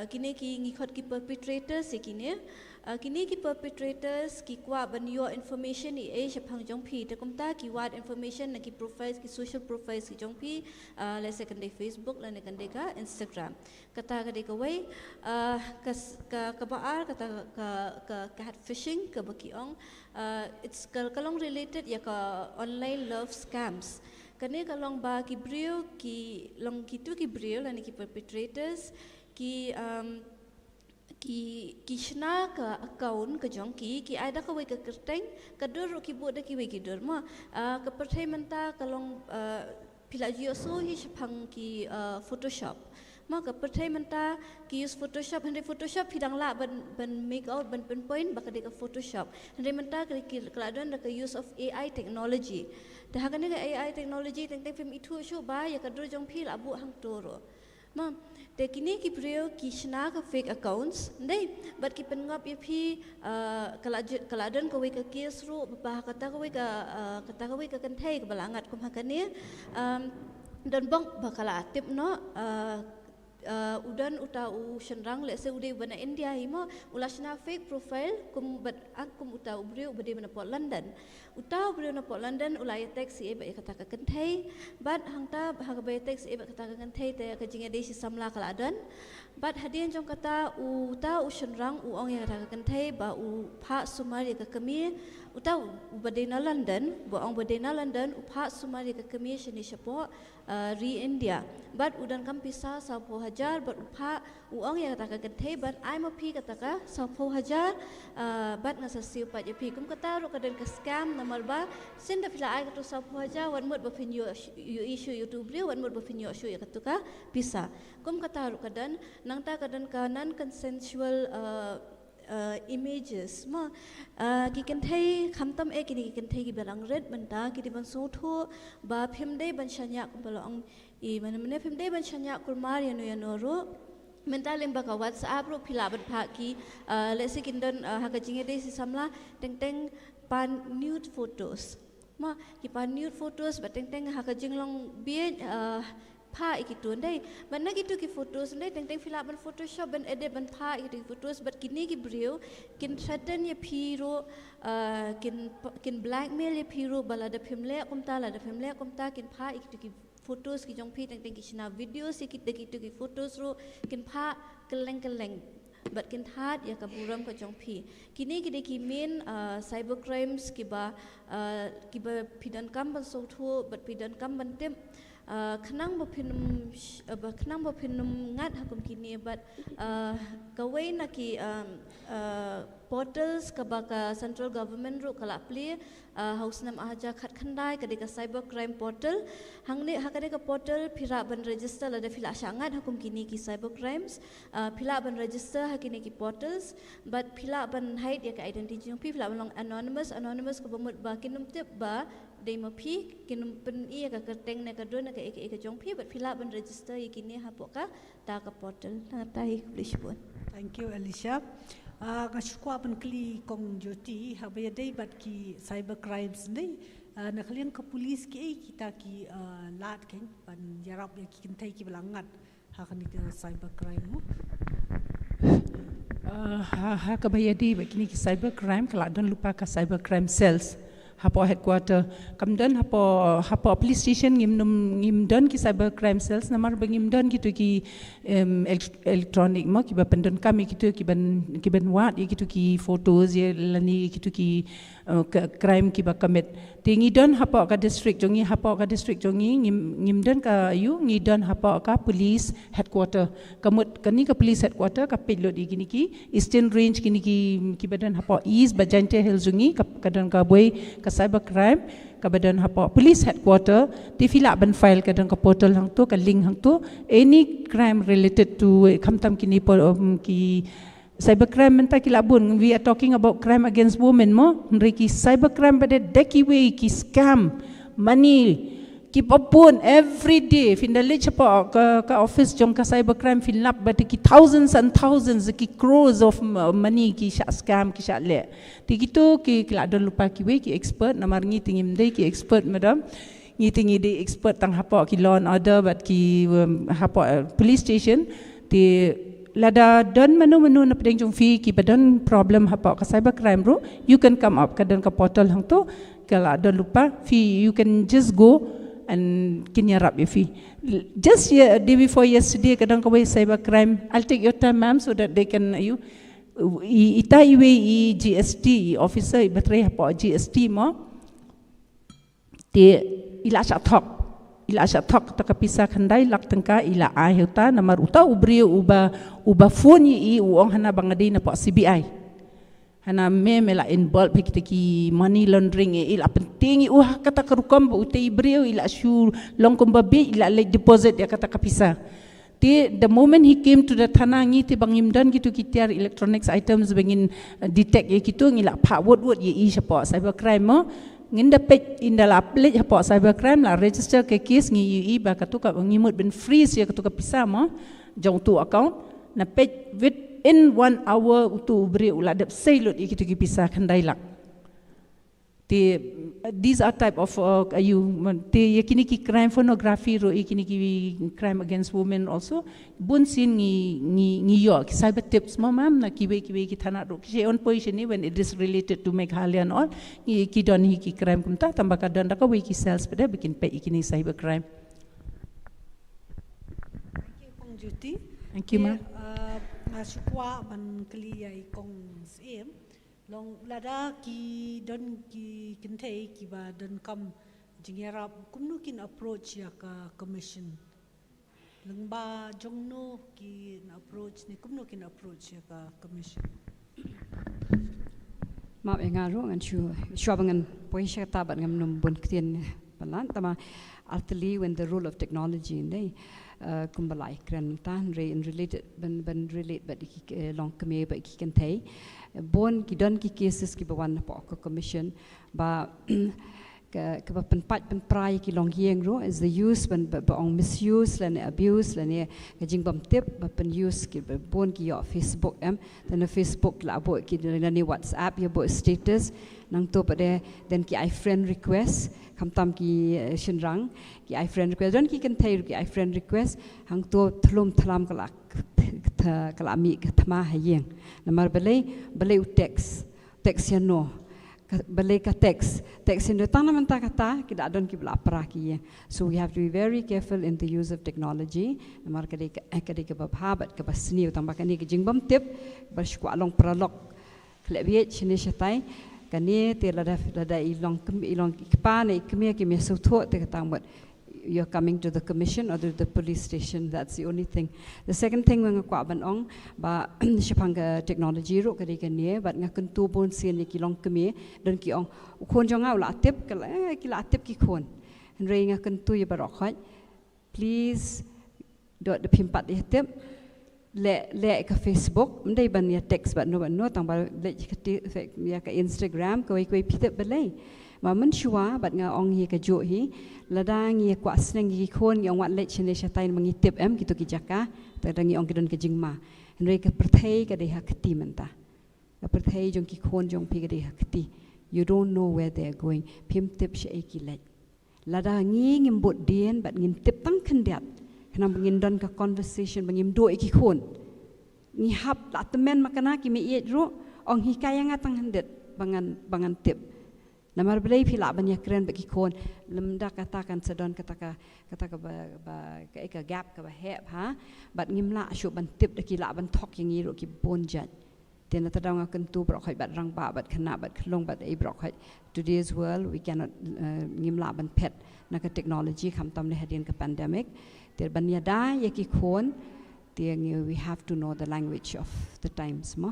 Speaker 8: kini ki ngi khot ki perpetrators kini kini ki perpetrators ki kwa ban your information I shapang jong phi te komta ki wat information na ki profiles ki social profiles ki jong phi let's say kan de Facebook la ne kan de ka Instagram kata ka de ka way ka baar kata ka catfishing ka baki ong it's kalong related ya ka online love scams kane kalong ba ki brio ki long ki tu ki brio la ne ki perpetrators ki Kishna ka account ka jongki ki ada ka wei ka kerteng ka dur ki buat ki wei ki dur ma ka perthai menta kalong pila jio so hi shapang ki Photoshop ma ka perthai menta ki use Photoshop hande Photoshop hidang la ban make out ban point baka de ka Photoshop hande menta ki keladon da ka use of AI technology dah kan ka AI technology teng film itu show ba ya ka dur jong phi la bu hang toro ma te kini ki brio ki shna ka fake accounts nei but ki pengap ye phi kaladan ko we ka case ru ba kata ko we ka kan thai ka balangat ko hakane dan bang bakala tip no udan uta u shenrang le se ude bana India himo ulashna fake profile kum but akum uta ubrio bade bana Port London uta ubrio na Port London ulai taxi e ba kata ka kan thai but hangta ha ba taxi e ba kata ka kan thai te ka jinga de si samla kaladan but hadian jong kata uta u shenrang u ong ya kata ka kan thai ba u pha sumar ya ka kami uta bade na London ba ong bade na London u pha sumar ya ka kami shini shapo re India but udan kam pisa sa po hajar but upha uang ya kata ka thai but I'm a pi kata ka sa po hajar but ngasa siu pa je pi kum kata ro kaden ka scam nomor ba sin da pila ai ka to sa po hajar wan mot ba fin you issue YouTube ri wan mot ba fin you show ya kata ka pisa kum kata ro kadan nang ta kadan ka non consensual images ma ki kan thai khamtam e ki kan thai ki balang red banta ki ban so tho ba phim dei ban shanya balong I mana phim dei ban shanya kulmar yano ro mental lemba ka WhatsApp ro phila ban pha ki let's say kindan haka jinge dei si samla teng pan nude photos ma ki pan nude photos ba teng haka jinglong bie pha ikitun dai ban na gitu ki photos dai teng fill up ban Photoshop ban edit ban pha ikit photos but kini ki brio kin threaten ye phiro kin blackmail ye phiro bala da phimle kumta la da phimle kumta kin pha ikit ki photos ki jong phi teng ki shina videos ikit de ki photos ro kin pha keleng but kin that ya ka buram ka jong phi kini ki de ki main cyber crimes ki ba pidan kam ban so tho but pidan kam ban tem khnang bo phinum ngat hakum kini but kawai na ki portals ka ba ka central government ro kala play house nam aja khat khandai ka de ka cyber crime portal hangne hakade ka portal phira ban register la de phila shangat hakum kini ki cyber crimes phila ban register hakini ki portals but phila ban hide ya ka identity jong phila ban long anonymous ka bamut ba kinum tip ba demo pi kinum pen iya ka kerteng na ka do na ka eka jong pi but phila ban register ikini hapoka ta ka portal na tai Lisbon.
Speaker 3: Thank you Alicia. Kashukwa ban kli kong joti habaya dei bat ki cyber crimes nei na kalian ka police ki kita ki lat ken ban yarap ya ki kintai ki belangat hakani ka cyber crime mo.
Speaker 5: Ha kabaya dei bakini ki cyber crime kala don lupa ka cyber crime cells hapo headquarter kamdan hapo police station ngimdan ki cyber crime cells namar bangimdan gitu ki electronic ma ki bapendan kami gitu ki ban wat gitu ki photos ye lani gitu ki crime ki bakamet tingi don hapo ka district jongi ngimdan ka yu ngidon hapo ka police headquarter kamut kani ka police headquarter ka pilot igini ki eastern range kini ki badan hapo east bajante hill jongi kadan ka boy ka cyber crime ka badan hapo police headquarter ti fila ban file kadan ka portal hang tu ka link hang tu any crime related to khamtam kini ki cyber crime menta ki labun we are talking about crime against women mo ki cyber crime bade deki way ki scam money ki popun every day finally chapa ka office jong ka cyber crime fill up but ki thousands and thousands ki crores of money ki sha scam ki sha le ti gitu ki ladon lupa ki we ki expert namar ngi tingim dei ki expert madam ngi tingi dei expert tang hapo ki law and order but ki hapo police station ti lada don manu na pedeng jong fi ki badan problem hapo ka cyber crime ro you can come up kadan ka portal hang to kala don lupa fi you can just go and kinyarap your fee. Just day before yesterday, kadang kawai cyber crime. I'll take your time, ma'am, so that they can ita iwe GST officer batray hapo GST mo. Ti ila sa thok ila asya tok takapisa khandai lak tengka ila ai huta namar uta ubri uba phone yi uong hana bangadi na po CBI hana mela involved pikitiki money laundering ila penting kata kerukam uta ibri ila shu longkom babi ila late deposit ya kata kapisa. The moment he came to the tanangi ti bangimdan gitu kitiar electronics items bangin detect ye gitu ngila pak word ye siapa cybercrime mo nginda page indala plate hapo cybercrime la register ke case ngi ba katuka ngimut ben freeze ya katuka pisa mo jong tu account na page within 1 hour tu beri uladap sailot ikitu ki pisa khandai lak these are type of yakini ki crime pornography ro yakini ki crime against women also bun sin ngi yo cyber tips mo mam na kiwe ki thana ro ki on position ni when it is related to Meghalaya and all ki don hi ki crime kumta tambah ka don ka we ki cells pada bikin pe ikini cyber crime.
Speaker 3: Thank you Kong Juti.
Speaker 5: Thank you ma.
Speaker 3: Ngasukwa ban kliyai Kong sim long lada ki don ki kentei ki ba don kam jingyara kumnukin approach ya ka commission lengba jongno ki approach ni kumnukin approach ya ka commission
Speaker 4: ma engaro ngan chu bangan poisha ta ban ngam num bon kien balan tama altli when the role of technology in day kumbalai kran tan re in related ban relate but long kame ba ki kentei bon ki don ki cases ki bawan po ko commission ba ke ba pen prai ki long yeng ro is the use ban ong misuse lan abuse lan ke jing bam tip ba pen use ki bon ki yo Facebook then Facebook la bo ki ni WhatsApp ya bo status nang to pade then ki I friend request kam tam ki shinrang ki I friend request don ki kan thai ki I friend request hang to thlum thlam kala mi thma hayeng namar belai text ya no belai ka text in tana menta kata ki da don ki bla pra ki so we have to be very careful in the use of technology namar kadi ka babhabat ka basni utang bakani ki jingbam tip berskwa long pralok klebiet chini shatai kani te lada ilong kpane kemia ki me sutho te katang but you're coming to the commission or to the police station. That's the only thing. The second thing when ngakwa ban ong ba shapanga technology ro kari kanie but ngakun tu bon sin ki long kemie don ki ong khon jong au la tip ki la tip ki khon rei ngakun tu ye barok khoi please dot the pimpat ye tip le ka Facebook mendai ban ya text but no tang ba le ya ka Instagram ko pitep belai ma men shua bat nga ong hi ka jo hi ladang ye kwa sneng gi khon yang wat le chine shatain mangi tip gitu ki jaka ta dangi ong kidon ke jingma henry ka perthei ka de hakti menta ka perthei jong ki khon jong pi ka de hakti you don't know where they are going pim tip she ki le ladangi ngim bot dien bat ngim tip tang khendiat kana bangin don ka conversation bangim do ki khon ngi hap la temen makana ki me ye ro ong hi kaya nga tang hendet bangan tip namar belai pila banyak keren bagi kon lemda katakan sedon kata ka gap ka heb ha bat ngimla shu ban tip de kila ban thok yang iro ki bonjat tena tadang akan tu brok hai bat rang ba bat khana bat khlong bat ei brok hai today's world we cannot ngimla ban pet na ka technology kham tam le hadin ka pandemic ter ban ya da ye ki kon tiang we have to know the language of the times mo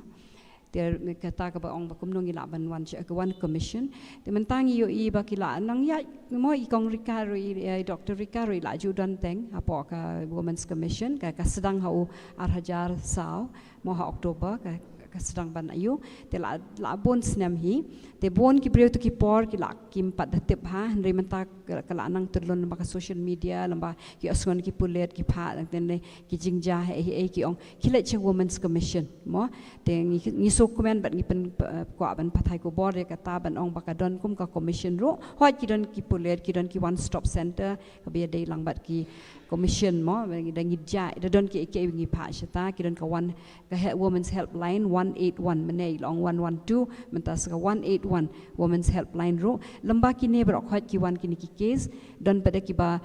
Speaker 4: ter kata ka ba ong ba kumnong ila ban one commission te mentang yo I ba kila nang ya mo I kong Ricaro Dr. Ricaro ila judan teng apo ka women's commission ka sedang hau arhajar sao mo ha October ka sedang ban ayu te la bon snam hi te bon ki breu to ki por ki la kim pat da tip ha henry menta kala nang tudlon ba ka social media lamba ki aswan ki pulet ki pha ten ki jingja he ki ong ki le che women's commission mo te ngi so comment bat ngi pen kwa ban pathai ko bor ka ta ban ong ba ka don kum ka commission ro hot ki don ki pulet ki don ki one stop center ka be dei lang bat ki commission mo da ngi ja da don ki ngi pha shata ki don ka one ka women's helpline 181 menai long 112 mentas ka 181 women's helpline ro lamba kini brok hot ki wan kini ki case don pada ki ba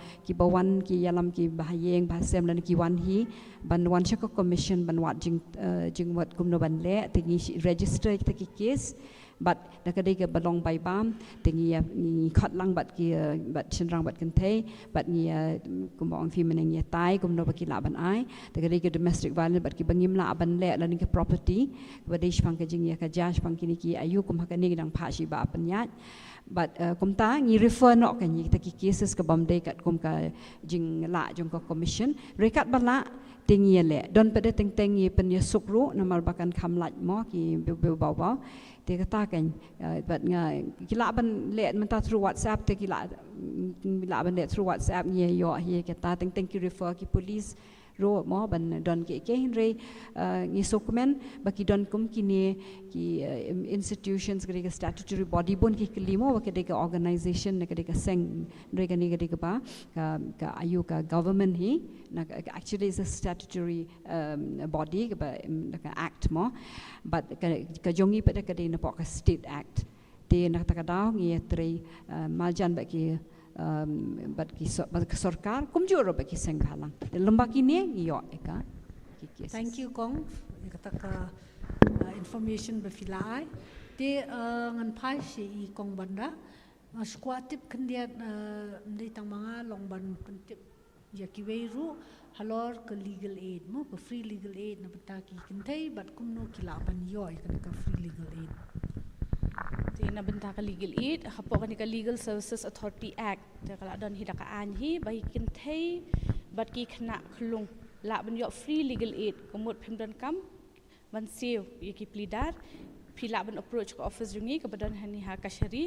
Speaker 4: wan ki yalam ki bahayeng bahasem lan ki wan hi ban wan shaka commission ban wat jing wat kumno ban le tingi register ki case but da kadai ke balong bai bam tingi khat lang bat ki bat chenrang bat kan thei bat ni kumong fi meneng ya tai kum no baki la ban ai da kadai ke domestic violence bat ki bangim la ban le la ni ke property badai shpang ke jing ya ka judge pang kini ki ayu kum hakani dang pha shi ba panyat but kum ta ngi refer no kan ni ta ki cases ke bam dei kat kum ka jing la jong ko commission rekat bala tingi le don pada teng teng ni pen ya sukru namal bakan kham laj mo ki be ba ba te kata kan but nga kila ban le man ta through WhatsApp te kila ban le through WhatsApp ni yo hi kata teng teng ki refer ki police ro mo ban don ke henry ni dokumen baki don kum kini ki institutions ke statutory body bon ki kelimo ke de organization ke de seng re ke ni ke ba ka ayu ka government hi na actually is a statutory body ke ba act mo but ka jongi pada ke de na ka state act te na ta ka daw ngi tre maljan ba ki bat ki sarkar kumjur ba ki seng halang lomba kini yo eka
Speaker 3: thank you kong kata ka information befilai te ngan pai si kong banda squatip kendia ndai tang manga long ban pentip ya ki weiru halor ke legal aid mo ke free legal aid na bataki kentai bat kumno kila ban yo ka free legal aid
Speaker 6: na benta ka legal aid hapo ka ni ka Legal Services Authority Act ta kala don hi ka an hi bai kin thei bat ki khna khlung la ban yo free legal aid komot phim don kam ban save ye ki plidar phila ban approach ka office jungi ka badan hani ha kashari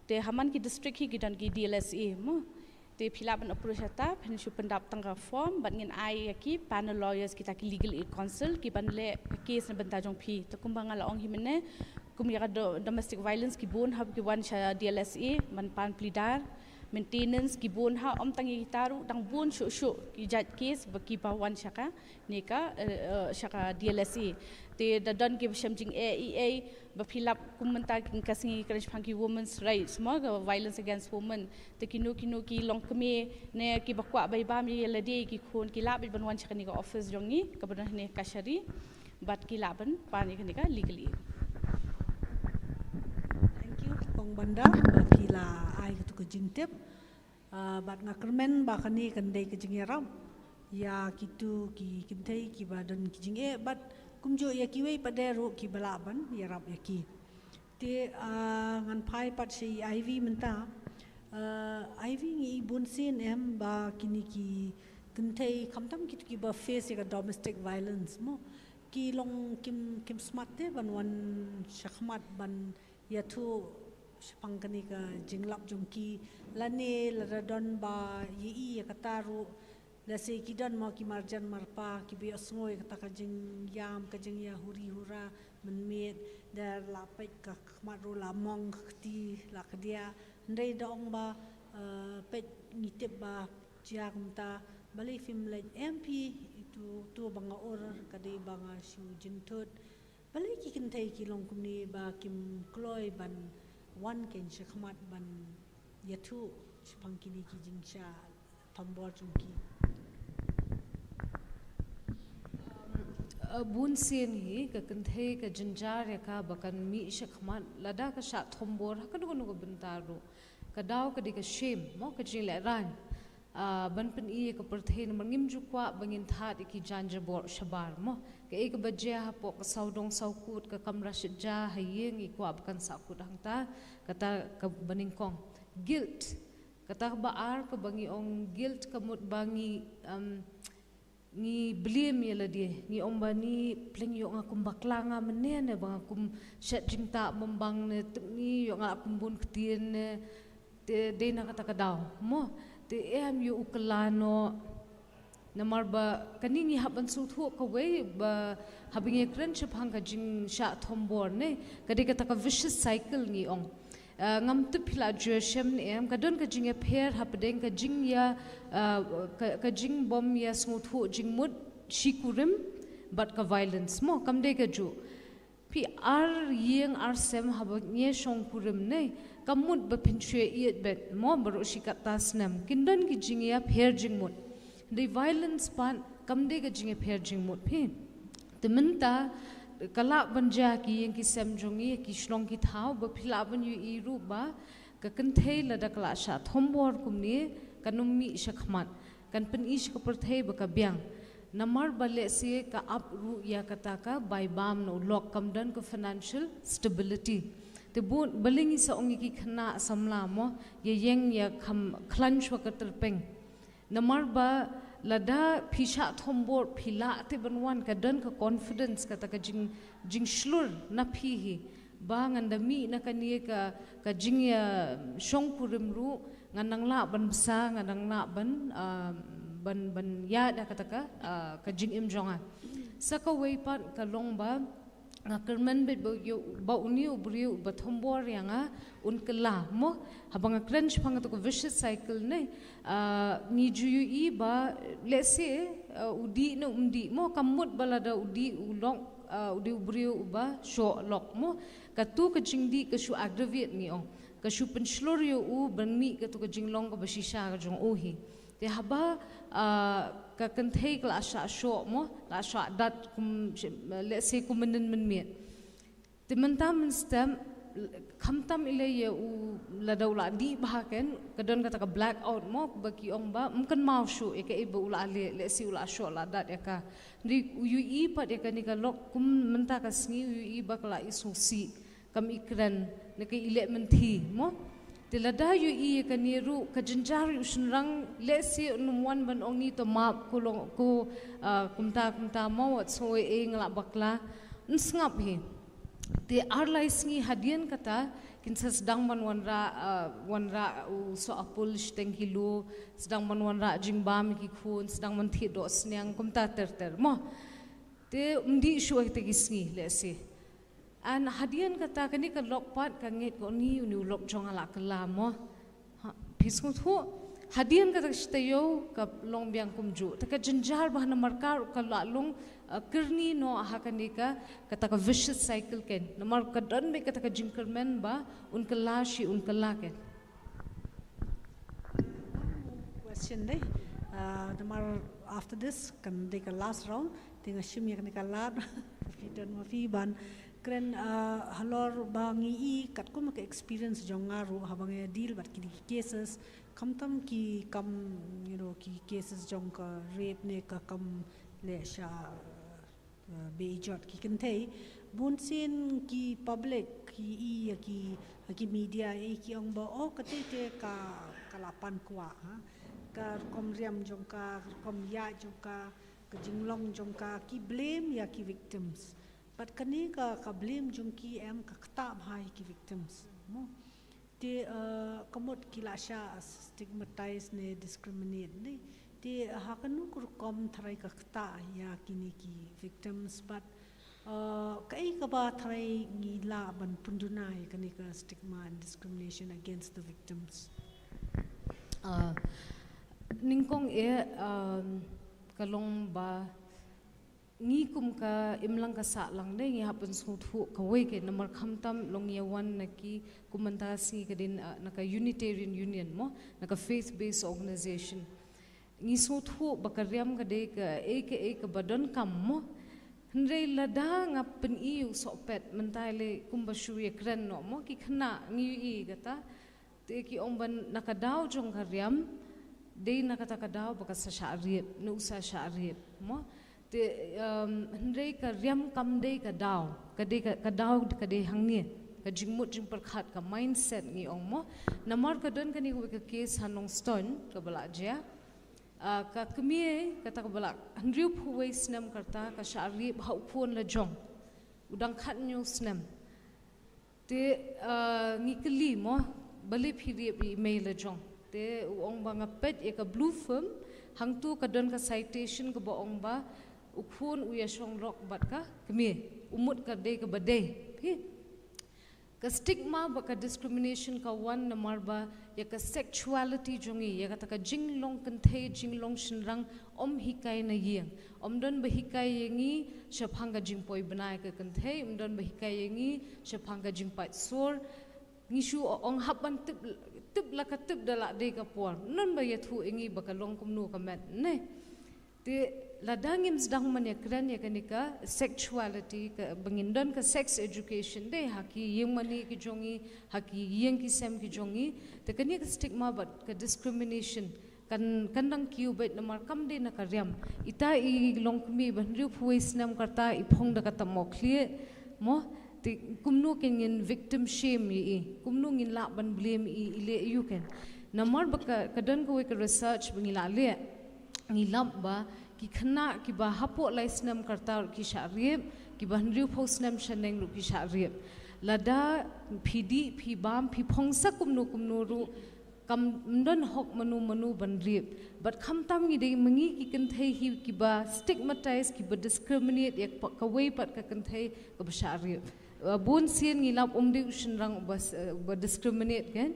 Speaker 6: te haman ki district hi gidan ki DLSA mo te phila ban approach ta phen shu pendap tang ka form ban ngin ai ki panel lawyers kita ki legal aid council ki ban le case na benta jong phi to kumbanga la ong hi mene kum ya domestic violence ki bon hab ki wan sha DLSA man pan plidar maintenance ki bon ha om tangi taru dang bon shu ki judge case baki pa wan shaka neka shaka DLSA te da don ki shamjing AEA ba philap kum manta king kasingi kraj phanki women's rights mo violence against women te kinu ki long kme ne ki bakwa bai ba mi lade ki khon ki lab ban wan shaka ni ka office jongi ka ban ne kashari bat ki laban pani ni ka legally
Speaker 3: kong banda pila ai tu ke jingtep bat na kermen ba kani kandai ke jingeram ya kitu ki kintai ki badan ki jinge bat kumjo ya ki wei paderu ki balaban ya rap ya ki te ngan pai pat si IV menta IV ngi bunsin em ba kini ki kintai kamtam kitu ki ba face ya domestic violence mo ki long kim smart te ban wan shakhmat ban ya tu pangkani ka jinglap jongki lane ladon ba yi kataru lase kidan mo ki marjan marpa ki bi asngoi kata ka jing yam ka jing ya huri hura menmet dar lapek ka maru lamong ti la dia ndai dong ba pet ngitep ba jiagmta bali film le MP itu tu banga or kadai banga shu jintut bali ki kintai ki long kumni ba kim kloi ban one ken shakmat ban yatu shpangkini ki jingsha tambor chungki
Speaker 7: bun sen hi ka kanthe ka jinjar ya ka bakan mi shakmat lada ka sha thombor ka dugo nugo bentaru ka daw ka diga shame mo ka jile ran ban pen i ka perthen mangim jukwa bangin that ki janja bor shabar mo ka ek bajya ha po ka saudong saukut ka kamra shja hayeng i kwa bakan sakut hangta kata ka baningkong guilt kata baar ka bangi ong guilt kamut bangi ni blame yela dia ni ombani pling yo ngakum baklanga menene bang akum shat jingta membang ne ni yo ngakum bun ketien ne de na kata kadaw mo te em yo uklano namar ba kanini haban suthu ka we ba habinge friendship hanga jing sha thombor ne kadi kata ka vicious cycle ni ong ngam tu phila jeshem ne em kadon ka jinge pher hapdeng ka jing ya ka jing bom ya smuthu jing mud shikurim but ka violence mo kamde ka ju pi ar yeng ar sem haba nge shong kurim ne kamut ba pinchwe iet bet mo baro shikata snam kindon ki jing ya pher jing mud the violence pan kamde ka jinge pher jing mud phi teminta kala banja ki yang ki sem jongi ki shlong ki thau ba phila ban yu I ru ba ka kan thei la da kala sha thombor kumni kanumi shakhmat kan pen ish ka perthei ba ka byang namar bale se ka up ru ya kata ka by bam no lock kam dan ka financial stability te bon balingi sa ongi ki khna samla mo ye yeng ya kham clunch wa ka terpeng namar ba lada pisha thombor phila te banwan ka dan ka confidence kata ka jing shlur na phi hi ba ngandami na kanie ka jing ya shong purim ru nganang la ban sa nganang na ban ya da kata ka jing im jonga saka wei pat ka long ba kerman bet ba uni ubri ba thombor yanga un kala mo habang crunch phang to vicious cycle ne ni juyu I ba let's say udi no umdi mo kamut balada udi ulong udi ubri ba sho lok mo ka tu ka jingdi ka shu aggravate ni ong ka shu penslor yo u banmi ka tu ka jinglong ka basisha ka jong ohi te haba ka kanthei kla sha sho mo la sha dat kum let's say kumanen men me te mentam stem khamtam ile ye u la daula di bahaken kadon kata ka black out mo baki ong ba mkan mau shu e ka e ba ula le let's say ula sho la dat ya ka ri u I pat ya ka ni ka lok kum menta ka sngi u I ba kala isu si kam ikran ne ka ile menti mo tilada yu I ka niru ka jinjar usnrang lesi numwan ban ongi to map kulong ko kumta mo wat so e ngla bakla nsngap hi te arlai sngi hadian kata kinsas dang man wanra u so apul steng hilu sedang man wanra jingbam ki khun sedang man thi do snyang kumta ter mo te umdi shu te gisngi lesi an hadian kata kani ka lokpat ka nget ko ni uni lok jonga la kala mo pisku thu hadian kata stayo ka long byang kumju ta ka jinjar bahna markar ka la long kirni no ha kani ka kata ka vicious cycle ken namar ka dan be kata ka jinkermen ba un kala shi un kala ken
Speaker 3: question deh namar after this kan de ka last round tinga shimya kan ka la fidan ma fi ban kren halor bangi I kat ko mak experience jongaru habang deal bat ki cases kamtam ki kam ki cases jong ka rape ne ka kam le sha beijot ki kentei bunsin ki public ki ki media ki ong ba o kate te ka kalapan kwa ha ka kom riam jong ka kom ya jong ka jinglong jong ka ki blame ya ki victims but kani ka blame jong ki em ka kta bhai ki victims mo te kamot kilasha stigmatize ne discriminate ne te hakanu kur kom thrai ka kta ya kini ki victims but kai ka ba thrai ngi la ban pundunai kani ka stigma and discrimination against the victims
Speaker 7: ningkong kalong ba ngi kum ka imlang ka sa lang de ngi hapen suthu ka we ke namar khamtam long ya wan na ki kumanta si ka din na ka Unitarian Union mo na ka faith based organization ngi suthu bakariam ka de ka badon kam mo hndre lada nga pen iu so pet mentale kumba shuye kren no mo ki khna ngi I gata te ki omban nakadaw jong kariam de nakatakaдаw baka sa sharip no sa sharip mo te hndre ka riam kam de ka daw ka de hangni ka jingmut jing perkhat ka mindset ngi ong mo namar ka don ka ni ko ka case hanong stone ka bala ja ka kmie kata ka bala hndriu phuwei snam karta ka sharip hau phon la jong udang khat nyu snam te ngi kli mo bali phiri email la jong te ong ba nga pet e ka blue film hangtu ka don ka citation ka ba ong ba ukhun uya shong rock bat ka kmi umut ka de ka bade phi ka stigma ba ka discrimination ka one namar ba ya ka sexuality jongi ya ka ta ka jinglong kan the jinglong shinrang om hikai na yeng om don ba hikai yengi shaphang ka jingpoi banai ka kan the don ba hikai yengi shaphang ka jingpai sor ngishu ong hapan tip la ka tip dala de ka por non ba ya thu engi ba ka long kum nu ka met ne te ladang im sedang menyekran ya kenika sexuality ke bengindon ke sex education deh haki yang mani ki jongi haki yang ki sem ki jongi te kenia ke stigma but ke discrimination kan kandang kiu bet namar kam de na karyam ita I longkmi banriu puis nam karta I phong da kata moklie mo ti kumnu kenin victim shame I kumnu ngin la ban blame I ile you can namar ba kadan ko ke research bangila le ngilap ba ki khana ki ba hapo laisnam karta ki sharib ki banriu phosnam shaneng ru ki sharib lada phidi phi bam phi phongsa kumnu ru kam ndon hok manu banrib but kham tam ngi de mangi ki kan thai hi ki ba stigmatize ki ba discriminate yak ka way pat ka kan thai ka ba sharib bun sien ngi lap de ushin rang ba discriminate kan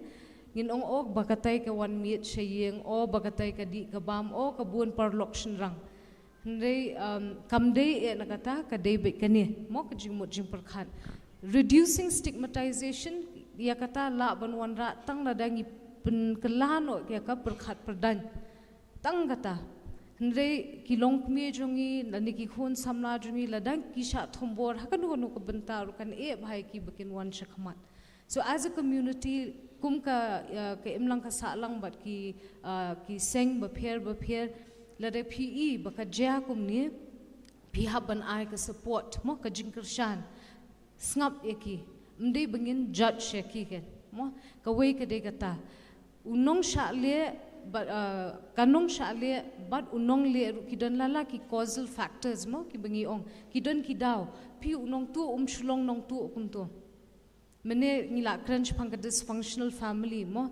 Speaker 7: ngin ong ok bakatai ka wan miet shayeng o bakatai ka di ka bam o ka bun parlok shin rang ndai kam de e nakata ka de be kani mo ka jing mo jing perkhan reducing stigmatization ya kata la ban wan ra tang la dangi pen kelano ya ka perkhat perdan tang kata ndai kilong kmi jongi lani ki khun samla jongi ladang ki sha thombor hakan no ko bentar kan e bhai ki bakin wan shakmat so as a community kum ka imlang ka salang bat ki seng ba pher lada PE baka jia kum ni pihak ban ai ka support mo ka jingkershan snap eki mde bangin judge eki ken mo ka wei ka de kata unong sha le kanong sha le but unong le kidan lala ki causal factors mo ki bangi ong kidan ki daw pi unong tu shlong nong tu kum tu mene ngila crunch phang ka dysfunctional family mo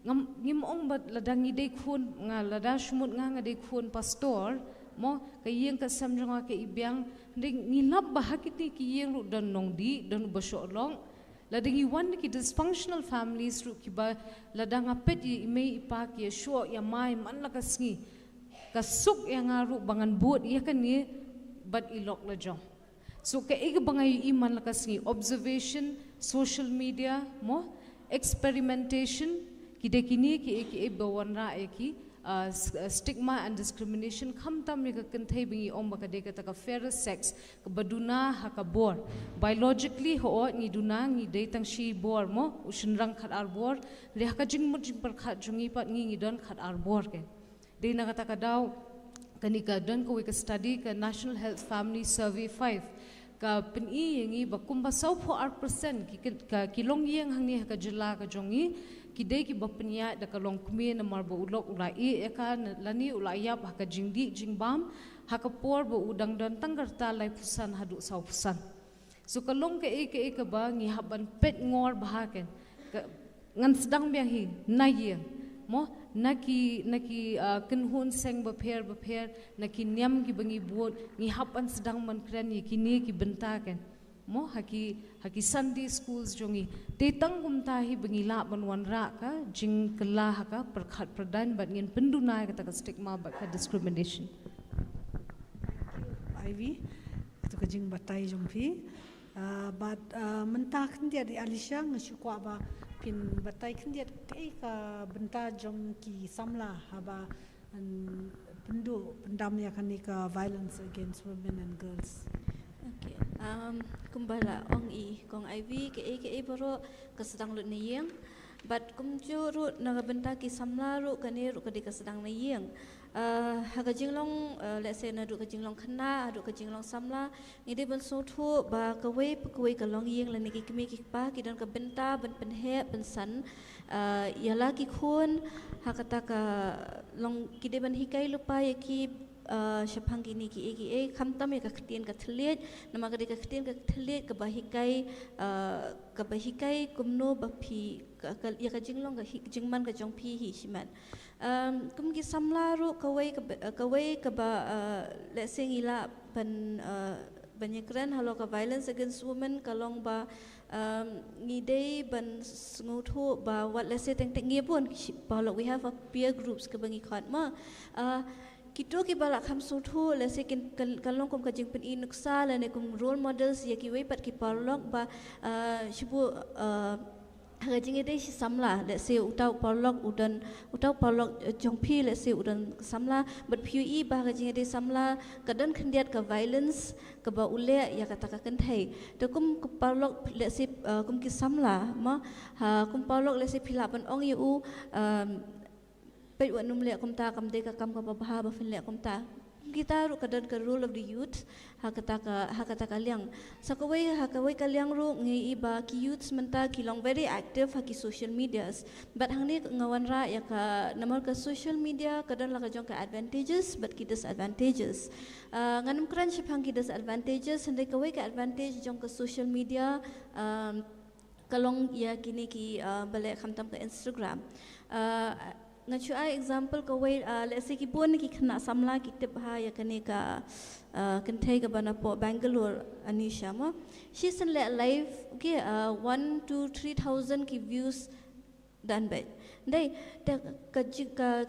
Speaker 7: ngim ong bat ladang ide khun nga lada shumut nga de khun pastor mo ka yeng ka samjonga ke ibyang ngilap bahakiti ki yeng ru dan nong di dan basolong ladang I wan ki dysfunctional families ru ki ba ladang apet I me ipa ki sho ya mai man la ka sngi ka suk ya nga ru bangan buat ya kan ni bat ilok la jong so ka ig bangai iman la ka sngi observation social media mo experimentation kide kini ki bawan ra ki stigma and discrimination kham tam ni ka kanthai bingi om ba ka de ka ta ka fair sex ka baduna ha ka bor biologically ho ni duna ni de tang shi bor mo ushin rang khat ar bor re ka jing mut jing par khat jungi pat ngi don khat ar bor ke de na ka ta ka daw kani ka don ko ka study ka National Health Family Survey 5 ka pen I yengi ba kumba 4% ki kilong yeng hang ni ka jila ka jongi kidai ki bapnya da kalong kmi na marbo ulok ulai eka lani ulayap haka jingdi jingbam haka por bo udang don tanggarta lai pusan hadu sau pusan so kalong ke ba ngi haban pet ngor bahaken ngan sedang biang hi naye mo naki kenhun seng bapher naki nyam ki bangi buat ngi haban sedang man kran ye kini ki bentaken mo haki Sunday schools jongi te tangum tahi bangila banwan ra ka jing kala haka perkhat pradan bat ngin penduna ka ta stigma ba ka discrimination
Speaker 3: Ivy to ka jing batai jong phi but menta khndia di alisha ngasukwa ba pin batai khndia te ka benta jong ki samla haba pendu pendam ya kanika violence against women and girls.
Speaker 8: Okay. Kumbala ong kong Ivy ke baro kasedang lut niyeng but kumju ru nagabenta ki samla ru kani ru kadi kasedang niyeng haga jinglong let's say na ru ka jinglong khana ru ka jinglong samla ngide ban so thu ba ka we ka long yeng la niki kimi ki pa ki don ka benta ban penhe ban san yala ki khun hakata ka long kide ban hikai lupa ya ki Shapang kini ki khamtam ka khtian ka thlet nama ka de ka khtian ka thlet ka bahikai kumno baphi ka ya ka jinglong ka jingman ka jong phi hi shiman kum ki samla ru ka wei ka ba let's say ngila banyakran halo ka violence against women kalong ba ngidei ban nguthu ba what let's say teng ngipun we have a peer groups ka bangi khat ma Kito ki balak ham suthu lese kin kalong kum kajing pen inuksa lane kum role models ya ki wei pat ki parlok ba shibu hagajing ide si samla let's say utau parlok jongpi let's say udan samla but PUE ba hagajing ide samla kadan khendiat ka violence ka ba ule ya kata ka kenthai to kum parlok let's say kum ki samla ma kum parlok let's say philapan ong yu pe wanum le kum ta kam de ka kam ka ba ba fin le kum ta kita kadan ka rule of the youth hakata ka liang sakawai ka liang ru ngi iba ki youths menta ki long very active ha ki social medias but hangni ngawan ra ya ka namar ka social media kadan la ka jong ka advantages but ki disadvantages nganum kran shipang ki disadvantages hande kawai ka advantage jong ka social media kalong ya kini ki bale khamtam ka Instagram ngachu ai example ko wai let's say ki pun ki khna samla ki tip ha ya kane ka kanthai ka bana po Bangalore Anisha ma she sent live okay 1 to 3000 ki views dan bai dai ka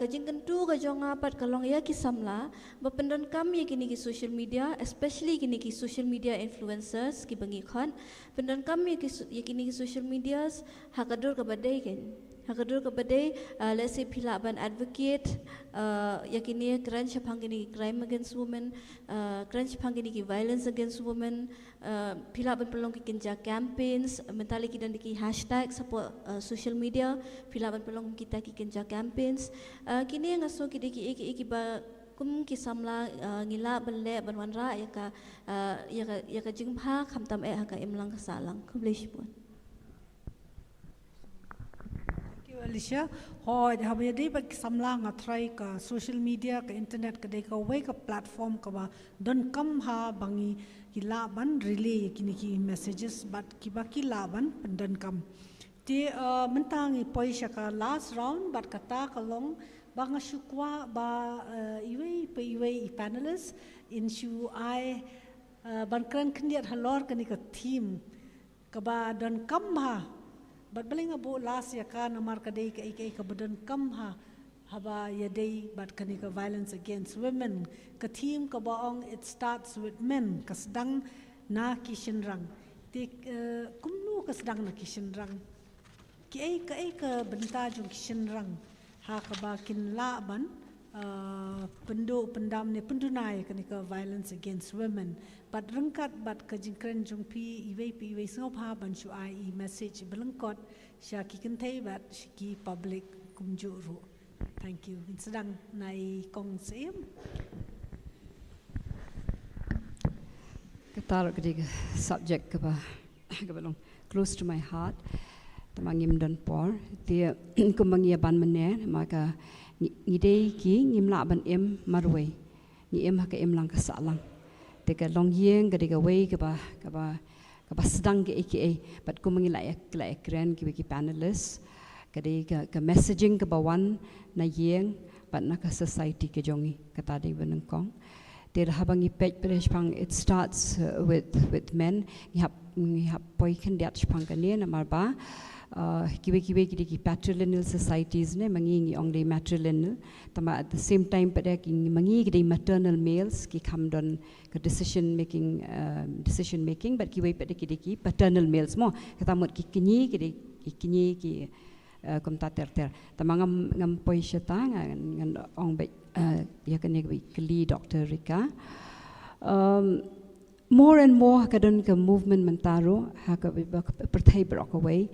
Speaker 8: jing kan tu ka jonga pat kalong ya ki samla ba pendan kam ya kini ki social media especially kini ki social media influencers ki bangi khan pendan kam ya kini ki social medias hakadur ka badai kan hakadur ka badai let's say philaban advocate yakini crunch phangini crime against women crunch phangini ki violence against women philaban pelong ki kinja campaigns mentali ki dan ki hashtag support social media philaban pelong kita ki kinja campaigns kini ngaso ki ki ba kum ki samla ngila belle banwanra ya ka jingpha khamtam e ha ka imlang ka salang kublish pun
Speaker 3: Alicia, ho habaya dei ba samla nga try ka social media ka internet ka dei ka way ka platform ka ba don kam ha bangi kilaban relay kini ki messages but kiba kilaban pandan kam ti mentangi poisha ka last round but kata kalong banga shukwa ba iwe panelists in shu ai ban kran kendiat halor kani ka team ka ba don kam ha but baling abo last ya ka namar ka dei ka badan kam ha haba ya dei but kani ka violence against women ka team ka baong it starts with men kasdang na kishinrang ti kumnu kasdang na kishinrang ki ka benta jung kishinrang ha ka ba kinlaban pendam ne pendunai kani ka violence against women but rangkat but ka jingkren jung pi iwe sngop ha ban shu ai message belengkot sha ki kenthai bat ki public kumju ru thank you in sedang nai kong sem
Speaker 4: katar kediga subject ka belong close to my heart tamangim dan por dia kumangia ban mene maka ngidei ki ngimla ban em marwei ni em ha ka em lang ka salang teka long yeng kediga way ka ba sedang ke aka but kumangila la ekran ki panelists kediga ka messaging ka bawan na yeng but na ka society ke jongi kata dei benengkong der habang ipet pang it starts with men ngi hap poi kan diat pang kan ne namar ba kiwe ki patrilineal societies ne mangi ong de matrilineal tama at the same time pada ki mangi ki maternal males ki kam don ka decision making but kiwe pada ki paternal males mo kata mot ki kini ki kom ta ter tama ngam poi shata ngan ong be ya kan ne ki Dr. Rika more and more kadon ka movement mentaro ha ka perthai brok away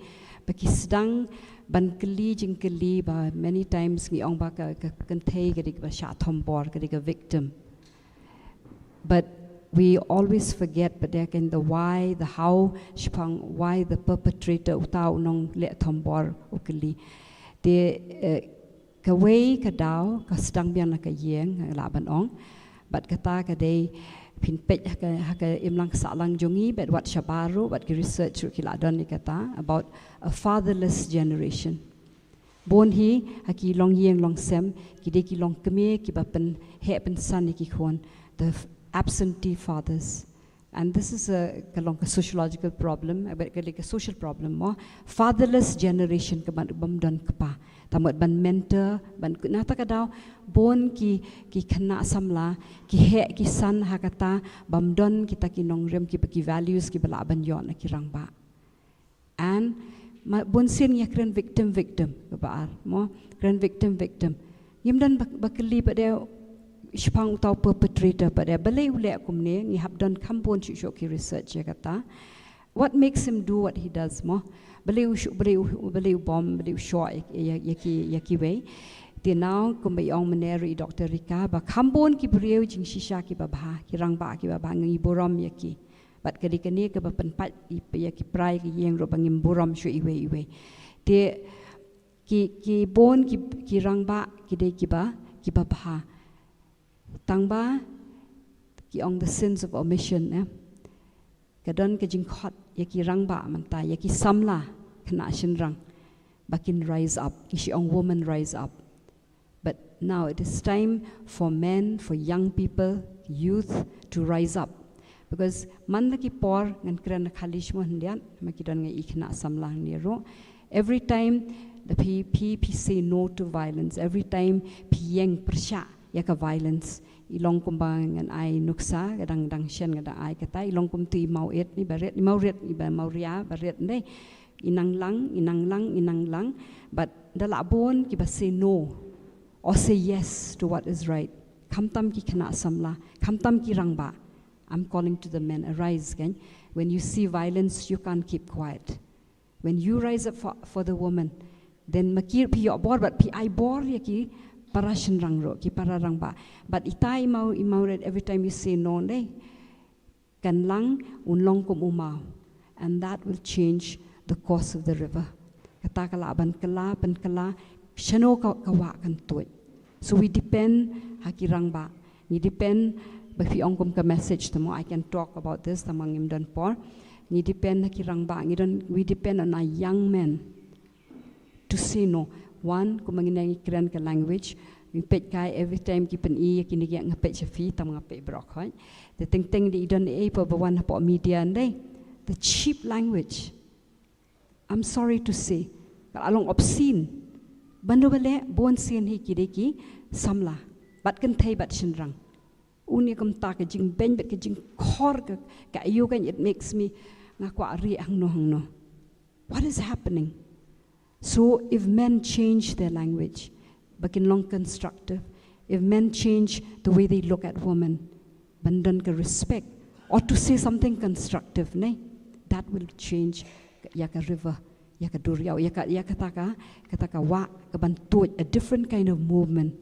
Speaker 4: baki sedang ban keli jingkeli ba many times ngi ong ba ka kenthei ka dik ba sha thombor ka dik a victim but we always forget but there can the why the how shpang why the perpetrator utau nong le thombor ukeli de ka way ka daw ka sedang bian ka yeng la ban ong but kata ka dei pin pet haka imlang salang jongi bet wat shabaru wat ki research ki ladon ni kata about a fatherless generation bon hi haki long yeng long sem ki de ki long keme ki ba pen he pen san ki khon the absentee fathers and this is a sociological problem a social problem mo fatherless generation ka bam don kpa tamot ban mentor ban nata kadaw bon ki khana samla ki he ki san hakata bamdon kita ki nongrem ki values ki bala ban yon ki rangba and bon sin ya kren victim ke baar mo kren victim yim dan bakali pada Shpang tau perpetrator pada balai ule kumne ngi hab dan kampon shoki research ya kata what makes him do what he does mo balai bomb balai shot yaki way dia now kumbai ong meneri Dr. Rika ba kampon ki beriau jing shisha ki babha ki rangba ki babha ngi borom yaki bat kadi kani ke ba penpat yaki prai ki yeng ro bangim borom shu iwe dia ki bon ki rangba ki dei ki babha tangba ki ong the sins of omission kadon ke jing khot yaki rangba manta yaki samla kena shinrang bakin rise up ishi ong woman rise up but now it is time for men, for young people, youth to rise up because man lagi por ngan kran khalish mo handian makidon ngai ikna samlang ni ro every time the PP say no to violence every time pieng persya yaka violence ilong kumbang ngan ai nuksa kadang shen kadang ai kata ilong kum tu mau et ni baret ni mau ret ni ba mau ria baret nei inang lang but dala bon ki ba say no or say yes to what is right kamtam ki kena samla kamtam ki rangba I'm calling to the men arise kan when you see violence you can't keep quiet when you rise up for the woman then makir pi yo bor but pi ai bor ya ki parashin rang ro ki pararang ba but itai mau red every time you say no nei kan lang unlong kum umau and that will change the course of the river kata kala ban kala shano kawa kan toy so we depend hakirang ba ni depend bafi ongkum ka message tamo I can talk about this tamang im dan por ni depend hakirang ba we depend on a young men to say no one kumanginang ikran ka language we pet kai every time kipen I kini gi ngapet chafi tam ngapet brok hoi the ting di don e pa bawan po media ndai the cheap language I'm sorry to say along obscene bando bale bon sin hi kideki samla bat kan thai bat shinrang uni kam ta ka jing ben bet ka jing khor ka ayu kan it makes me ngakwa ri hang no what is happening so if men change their language bakin long constructive if men change the way they look at women bandan ka respect or to say something constructive ne that will change yaka river yaka duriau yaka taka wa ka bantu a different kind of movement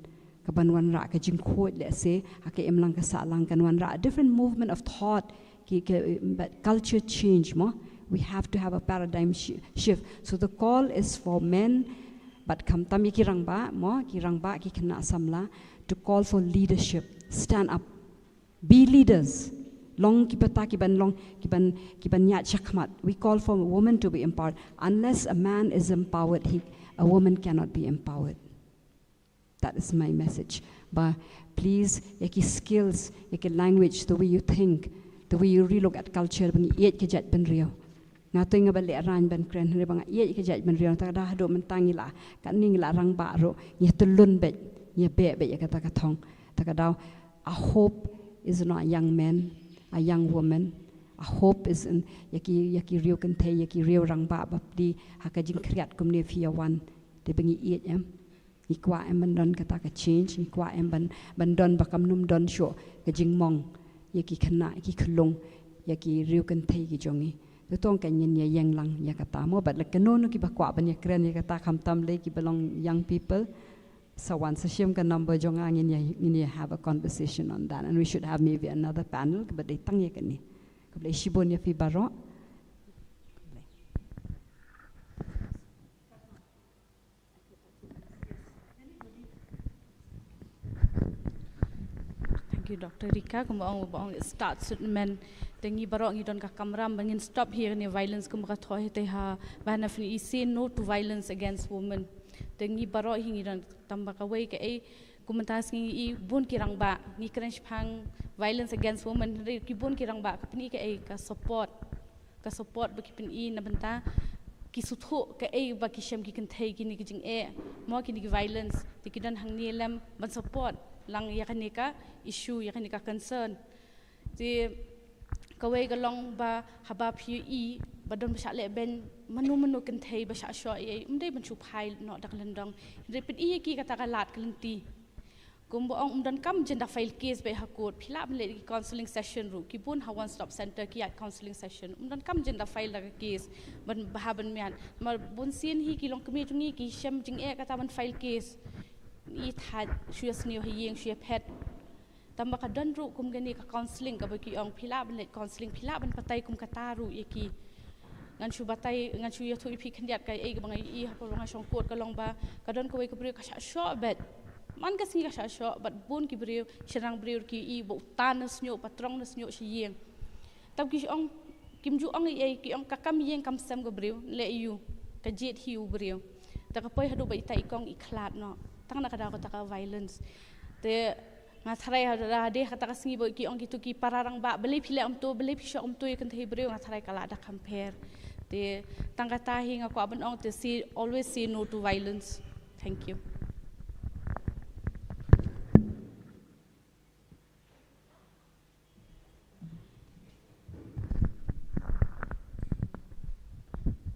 Speaker 4: ka banwan ra ka jing khot let's say ake emlang ka sa lang kan wan ra a different movement of thought but culture change mo we have to have a paradigm shift so the call is for men but kam tam kirang ba ki kena samla to call for leadership stand up be leaders long kipata kiban nyat chakmat we call for a woman to be empowered unless a man is empowered a woman cannot be empowered that is my message but please yaki skills yaki language the way you think the way you relook at culture bang yet ke jat ben rio ngato nga bale ran ban kren re bang yet ke jat ben rio ta da do mentang ila kan ning la rang ba ro ye tulun be ye be ya kata ka thong ta ka daw a hope is not a young man a young woman a hope is in yaki rio kan thai yaki rio rang ba di hakajing kriat kum ne fia wan de bangi yet em ni kwa em ban don kata ka change ni kwa em ban don bakam num don sho ka jing mong yaki khana ki khulong yaki rio kan thai ki jongi to tong kan yin ya yang lang ya kata mo bat la kanon ki ba kwa ban ya kren ya kata kham tam le ki belong young people so once a shim kan number jong ang in ya have a conversation on that and we should have maybe another panel but they tang ya kan ni ko le shibon ya fi baro
Speaker 6: Thank you, Dr. Rika. Kung start men tengi barok ngi don ka kamram bangin stop here ni violence kum ka thoi te ha bana fni say no to violence against women. Tengi barok hingi don tamba ka wei ke ai kumentas ngi I bun kirang ba ngi krench phang violence against women ki bun kirang ba ka pni ke ai ka support ba ki pni na banta ki sutho ka ai ba ki shem ki kan thai ki ni ki jing e mo ki ni violence ti ki don hang ni lam ban support lang yakanika issue yakanika concern ti kawai galong ba haba PUE badon basha le ben manu kan thei basha sho ye mdei ban chu phai no dak lendong repet i ki kata kalat kelinti kumbo ong umdan kam jenda file case be hakut phila le counseling session ru ki bun ha one stop center ki at counseling session umdan kam jenda file la case ban bahaban mian mar bun sin hi ki long kemi jungi ki shem jing e kata ban file case i tha shuas new hi yeng shia pet tamba ka dan ru kum gani ka counseling ka baki ong phila ban le counseling phila ban patai kum kata ru ye ki ngan chu batai ngan chu ya thu i phi khandiat kai e bangai i ha ko ronga shong kot ka long ba ka don ko we ka bre ka sha sho bet man ka singa sha sho bat bun ki bre sharang bre ki i bo tanas nyo patrong nas nyo shi yeng tab ki ong kim ju ong e ki ong ka kam yeng kam sam go bre le yu ka jet hi u bre ta ka poi hadu bai tai kong i khlat no tang na ka da ko ta ka violence te nga tharai ha de kata ka singi bo ki ong ki tu ki pararang ba beli phile om tu beli phisho om tu kan thei bre nga tharai kala da compare te tang ka ta hi nga ko ban ong te see always say no to violence. Thank you.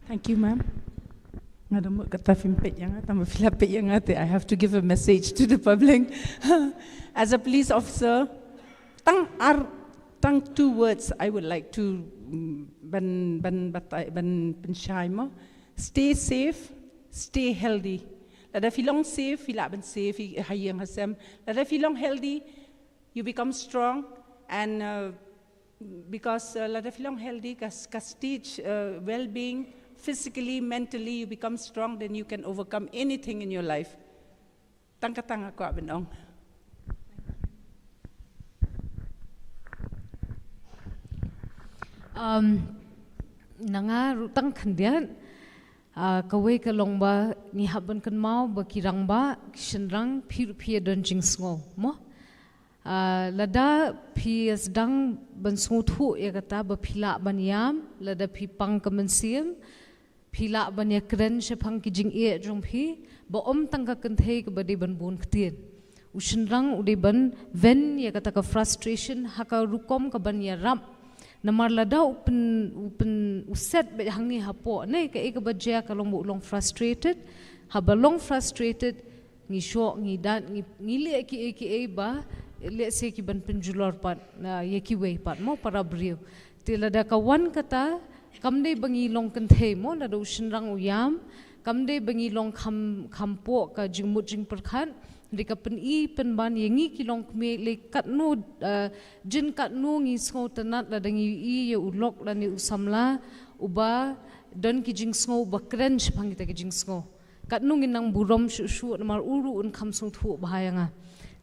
Speaker 5: Thank you, ma'am. Madam kata fimpet yang tambah filapet yang I have to give a message to the public. As a police officer, tang two words I would like to ban penshai mo. Stay safe, stay healthy. Lada filong safe, filak ban safe hayang hasam. Lada filong healthy, you become strong and because lada filong healthy ka stage well-being. Physically, mentally, you become strong, then you can overcome anything in your life. Tangka ko abenong.
Speaker 7: Nanga rutang khandian kawai kalong ba ni haban kan mau ba kirang ba shenrang phi don jing sngo mo lada phi asdang ban sngo thu ya kata ba phila ban yam lada phi pang kamansiam phila ban ya kren shephang ki jing e jong phi ba om tangka kan thei ka badi ban bun ktien ushenrang udi ban ven ya kata ka frustration haka rukom ka ban ya ram namar lada upen uset be hangi hapo nei ka eka baja ka long frustrated haba long frustrated ngi sho ngi dan ngi le ki e ba le se ki ban penjulor pat na ye ki we pat mo para brio te lada ka wan kata kamde bangi long kan the mo lada ushenrang uyam kamde bangi long khampo ka jingmut jing perkhan Dika pen I pen ban yengi kilong kme le kat no jin kat no ngi sko tanat la dangi I ye ulok la ni usamla uba don ki jing sko ba krench phangita ki jing sko kat no ngi nang burom shu shu namar uru un kham sung thu bahayanga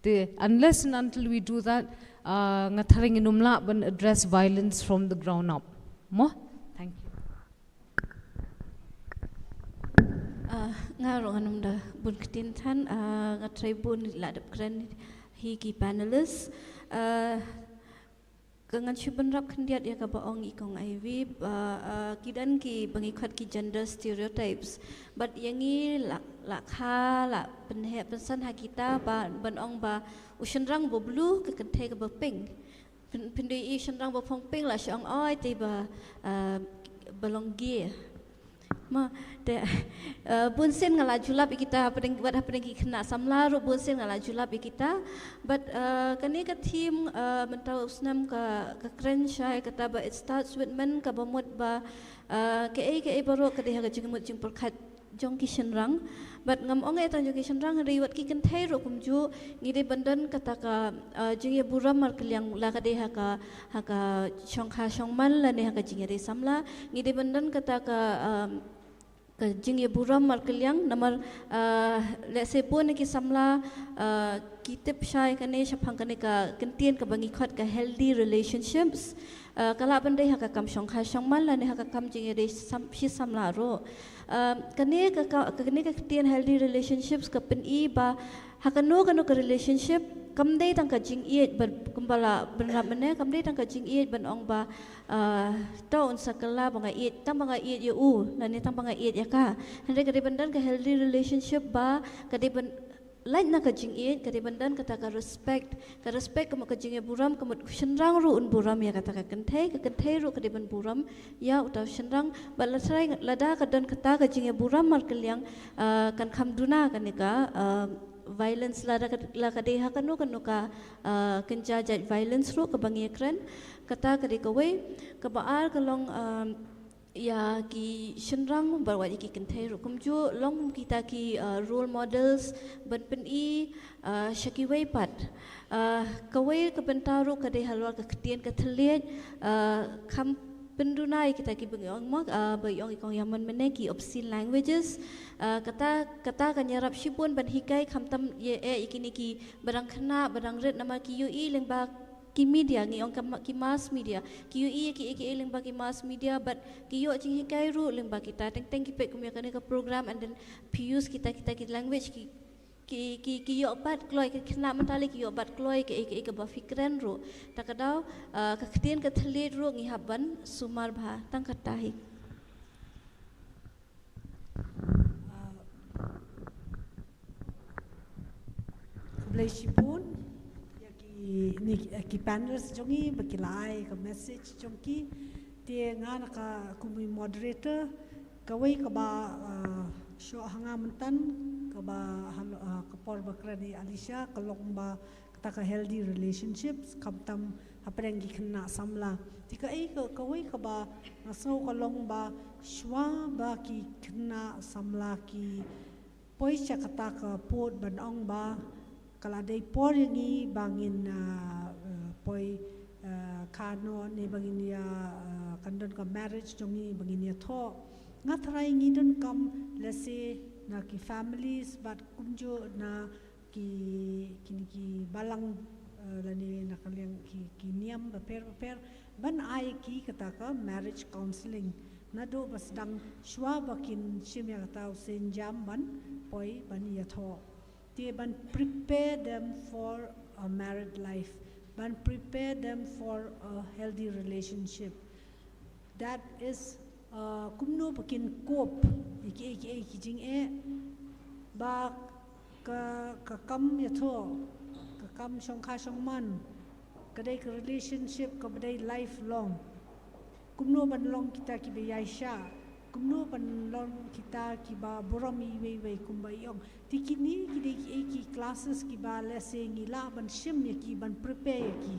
Speaker 7: te unless and until we do that nga tharing inumla ban address violence from the ground up mo thank you
Speaker 8: nga ronganum da bun kitin than nga trai bun la dap kran hi ki panelists kangan chuban rap khandiat ya ka baong ikong iv kidan ki bangi khat ki gender stereotypes but yangi la kha la penhe pensan ha kita ba banong ba ushenrang bo blue ka kan the ka ba pink pindui I shenrang bo phong pink la shong oi te ba balong ge ma de bunsen ngala julap kita pedeng buat pedeng kena samla ro bunsen ngala julap kita but kani ka team mentau usnam ka krenshai kata ba it starts with men ka bamut ba ke baro ka deha ka jingmut jing perkhat jong ki shenrang but ngam ong e tang jong ki shenrang riwat ki kan thai ro kumju ngide bandan kata ka jinge buram mar klyang la ka deha ka chongkha chongman la ne ha ka jinge re samla ngide bandan kata ka jing ye buram mar kelyang namar let's say pon ki samla kitip shai kane shaphang kane ka kentien ka bangi khat ka healthy relationships kala bandai ha ka kam shong kha shong mal la ne ha ka kam jing ye shi samla ro kane ka kentien healthy relationships ka pen I ba ha ka no ka relationship kam dei tang ka jing I ban kumbala benram ne kam dei tang ka jing I ban ong ba taun sakala banga I tang banga I ye u la ne tang banga I ya ka hande ka de bandan ka healthy relationship ba ka de ban lain nak kajing it kade bandan kata ka respect ka kajing buram ka mut shenrang ru un buram ya kata ka kenthai ru kade ban buram ya utaw shenrang balasrai lada ka dan kata kajing buram mar kaliang kan khamduna kanika violence la kade ha kanu ka kenja jaj violence ru ka bangekran kata kade ka we ka baar ka long ya ki shenrang bawa ki kenthai ru kumju long kita ki role models ban pen i shaki wei pat kawai ka bentaru ka de halwa ka ketien ka thliet kham pendunai kita ki bengong mak bayong ikong yaman mene ki obscene languages kata ka nyarap shibun ban hikai khamtam ye ikini ki barang khna barang ret nama ki yu i lengba ki media ngi ong ki mass media ki yu i ki lengba ki mass media but ki yo ching hikai ru lengba kita teng ki pe kumya ka program and then pius kita ki language ki yo bat kloi ki khna mentali ki yo bat kloi ki ba fikran ru takadau ka ktien ka thlit ru ngi haban sumar bha tang katahi
Speaker 3: Blesipun ki panelists jongi bakilai ka message jongi te ngana ka kumi moderator ka wei ka ba show hanga mentan ka ba ka por bakrani Alisha ka long ba kata ka healthy relationships kamtam apreng gi khna samla tika ka wei ka ba ngaso ka long ba shwa ba ki khna samla ki poisha kata ka pot banong ba kala dei por yangi bangin poi kano ne bangin ya kandon ka marriage jongi bangin ya tho ngathrai ngi don kam lese na ki families but kumjo na ki balang lani na kaliang ki niam ba per ban ai ki kata ka marriage counseling na do bas dang shwa bakin shimya kata sen jam ban poi ban ya tho they ban prepare them for a married life, ban prepare them for a healthy relationship. That is kumno bakin kop iki jing ba ka kam yatho ka kam shong kha shong man kadai ka relationship ka badai lifelong kumno ban long kita ki be yaisha kumno ban long kita ki ba borami wei kumbayong tikini ki classes ki ba lese ngila ban shim ki ban prepare ki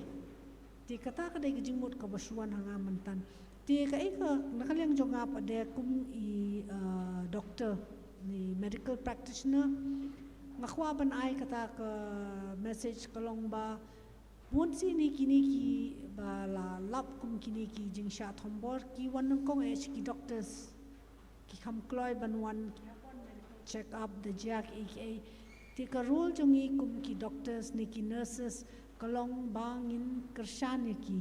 Speaker 3: ti kata ka dai jingmut ka basuan hanga mantan ti ka nakaliang jonga pa de kum i doctor ni medical practitioner ngakwa ban ai kata ka message kalong ba mun si ni kini ki ba la lap kum kini ki jingsha thombor ki wan kong ki doctors ki kham kloi ban wan check up the jack aka take a role jongi kum ki doctors ni ki nurses kalong bangin kershan ki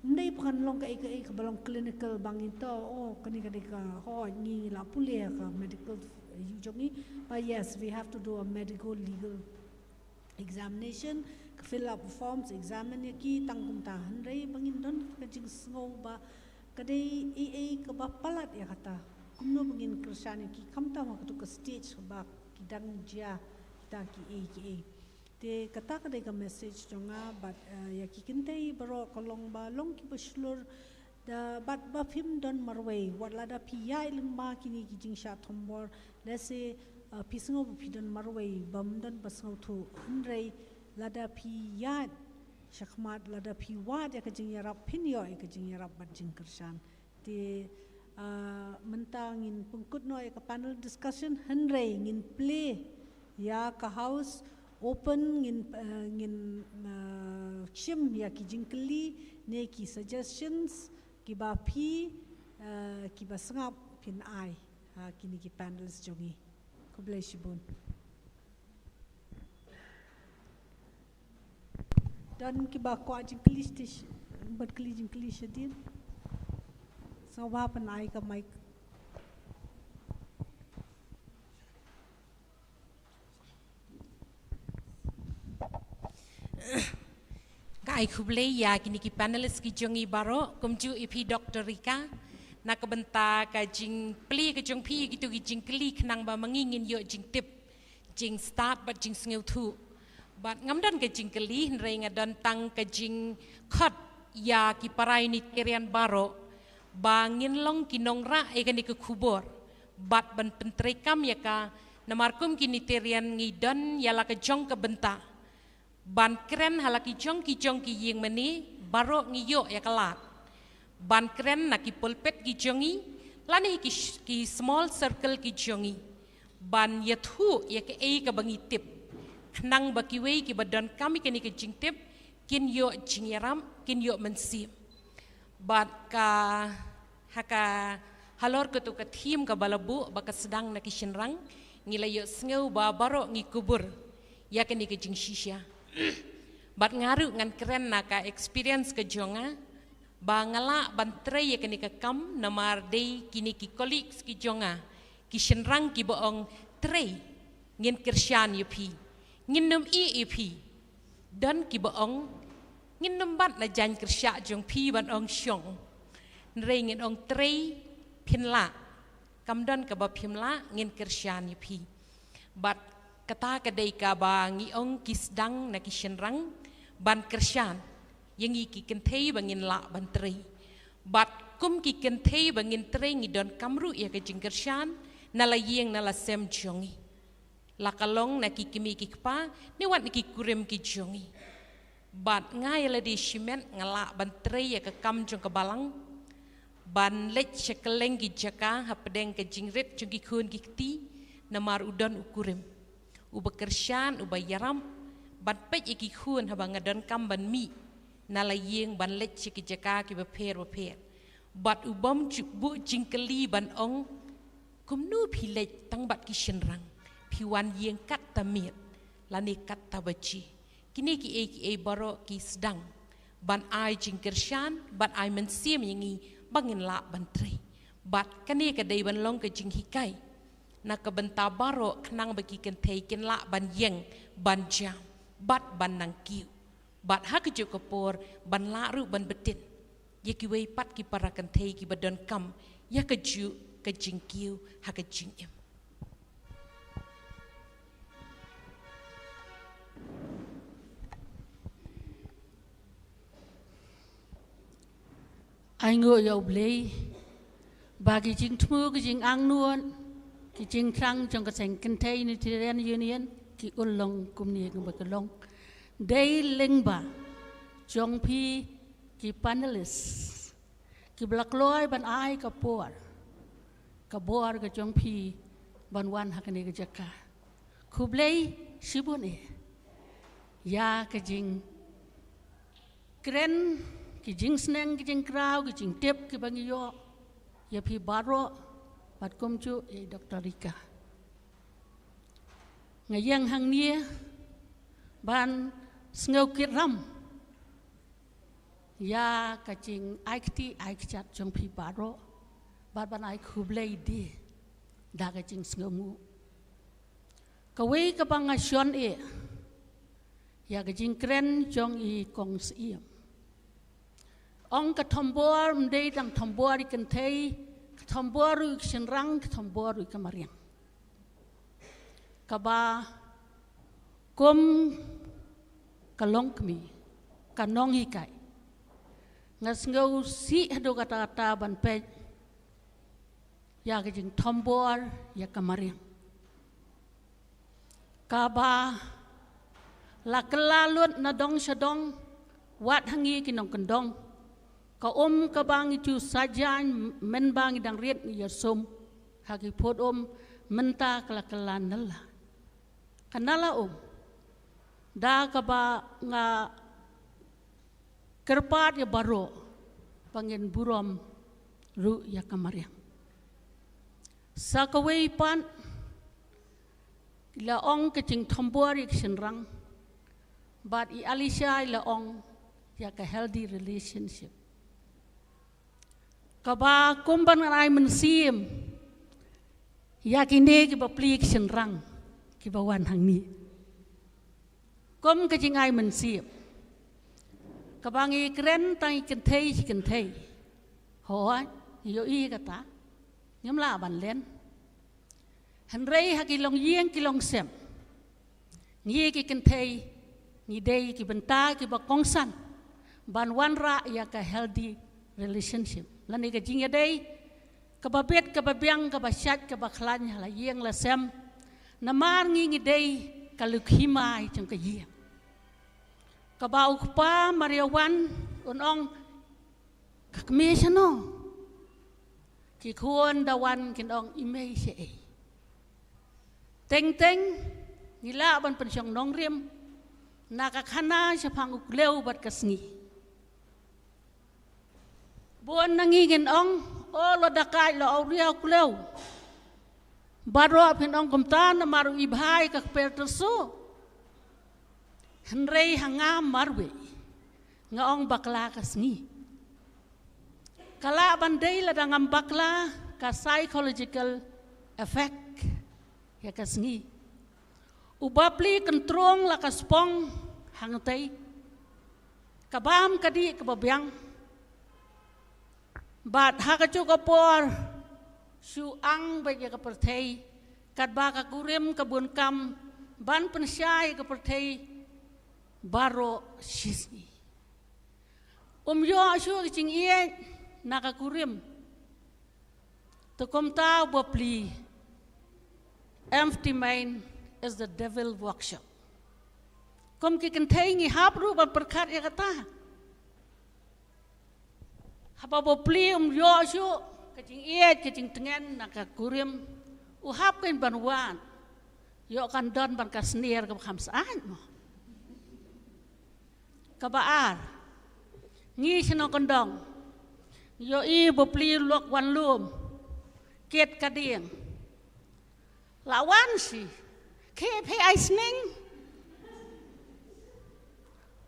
Speaker 3: ndai phan long ka balong clinical bangin to kani ka ho ni la pule ka medical jongi but yes we have to do a medical legal examination fill up forms examine ki tangkum ta handai bangin don ka jing sngo ba kadai ka ba palat ya kata kumno bangin kersane ki kamta ma ka stage ba ki dang jia kita ki te kata ka ka message jonga but ya ki kintei baro kolong ba long ki baslur da bat ba phim don marway wala da pi ya iling ma kini ki jing sha thombor lese pisngo pi don marway bam don basngo thu handrei lada pi ya shakmat lada pi wa de ka jing yarap phin yo ka jing yarap bat jing kersan te mentang in pungkut no ka panel discussion handrei ngin play ya ka house open ngin chim ya ki jingkli ne ki suggestions ki ba phi ki ba sangap phin ai kini ki panels jongi ko bless you bon dan ki ba ko jingkli stish bat kli jingkli shadin so ba pan ai ka mic
Speaker 2: Kai kublai ya kini ki panelist ki jongi baro kumju ipi Dr. Rika nak benta ka jing pli ka jong pi gitu ki jing kli khnang ba mangingin yo jing tip jing start but jing sngeu thu but ngam dan ke jing keli rei ngadan tang ke jing khot ya ki parai ni kerian baro bangin long kinong ra e kan ke kubur bat ban pentrekam ya ka namarkum kini terian ngidan ya la ke jong ke benta ban kren halaki jong ki yeng meni baro ngiyo ya kalat ban kren na ki pulpet ki jongi lani ki small circle ki jongi ban yathu ya ke e ka bangi tip nang baki wei ki badan kami kini ke jing tip kin yo jing yaram kin yo mensim bat ka haka halor ke tu ka thim ka balabu baka sedang na ki shinrang ngilai yo sngeu ba baro ngi kubur ya kini ke jing shisha bat ngaru ngan keren na ka experience ke jonga ba ngala ban trei ya kini ka kam namar dei kini ki colleagues ki jonga ki shinrang ki boong trei ngin kirsyan yupi ngin num ep dan ki boong ngin num bat na jan kirsya jong pi ban ong syong nrei ngin ong trei pinla kamdan ka ba pimla ngin kirsyan yupi bat kata kadai ka ba ngi ong kisdang na kishenrang ban kirsyan yangi ki kentei bangin la ban trei bat kum ki kentei bangin trei ngi don kamru ya ke jing kirsyan nala yeng nala sem jongi la kalong na ki kimi ki kpa ni wat ki kurim ki jongi bat ngai la di shimen ngala ban trei ya ke kam jong ke balang ban lech chekeleng ki jaka hapdeng ke jingret jong ki khun ki ti namar udon ukurim uba kersyan uba yaram ban pej iki khun haba ngadon kam ban mi nala yeng ban lech ki jaka ki beper bat ubam bu jingkeli ban ong kumnu philej tang bat ki shenrang phiwan yeng kat tamit lani kat tabachi kini ki e baro ki sedang ban ai jingkersyan ban ai mensim yangi bangin la ban trei bat kani ka dei ban long ke jing hikai na ka benta baro knang bagi kentei kin la ban yeng ban jam bat ban nang kiu bat ha ke jokopor ban la ru ban betin ye ki wei pat ki para kentei ki badon kam ya ke ju ke jing kiu ha ke jing em
Speaker 11: ai ngựa dầu blei bà cái chính thua cái chính ăn nuôn cái chính khang trong cái thành kinh tế Unitarian Union cái ôn long cùng nhiều cái bậc long đây linh bà trong phi cái panelist cái black lawyer ban ai cái board cái trong phi ban wan hak này cái jaka kublei sibun ya cái chính kren ki jing sneng ki jing krau ki jing tip ki bangi yo ya phi baro pat kom chu e Dr. Rika ngayang hang nia ban sngo kit ram ya ka jing ai kti ai chat jong phi baro bat ban ai khublei di da ka jing sngo mu ka wei ka bang a shon e ya ka jing kren jong i kong siam ong ka thambor mdei dang thambor ikan thei thambor ru shinrang thambor ru kamariang kaba kom kalong kmi kanong hikai ngas ngau si hado kata ban pe ya ka jing thambor ya kamariang kaba la kelalut na dong shadong wat hangi kinong kendong ka ka bang itu sajan men bang dang riet ni yasom hagi pod menta kala nala kanala da ka ba nga kerpat ya baro pangin burom ru ya kamariang sakawei pan la ong ke jing thambor ik shenrang but I alisha la ong ya ka healthy relationship kaba kumban ay mensim ya kini ki ba plik shenrang ki ba wan hang ni kom ke jing ay mensim kabang I kren tai kentei ho yo I kata nyam la ban len han rei ha ki long yeng ki long sem ngi ki kentei ni dei ki benta ki ba kongsan ban wan ra ya ka healthy relationship lani ka jing ya dei ka ba bet ka ba biang ka ba shat ka ba khlan la yeng la sem na mar ngi dei ka lukhimai chung ka yeng ka ba ukpa mariawan unong ka kmesano ki kuon dawan kinong imei se teng teng nila ban pensyong nong riem nakakana siya pang ukleo bat kasngi buon nangigin ong lo dakay lo auria ukleo baro pinong kumta na maru ibhay kakpertoso henrei hanga marwe nga ong bakla kasngi kala banday la dangam bakla ka psychological effect ya kasngi ubapli kentrong la kaspong hangtay kabam kadi kababyang bat hakachu kapor su ang baya kapertay kadba kakurim kabun kam ban pensyai kapertay baro shisni yo su kicing iye nakakurim tukom ta bapli empty mind is the devil workshop. Kom ki kentay ngi hapru ba perkat ya kata. Haba bopli yo syu kecing iet kecing tengen nakakurim uhap kan banwan. Yo kan don ban kasnir ke khamsaan mo. Kabaar. Ngi sino kondong. Yo i bopli lok wan lum. Ket kading. Lawan si Kep hai sning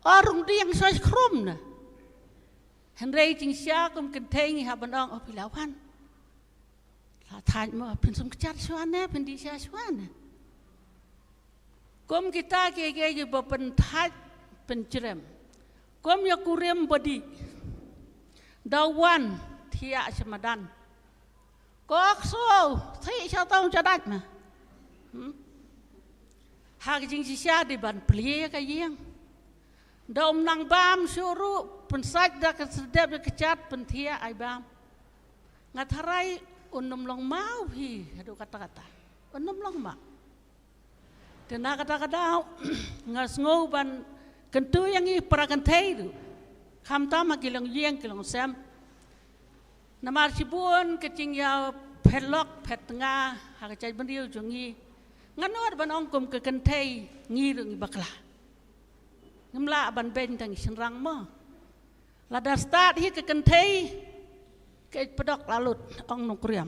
Speaker 11: orang dia yang soal krum na Henry ting sia kum kenteng haban ong opilawan la tanya mo pensum kecar suana pendi sia suana kum kita ke bepentat pencerem kum ya kurem bodi dawan tia semadan kok so thai sao tong chadat ma hak jing sia di ban plie ka yeng dom nang bam suru pensaj da ka sedep kecat pentia ai bam ngatarai unum long mau hi adu kata-kata unum long ma tena kata-kata ngas ngau ban kentu yang i perakan tei du kham ta ma kilong yeng kilong sem namar sibun kecing ya pelok pet tengah hak cai bendiu jongi nganor ban ongkum ke kentei ngirung bakla ngemla ban ben tang senrang mo ladar start hi ke kentei ke pedok lalut ong nukriam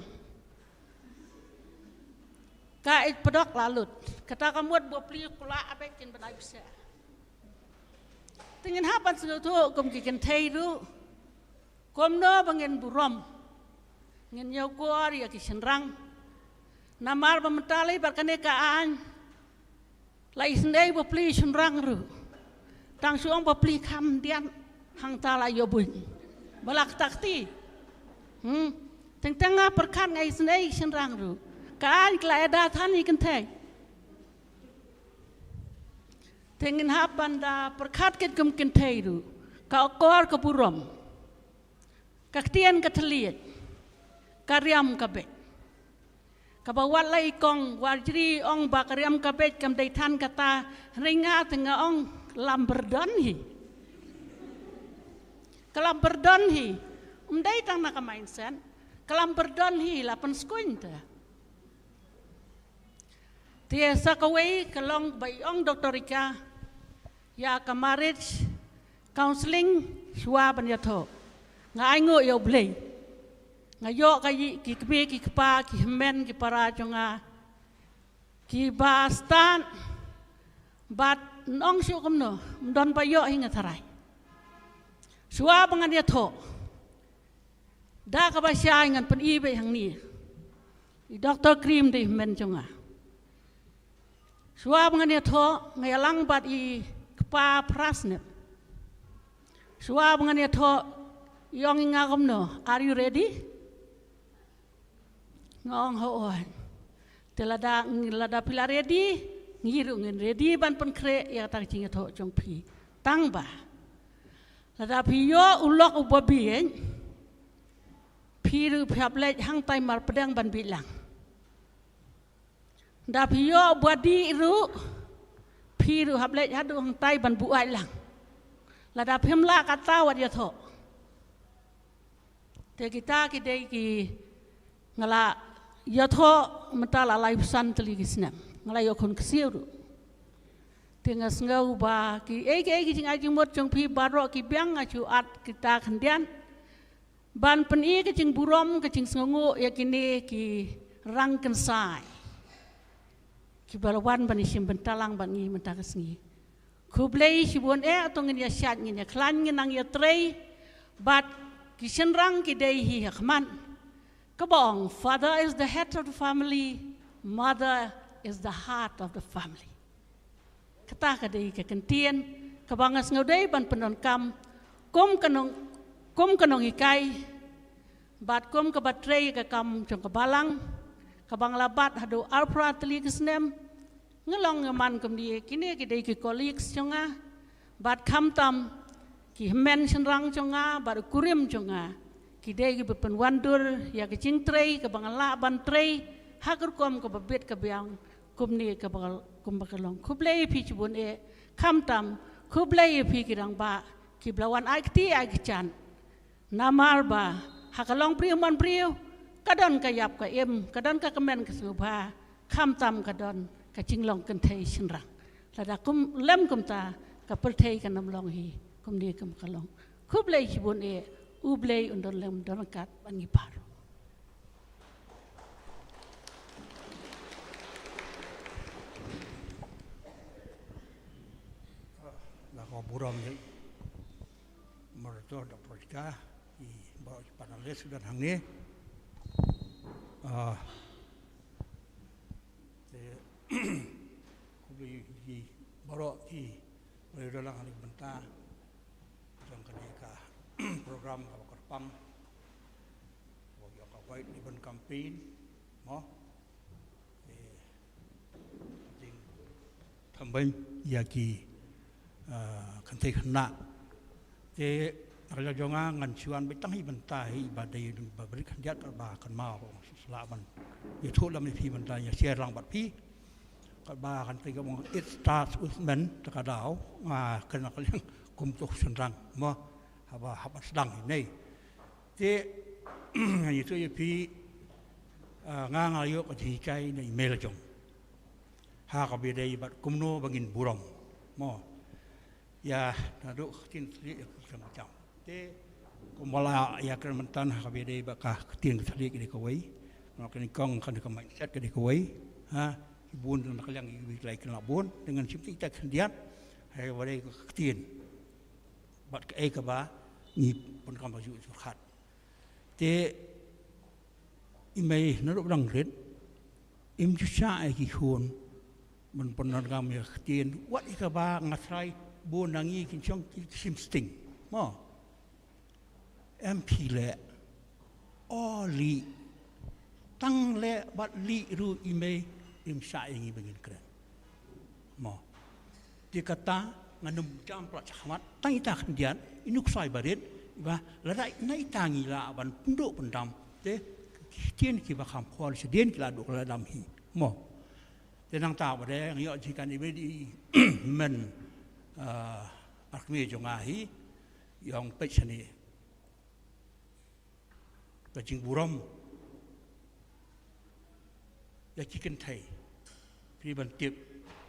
Speaker 11: ka pedok lalut kata kamuat bopli kula abe kin banai bisa tingin hapan sedo kum ke kentei du kom no bangen burom ngin yau gor ya ki senrang namar pementali berkenekaan lai sendai bopli sunrang ru tang suang bopli kam dian hang tala yobun balak takti teng tengah perkan ngai sendai sunrang ru kaan klai da thani kenteng tengin hapan da perkat ket kum kentei ru ka okor ke burom kaktian keteliat karyam kabe kabawat lai kong warjri ong bakariam kabet kam daitan kata ringa tengah ong lamberdon hi kalamberdon hi daitang nak main sen kalamberdon hi lapan skuinta tiasa kawai kalong bai ong Dr. Rika ya kamarij counseling shua banyato ngai ngo yo blei ngayo kai ki kbe ki kpa ki men ki para jonga ki bastan bat nong syu kamno don pa yo hinga tharai suwa bangan ya tho da ka ba sya ngan pen i be hang ni i Dr. Krim de men jonga suwa bangan ya tho ngayalang bat i kpa prasne suwa bangan ya tho yong inga kamno are you ready ngong hoon telada pila ready ngiru ngin ready ban pen kre ya tak jing tho jong phi tang ba la da phi yo ulok ubabien phi ru phap le hang tai mar pedang ban bilang da phi yo body ru phi ru hap le hadu hang tai ban bu ai lang la da phim la ka ta wat ya tho te kita ki dei ki ngala ya tho mata la lai san tli ki snam ngala yo khon ksiu ru tingas ngau ba ki ki jing ai jing mot jong phi baro ki biang a chu at kita khandian ban pen i ki jing burom ki jing sngu ya kini ki rang kan sai ki balawan ban isim bentalang ban ngi menta kasngi kublei sibon atong ngi ya syat ngi ya klan ngi nang ya trei bat ki senrang ki dei hi khman kabong father is the head of the family, mother is the heart of the family. Kata kadai ke kentien kabangas ngaudai ban penon kam kom kanong ikai bat kom ke batrei ke kam jong kebalang kabang labat hadu alpra teli kesnem ngelong ngeman kem dia kini kidai ke colleagues jonga bat kam tam ki men senrang jonga bat kurim jonga kidai ke bepen wandur ya ke cingtrei ke bangala ban trei hakur kom ke babet ke biang kum ni ke bakal kum bakalong kublai pi cibun kam tam kublai pi kirang ba kiblawan ai kti ai kichan namar ba hakalong priu man priu kadon kayap ka em kadon ka kemen ke subha kam tam kadon ka cinglong kan thei sinrang lada kum lem kum ta ka perthei kan namlong hi kum ni kum kalong kublai cibun ublei undon lem donakat bangi paro
Speaker 12: buram ni mertua dapat i bawa panelis sudah hang ni kubi di bawa ki dalam hari benta jang kaneka program apa kerpam bagi apa baik di ben campaign mo jing tambah yaki kan teh nak te raja jonga ngan chuan be tang hi banta hi badai ba beri kan diat ba kan mau selaban ya thu lam ni phi banta ya share rang bat phi ka ba kan teh gong it starts with men ta ka dau ma kan ka leng kum tok sun rang mo haba sedang nei te ngai tu ye phi nga nga yo ka thi kai nei mel jong ha ka be dei bat kumno bangin burom mo ya nadu tin sli macam te kumala ya kermentan habide bakah tin sli ke kawai nak ni kong kan ke mindset ke kawai ha ibun nak yang ibi lai ke labun dengan simti tak kendian hai wale tin bat ke ke ba ni pun kam baju khat te imai nadu rang red im ju sha ai ki khun man pun nak kam ya tin wat ke ba ngatrai buôn nangi kinh chong sim sting mo MP le oli tang le bat li ru ime im sha ingi begin kren mo dikata nganum jam plat khmat tang ita khndian inuk sai baret ba la dai nai tangi la ban punduk pendam te tien ki ba kham khol sedien ki la duk la dam hi mo te nang ta ba de ngi yo ji kan ibe di men akmi jongahi yang pechani bajing buram ya chicken thai pri ban tip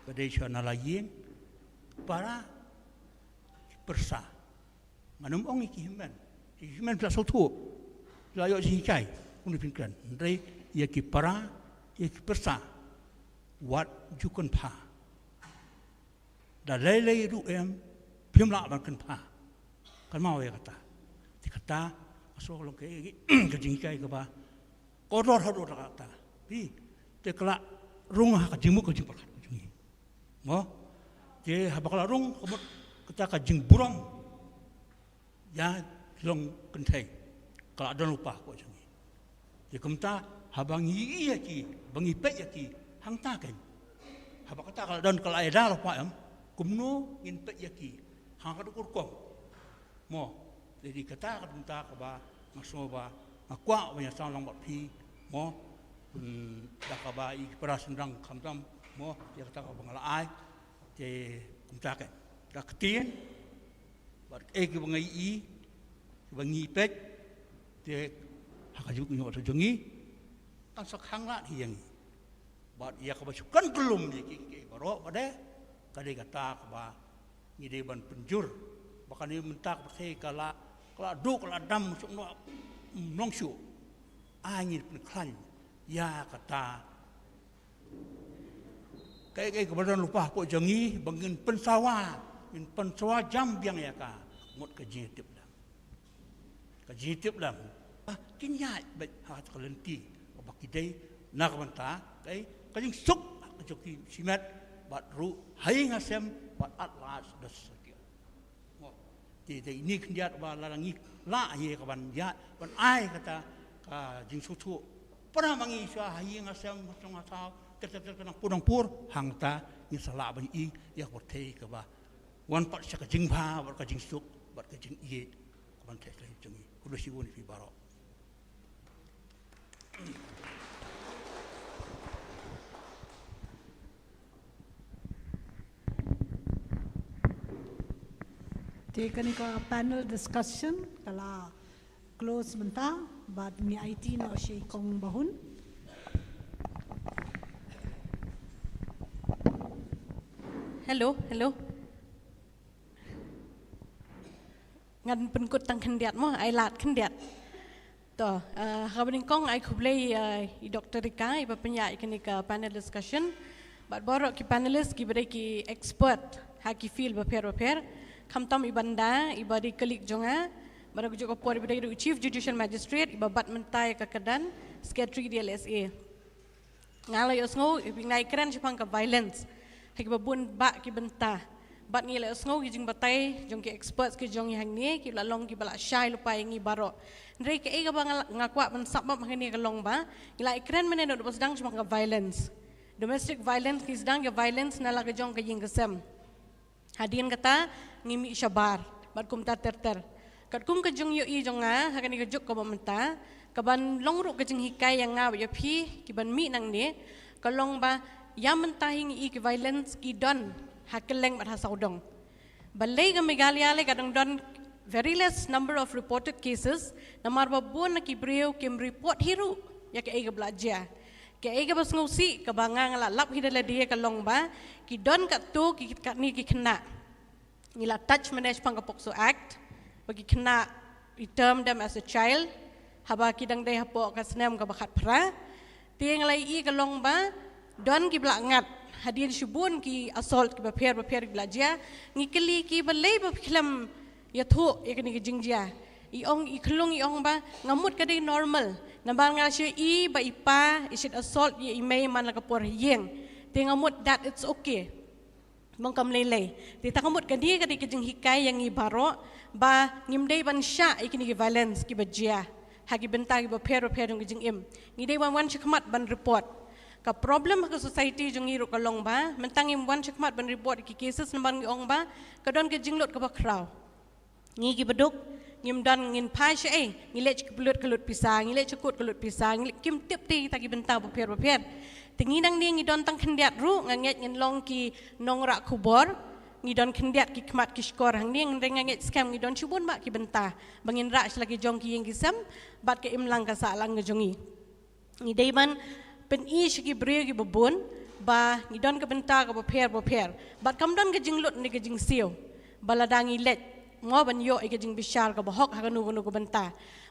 Speaker 12: badai chana la yin para persa manum ong ki himan plus tu la yo ji kai uni pinkan dai ya ki para ya ki persa wat jukun pa dah lelai ru piam la ban kan pa kan mau ya kata dikata asal long ke jing kai ke ba kodor hadu kata pi te kala rung ha ka jimu ko jing pakat jungi mo je ha bakala rung komot kata ka jing buram ya long kan thai kala don lupa ko jungi je kumta ha bangi ya ki bangi pe ya ki hang ta kan haba kata kalau don kalau ada lah pak kumno ngin pet yaki hang kadu kurkom mo jadi kata minta ke ba ngaso ba akwa banyak sang lang pi mo dak ba I para sendang kamtam mo ya kata ka bangala ai je kumta ke dak tien ba ki bangai I bangi pet je hakajuk nyo to jongi kan sakhang la hiang ba ia ka ba sukan belum ki baro bade kade kata ka ba ngide ban penjur bahkan ini mentak pakai kala duk kala dam sok no nongsu angin penklan ya kata kayak kebadan lupa kok jangi bangin pensawa jam biang ya ka mut kejitip lam kinyat bet hat kelenti baki dai nak menta kai kajing suk kejoki simat bat ru hai ngasem bat atlas das jadi ini kendiat balangi la ye kaban ya ban ai kata ka jing sutu pernah mangi sua hai ngasem macam atau ter kena pudang pur hang ta ni sala ban I ya bertei ka ba wan pat saka jing ba bar ka jing suk bar ka jing ye kaban te lai jing kudu si woni fi baro
Speaker 3: Taken a panel discussion, kala close benta, but mi IT no shay kong bahun.
Speaker 13: Hello. Ngan penkut tang kendiat mo, ai lat kendiat. To, kabaning kong ai kublay I Dr. Rika, iba penya ikani ka panel discussion. But borok ki panelist ki bere ki expert, haki feel baper. Kamtam ibanda iba di kelik jonga baru juga por iba di Chief Judicial Magistrate iba bat mentai ka kedan secretary di LSA ngalai osngo ibingai keren sipang ka violence hak babun ba ki benta bat ngile osngo gijing batai jong ki experts ki jong yang ni ki lalong ki bala shai lupai ngi baro ndrei ke ega bang ngakwa men sabab ngani ka long ba ngilai keren menen do sedang sipang ka violence domestic violence ki sedang ka violence nala ka jong ka ying kesem hadian kata ngimi syabar bat kum ta ter kat kum ka jong yo I jonga hakani ka juk ka bamenta ka ban longru ka jing hikai yang nga ya phi ki ban mi nang ne ka long ba ya mentahing I ki violence ki don hakeleng bat hasaudong balai ka megaliale ka dong don very less number of reported cases namar ba bon ki breu kim report hiru ya ka ega blaja ke ega bas ngusi ka bangang la lap hidala dia ka long ba ki don ka tu ki kat ni ki kena ngila touch manage pang Pokso Act bagi kena term them as a child haba kidang dai hapo ka senem ka bakat pra tiang lai I ka long ba don ki bla ngat hadin shubun ki assault ki baper blaja ngikeli ki balai ba khilam ya thu ya kini ki jingjia I klung I ong ba ngamut ka dai normal nambang nga siya I ba ipa isit assault ya imay man la ka por yeng tingamut that it's okay mangkam lele ti takamut kadi kadi kijing hikai yang ibaro ba ngimdei ban sha ikini ki violence ki bajia hagi benta ki pero ng kijing im ngidei wan chakmat ban report ka problem ka society jung iru ka long ba mentang im wan chakmat ban report ki cases namban ngi ong ba ka don ki jinglot ka ba kraw ngi ki beduk ngim don ngin pa sha ngilech kalut pisang ngilech chakut kalut pisang kim tip ti ta ki benta ba pero tinginang ni ngidon tang kendiat ru nganget ngin long ki nongra kubor ngidon kendiat ki kmat ki skor hang ni nganget scam ngidon chubun ba ki benta bangin ra lagi jong ki yang gisam bat ke imlang ka salang ngejongi ngidai man pen I ki bre ki babun ba ngidon ka benta ka boper bat kamdon ka jinglut ni ka jing siu baladangi let mo ban yo ka jing bishar ka bahok hakanu ka benta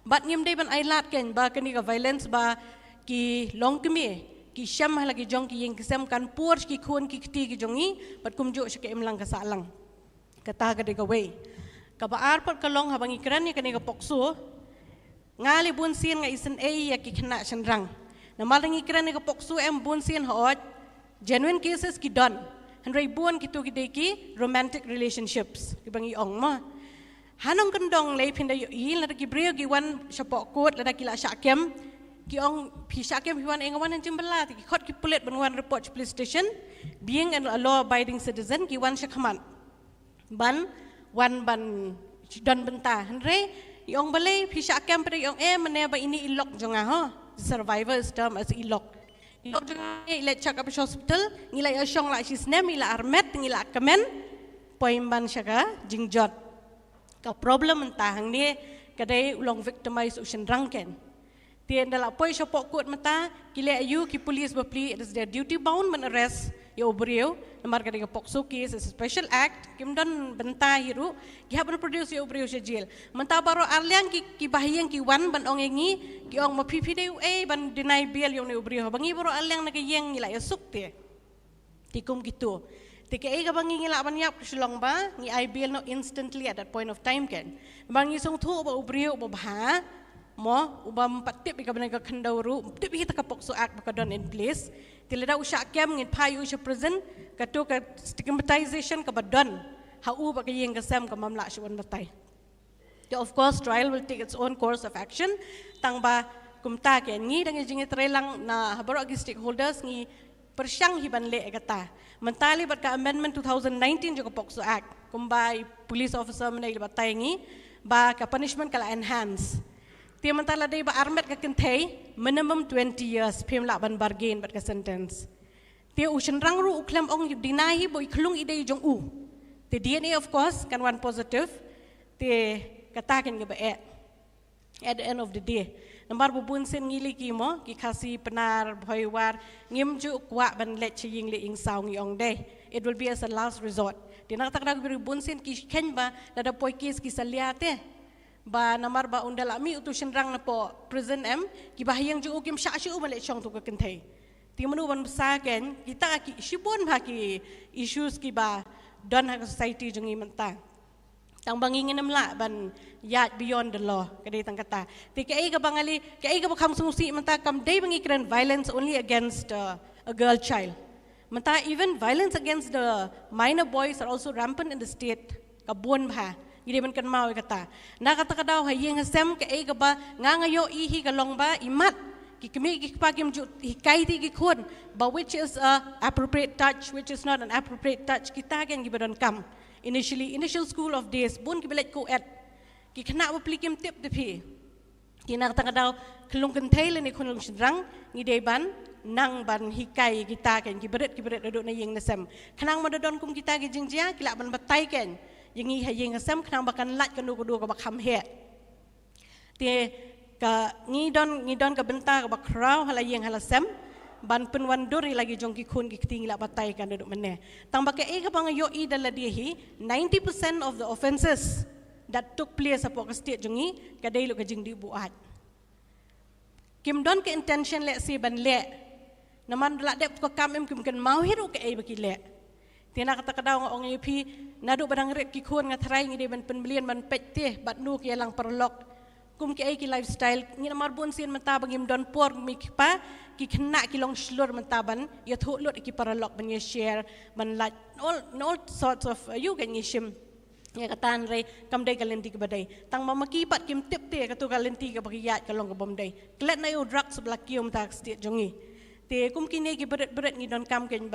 Speaker 13: bat ngim dai ban ai lat ken ba kani ka violence ba ki long kemi ki syam lagi jong ki yang kesem kan pur ki khun ki kti ki jongi pat kumjo syake imlang ka salang kata ka de gawe ka baar pat kalong habang ikran ni kani ka pokso ngali bun sin nga isen ya ki khna chanrang na malang ikran ni ka pokso em bun sin hot genuine cases ki don handrai bun ki tu ki de ki romantic relationships ki bangi ong ma hanong kendong lei pinda yo I la ki brio ki wan syapok kot la ki la syakem ki ong pisha kem hiwan engawan yang jembala ki khot ki pulet banwan report police station being a law abiding citizen ki wan syakhaman ban wan ban don benta henre yong balai pisha kem pada yong mane ba ini ilok jonga ho survivor is term as ilok ilok jonga ila check up hospital ngila yong la sisnem ila armet ngila kemen poimban syaka jingjot ka problem entah hang ni kadai ulong victimize ushin rangken tien dala poi shopok kuat mata kile ayu ki police bapli it is their duty bound men arrest yo obriu namar kadai pokso case is a special act kim don benta hiru ki haban produce yo obriu se jail menta baro arliang ki bahiyang ki wan ban ong engi ki ong ma ppi deu ban deny bail yo ne obriu bangi baro arliang na yeng ngila yasuk te tikum gitu Tika ega bangi ngila ban yap slong ba ngi I bail no instantly at that point of time ken bangi song thu ba obriu ba bha mo ubam patip ika banai ka khandauru tip hita ka pokso act ba don in place tilada usha kem ngin phayu usha prison ka to ka stigmatization ka ba don hau ba ka yeng ka sam ka mamla shwan batai so of course trial will take its own course of action tang ba kumta ken ngi dang jingi trelang na habaro agi stakeholders ngi persyang hiban le kata mentali bat ka amendment 2019 juga pokso act kumbai police officer menai batai ngi ba ka punishment kala enhance Tia mentala day ba armet ka kentay minimum 20 years pim la ban bargain bat ka sentence. Tia ushan rang ru uklam ong dinahi bo iklung ide jong u. Tia DNA of course kan one positive. Tia katakin ga ba at the end of the day. Nambar bubun sen ngili ki mo ki kasi penar bhoywar ngim ju kwa ban let chiying le ing saw ngi ong day. It will be as a last resort. Tia naktakdak bubun sen ki ken ba dada poi case ki saliate. Ba namar ba undal ami utusan rang na po prison ki bahayang ju ukim sha shu malek chong tu ka kentai ti manu ban sa ken kita ki shibon ba ki issues ki ba don ha society jungi menta tang bangingin namla ban yat beyond the law kadai tang kata ti ka ai ka bangali ka ai ka bakam sungsi menta kam dai bangi kran violence only against a girl child menta even violence against the minor boys are also rampant in the state ka bon ba Gide ban kan mau kata. Na kata kadau hayeng hasem ke ai ba ngangayo ihi kalong ba imat ki kemi ki pagim ju hikai ti ki khun ba which is a appropriate touch which is not an appropriate touch kita kan gibadon kam initial school of days bun ki belet ko at ki khana ba plikim tip de phi ki na kata kadau klung kan thail ni khun rang ngide ban nang ban hikai kita kan ki beret duduk na yeng nasem khanang madadon kum kita ki jingjia ki la ban batai kan yang ini hayeng asam kenang bakan lat kanu kedua ke bakam he. Tie ka ngidon ke bentar ke bakrau halayeng halasam ban penwandur lagi jong ki khun ki ting la batai kan duduk mene. Tang bakai ke bang yo i dala dia hi 90% of the offences that took place apok state jongi kadai lu ke jing di buat. Kim don ke intention le si ban le. Naman la dep ko kam kim kan mau hiru ke ai baki le. Tina kata kadang orang UP nadu badang rep ki khun ngathrai ngi de ban penbelian ban pet teh bat nu ki lang perlok kum ki ai ki lifestyle ngi namar bun sin menta bangim don por mi pa ki khna ki long slur menta ban ya thu lut ki perlok ban ye share ban like all sorts of you can shim ya katan re kam dai kalenti ke badai tang mama ki pat kim tip te ka tu kalenti ke bakiyat ka long ke bom dai klet na yo drugs sebelah kiom tak state jongi te kum ki ne ki berat ngi don kam ken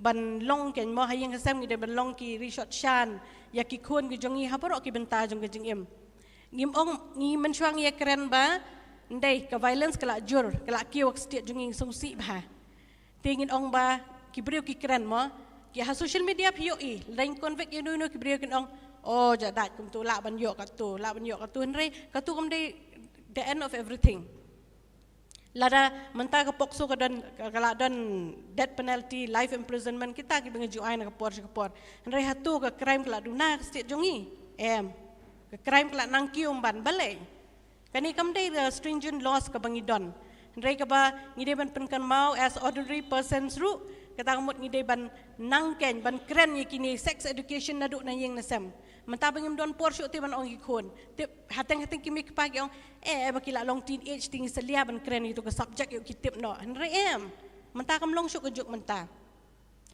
Speaker 13: ban long ken mo hayeng hasam ngi de ban long ki resort shan ya ki khun ki jongi habaro ki benta jong ke jingim ngim ong ngi menchuang ye keren ba ndai ka violence kala jur kala ki wak state jongi sungsi ba tingin ong ba ki brio ki keren mo ki ha social media pio i lain convict you no ki brio ken ong oh jadat kum tu la ban yo ka tu nre ka tu kum dei the end of everything lada menta ka pokso ka don kala don death penalty life imprisonment kita ki bengi juai na ka por nre hatu ka crime kala duna state jongi ka crime kala nang kium ban balai kani kam dei the stringent laws ka bengi don nre ka ba ngide ban penkan mau as ordinary persons ru kata kamut ngide ban nang ken ban kren ye kini sex education na du na yeng nasem menta bangim don por shu te ban ong ikon te hateng kimi pagi ong bakila long teenage ting selia ban kren itu ke subject yo kitip no nre menta kam long shu ke juk menta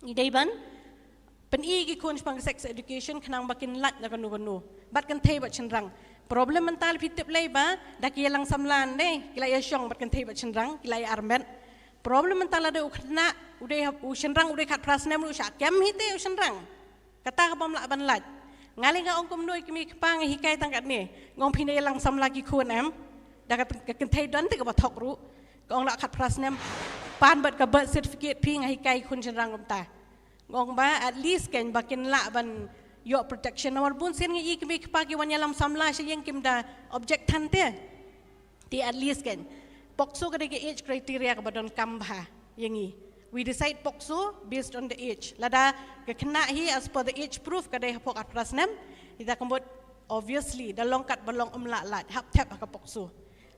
Speaker 13: ngide ban pen i ki kon spang sex education khnang bakin lat na kanu bat kan thei bat chenrang problem mental fitip lay ba dak yelang samlan ne kila ya syong bat kan thei bat chenrang kila ya armet problem mental ada ukna udah chenrang udah kat prasnem lu syak kem hite chenrang kata ka bam la ban lat ngali nga ong kom noi kimi pang hikai tangkat ni ngong phine yelang samla ki khun em dak kan thei don te ka ba thok ru kong la kat prasnem pan bat ka birth certificate pi nga hikai khun chenrang rom ta ngong ba at least ken bakin la ban your protection nomor bun sen ngi ikmi pagi wanyalam samla yang kim da object tante ti at least kan pokso ka de age criteria ka badon kambha yangi we decide pokso based on the age lada ka kena hi as per the age proof ka de hapok atrasnem ida kambot obviously da longkat balong lat hap tap ka pokso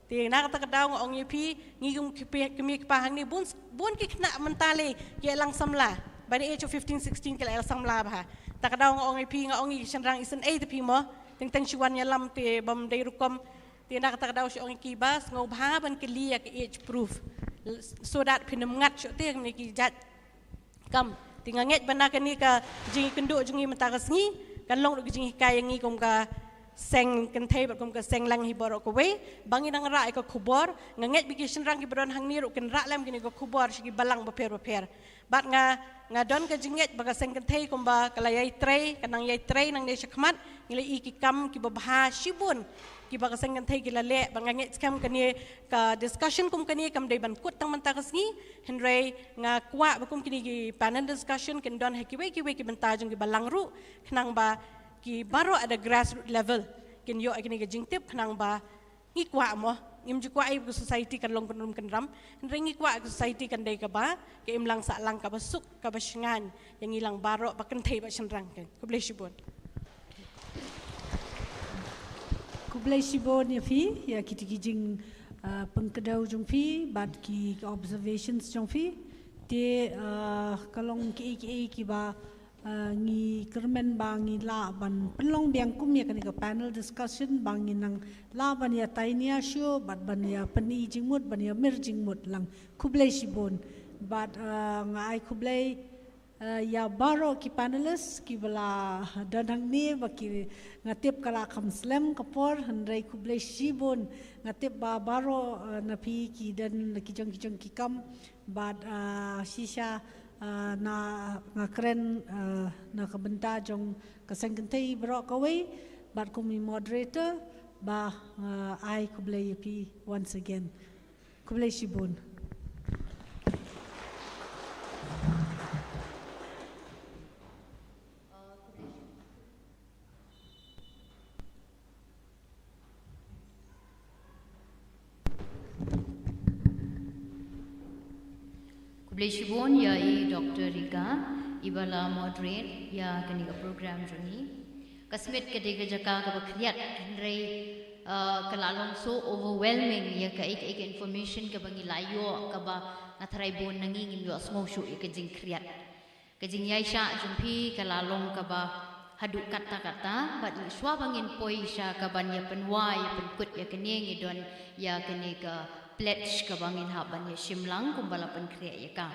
Speaker 13: ti na ka daw ong yipi ngigum kimi pahang ni bun ki kena mentale ye lang samla by the age of 15 16 kala samla ba tak daw nga ong ipi nga ong chenrang isen ay tepi mo teng siwan nya lam te bam dei rukom ti nak tak daw si ong kibas ngau bha ban kelia ke age proof so that pinam ngat cho te ni ki jat kam ti nga nget bana ka ni ka jing kendo jungi matakas ngi kan long jing kai ngi kom ka seng kan thei bat kom ka seng lang hi borok ko we bangin ang ra ka khubor nga nget bi ki chenrang ki bron hang ni ru kan ra lam kini ko khubor si ki balang ba per bat nga don ka jinget baga seng kan thei kumba kala yai trei kanang yai trei nang ne shakmat ngile iki kam ki babha shibun ki baga seng kan thei gila le banga nget skam kani ka discussion kum kani kam dei ban kut tang man takas ngi henrei nga kwa bakum kini ki panel discussion ken don ki we ki benta jung ki balang ru khnang ba ki baro ada grassroots level ken yo kini ki jingtip khnang ba ngi kwa mo im jukwa ai ku society kan long kunum kan ram ringi kwa society kan dei ka ba ke im lang sa lang ka basuk ka basingan yang ilang baro bakan thei ba chenrang kan ku blai shibon
Speaker 3: ya fi ya kiti jing pengkedau jong fi bat ki observations jong fi te kalong ki ba ngi kermen bangi la ban pelong biang kum ya kan panel discussion bangi nang la ban ya tainia show bat ban ya pani jingmut ban ya mir jingmut lang kublai shibon bat ngai kublai ya baro ki panelists ki bala danang ni baki ngatip kala kam slam kapor handrai kublai shibon ngatip ba baro napi ki dan ki jong ki kam bat shisha na keren na kabenta jong kasengkentei bro kawai bat kumi moderator ba ai kublai pi once again kublai shibun
Speaker 1: Bleshibon ya Dr. Rika ibala moderate ya kani ka program joni kasmet kadega jaka ka bakhriyat rei kalalong so overwhelming ya ka ek information ka bangi layo ka ba natharai bon nangi ngim yo smo shu ka jing kriyat ka jing yai sha jumpi kalalong ka ba hadu kata bat shwa bangin poi sha ka ban ya penwa ya penkut ya kani ngidon ya kani ka pledge ka bangin haban ya shimlang kumbala pen kriya ya ka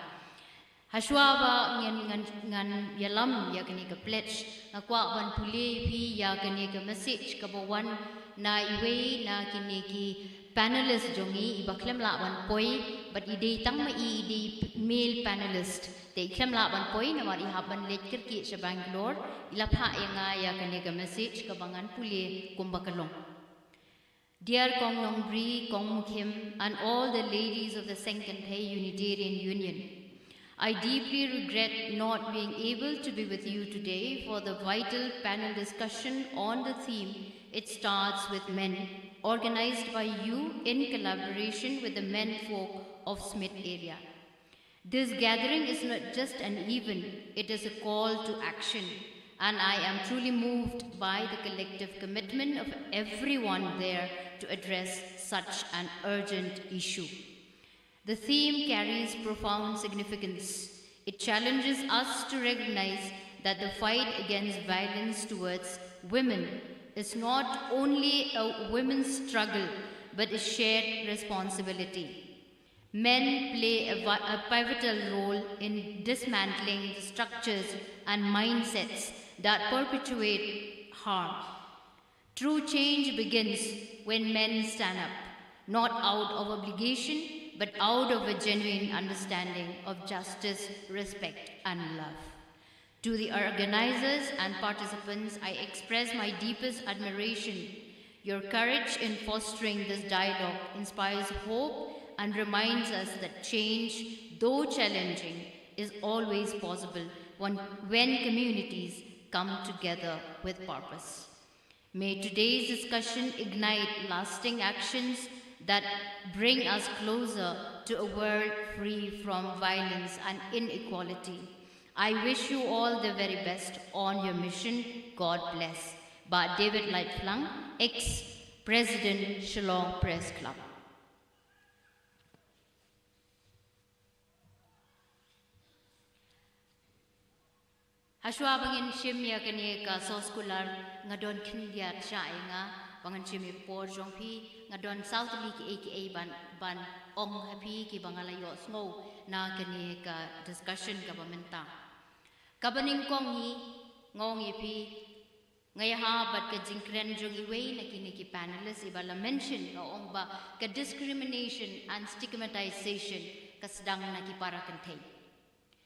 Speaker 1: haswa ba ngan yalam ya kani ka pledge akwa ban puli pi ya kani ka message ka bawan na iwe na kini ki panelist jongi ibaklem la ban poi but ide tang ma ide male panelist te klem la ban poi na mari haban lekir ki sa Bangalore ilapha nga ya kani ka message ka bangan puli kumbakalong. Dear Kong Nongbri, Kong Mukim, and all the ladies of the Sengkentei Unitarian Union, I deeply regret not being able to be with you today for the vital panel discussion on the theme It Starts with Men, organized by you in collaboration with the men folk of Smith area. This gathering is not just an event, it is a call to action. And I am truly moved by the collective commitment of everyone there to address such an urgent issue. The theme carries profound significance. It challenges us to recognize that the fight against violence towards women is not only a women's struggle, but a shared responsibility. Men play a pivotal role in dismantling the structures and mindsets that perpetuate harm. True change begins when men stand up, not out of obligation, but out of a genuine understanding of justice, respect, and love. To the organizers and participants, I express my deepest admiration. Your courage in fostering this dialogue inspires hope and reminds us that change, though challenging, is always possible when communities come together with purpose. May today's discussion ignite lasting actions that bring us closer to a world free from violence and inequality. I wish you all the very best on your mission. God bless. By David Lightflang, ex-President Shillong Press Club. Haswa bangin shimya kani ka soskular ngadon kindiat sya nga bangan shimya por jongpi ngadon South League aka ban ong happy ki bangalayo snow na kani ka discussion ka bamenta kabaning kong hi ngong ipi ngayaha bat ka jingkren jong iway na kini ki panelists ibala mention ong ba ka discrimination and stigmatization kasdang na ki para kantay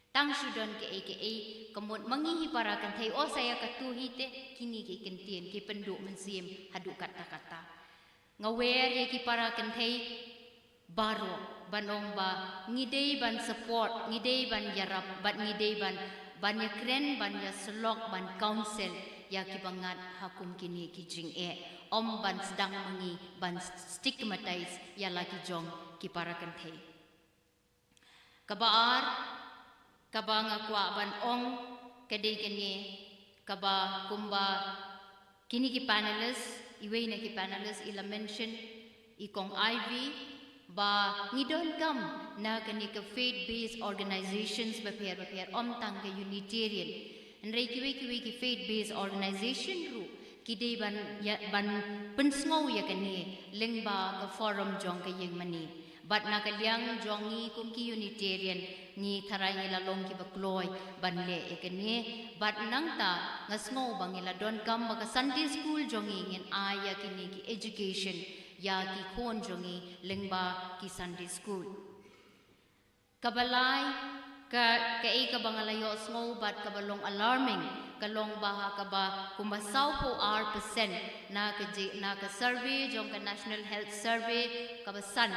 Speaker 1: tang sudon ke aka kamot mangihi para kantay o saya katuhite kini ki kentien ki penduk mensim hadu kata-kata ngawer ye ki para kantay baro banong ba ngidei ban support ngidei ban yarap bat ngidei ban ya kren ban ya selok ban council ya ki bangat hakum kini ki jing om ban sedang mangi ban stigmatize ya laki jong ki para kantay kabaar kabang akwa ban ong kadai kini kaba kumba kini ki panelists iway na ki panelists ila mention ikong Ivy ba ngidon kam na kani ka faith based organizations bapher om tang ka Unitarian nrai kiwi ki faith based organization ru kidai ban pensngau ya kani lengba ka forum jong ka yeng mani bat na kalyang jongi kum ki Unitarian ni tharai la long ki bakloy banle ekene bat nangta ngasngo bangila don kam maka Sunday school jongi ngin aya kini ki education ya ki khon jongi lengba ki Sunday school kabalai ka e ka bangalayo sngo bat kabalong alarming kalong baha ka ba kumasaw po % na ka survey jong ka National Health Survey kabasan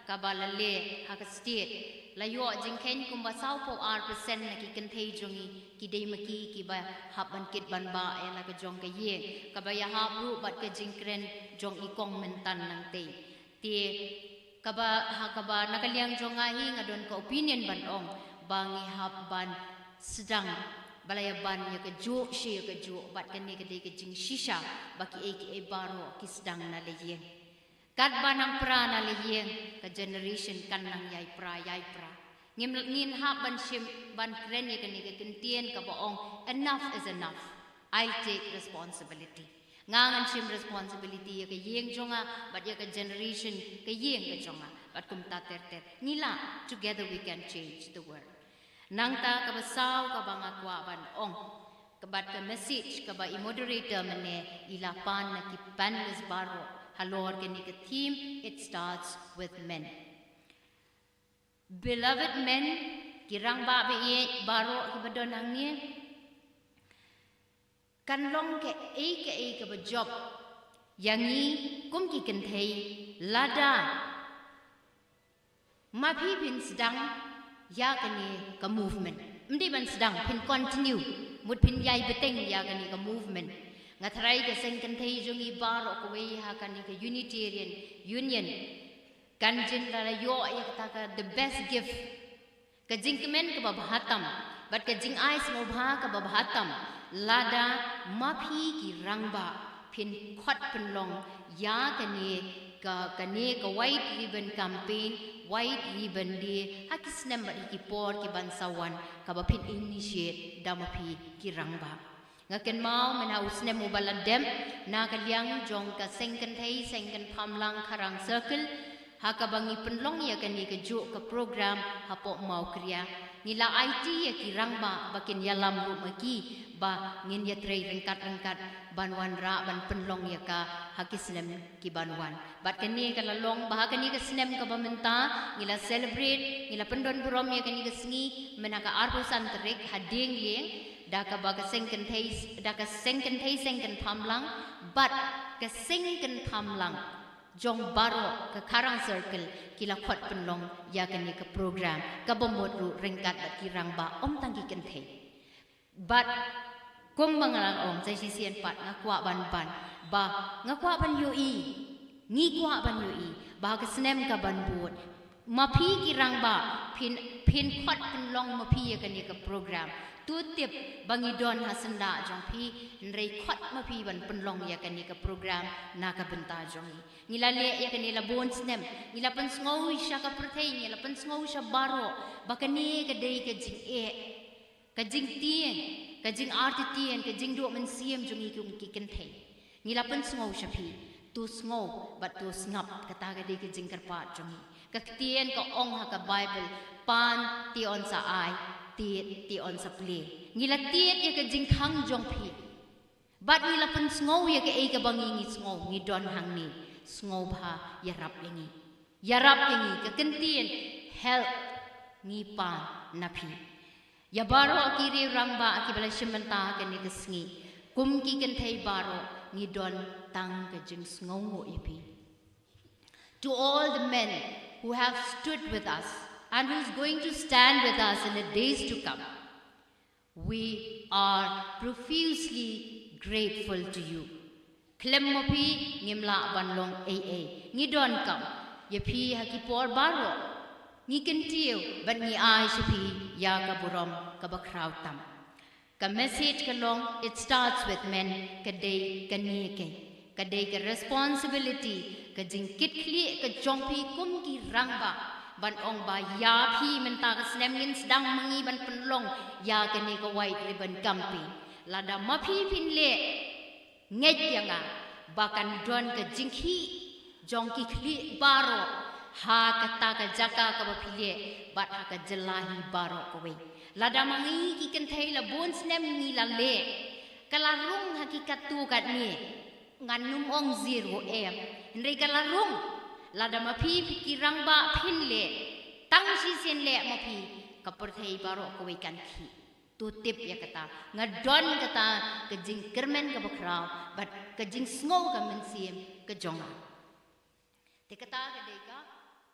Speaker 1: kabalale haka state layo jingken kumbasaw po % na kikantay jongi kidai maki kiba haban kit ban ba ay na ka jong ka ye kabaya habru bat ka jingkren jong ikong mentan nang te kaba nakaliang jong ahi ngadon ka opinion ban ong bangi habban sedang balaya ban ya ka jo she ka jo bat kani ka dei ka jing shisha baki aka baro ki sedang na leye kat banang pra na liyeng ka generation kan nang yai pra ngin ha ban shim ban kren ye kani ka kentien ka baong enough is enough I'll take responsibility ngangan shim responsibility ye ka yeng jonga but ye ka generation ka yeng ka jonga but kum ta ter nila together we can change the world nangta ka basaw ka bangakwa ban ong kabat ka message ka ba I moderator mane ila pan na ki panelist baro halor kini ka theme it starts with men beloved men kirang ba be baro ki badon angni kanlong ke ka ba job yangi kum ki kenthei lada mapi bin sedang ya kani ka movement mdi ban sedang pin continue mut pin yai beteng ya kani ka movement ngatrai ka sengkan thei jongi baro ko wei ha kani ka Unitarian Union kanjin la yo ya kata ka the best gift ka jingkemen ka bahatam but ka jing ais mo bha ka bahatam lada mapi ki rangba pin khot pin long ya kani ka white ribbon campaign white ribbon day hakis number ki por ki bansawan ka ba pin initiate damapi ki rangba ngaken mau mena usne mo baladem na kalyang jong ka sengkan thei sengkan phamlang kharang circle hakabangi penlong ya kani ka jo ka program hapo mau kriya Nila IT ya ki rangba bakin yalam ru maki ba ngin ya trei rengkat banwan ra ban penlong ya ka hakisnem ki banwan. Bat kani ka lalong bah kani ka snem ka bamenta ngila celebrate ngila pendon burom ya kani ka sngi menaka arbusan terik hading lieng da ka ba ka sengken sengken thamlang bat ka sengken thamlang jong baro ke Karang Circle kila khot penlong ya kani ke program ka bomot ru rengkat bat kirang ba om tangki kenthe bat kong mangalang om sai sisian pat ngakwa ban ba ngakwa ban yui ngi kwa ban yui ba ke snem ka ban buat mapi kirang ba pin khot penlong mapi ya kani ke program tu tip bangi don hasenda jong pi nrei khot mapi ban penlong ya kani ke program na ka benta jong ngila le ya kani la bon snem ngila pen ngau sha ka perthei ngila pen ngau sha baro bakani ka dei ka jing ka jing tien ka jing art tien ka jing do men siem jong ki ken thei ngila pen ngau sha pi tu ngau bat tu ngap kata ka dei ka jing karpa jong ka tien ka ong ha ka bible pan ti on sa ai ti on sa play ngila tiet ya ka jing khang jong pi bat ngila pen ngau ya ka ei ka bangi ngi ngau ngi don hang ni ngau bha yarap yengi ka kentien help ngi pa napi ya baro akiri rangba akibala shimanta ka ni ka sngi kum ki kenthei baro ngi don tang ka jing ngau ngo ipi to all the men who have stood with us and who's going to stand with us in the days to come. We are profusely grateful to you. Klemmopi ngimla banlong AA. Ngi don kam. Yapi hakipor baro. Ngi kentiu ban ngi ai shapi ya ka burom ka bakraw tam. Ka message ka long, it starts with men kaday kanike. Kaday ka responsibility ka jingkit kli ka jongpi kum ki rangba. Ban ong ba ya phi menta ka snem ngin sedang mengi ban penlong ya kani ka white ribbon campaign lada ma phi phin le ngej yanga bakan don ka jinghi jongki khli baro ha kata ka jaka ka ba phi le bat ha ka jelahi baro ko we lada mangi ki kan thai la bon snem ngi la le kala rung hakikat tu kat ni ngan num ong zero em ndai kala rung lada mapi pikirang ba phin le tang si sen le mapi kapur thei baro ko wekan khi tu tip ya kata ngadon kata kejing kermen ka bakraw but kejing sngo ka mensiem ka jonga te kata ka deka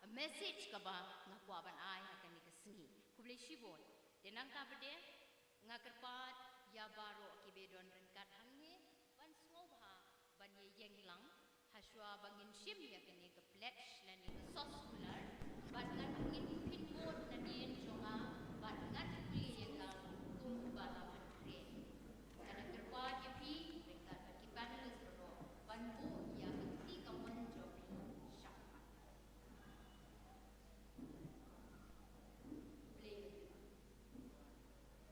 Speaker 1: a message ka ba ngakwa ban ai ka ni ka singi kuble shibon tenang ka bade ngakarpat ya baro ki bedon renkat hangne ban sngo ba ban ye yenglang haswa bangin shim ya ka ni pledge na ni soskular bat ngan ngin pinbot na ni jonga bat ngan kuli ya ka kum bala matre kada kerpa je pi dekat ki panel ro ban bu ya ki ka mon jo pi syak play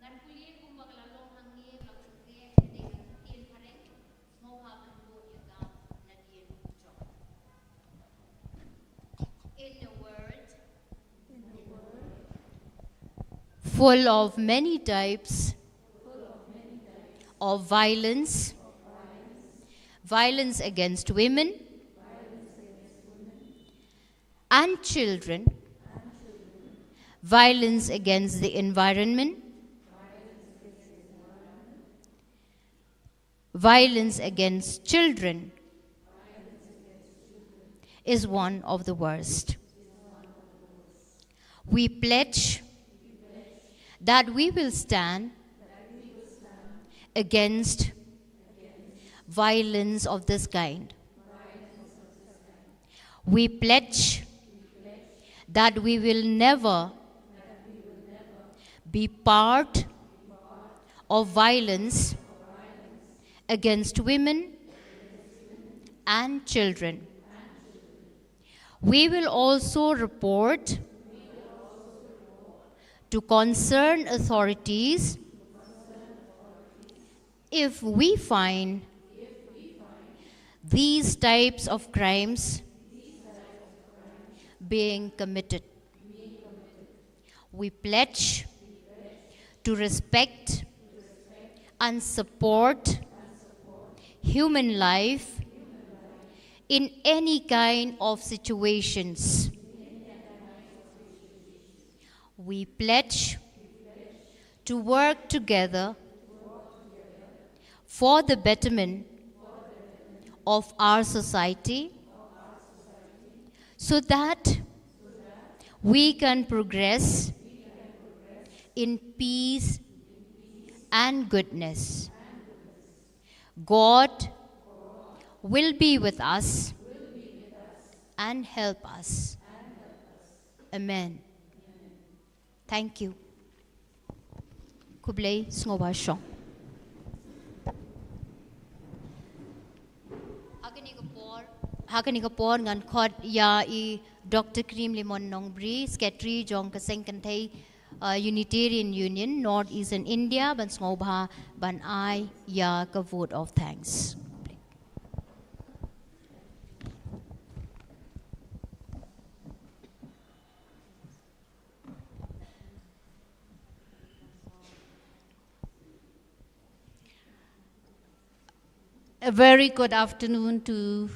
Speaker 1: ngan kuli kum bakala long hangi la kre de tien pare mo ha ban bu ya ka na ni jonga in a world full of many types of violence, violence against women and children, violence against the environment, violence against children is one of the worst. We pledge that we will stand against violence of this kind. We pledge that we will never be part of violence against women and children. We will also report to concerned authorities if we find these types of crimes being committed. We pledge to respect and support human life in any kind of situations. We pledge to work together for the betterment of our society so that we can progress in peace and goodness. God will be with us and help us. Amen. Thank you. Kublai Snowbashong. Hakanigapor ngan khot ya I Dr. Krim Limon Nongbri, Secretary Jong Kaseng Kantay Unitarian Union, Northeastern India, ban Snowbha ban I ya ka vote of thanks.
Speaker 14: A very good afternoon to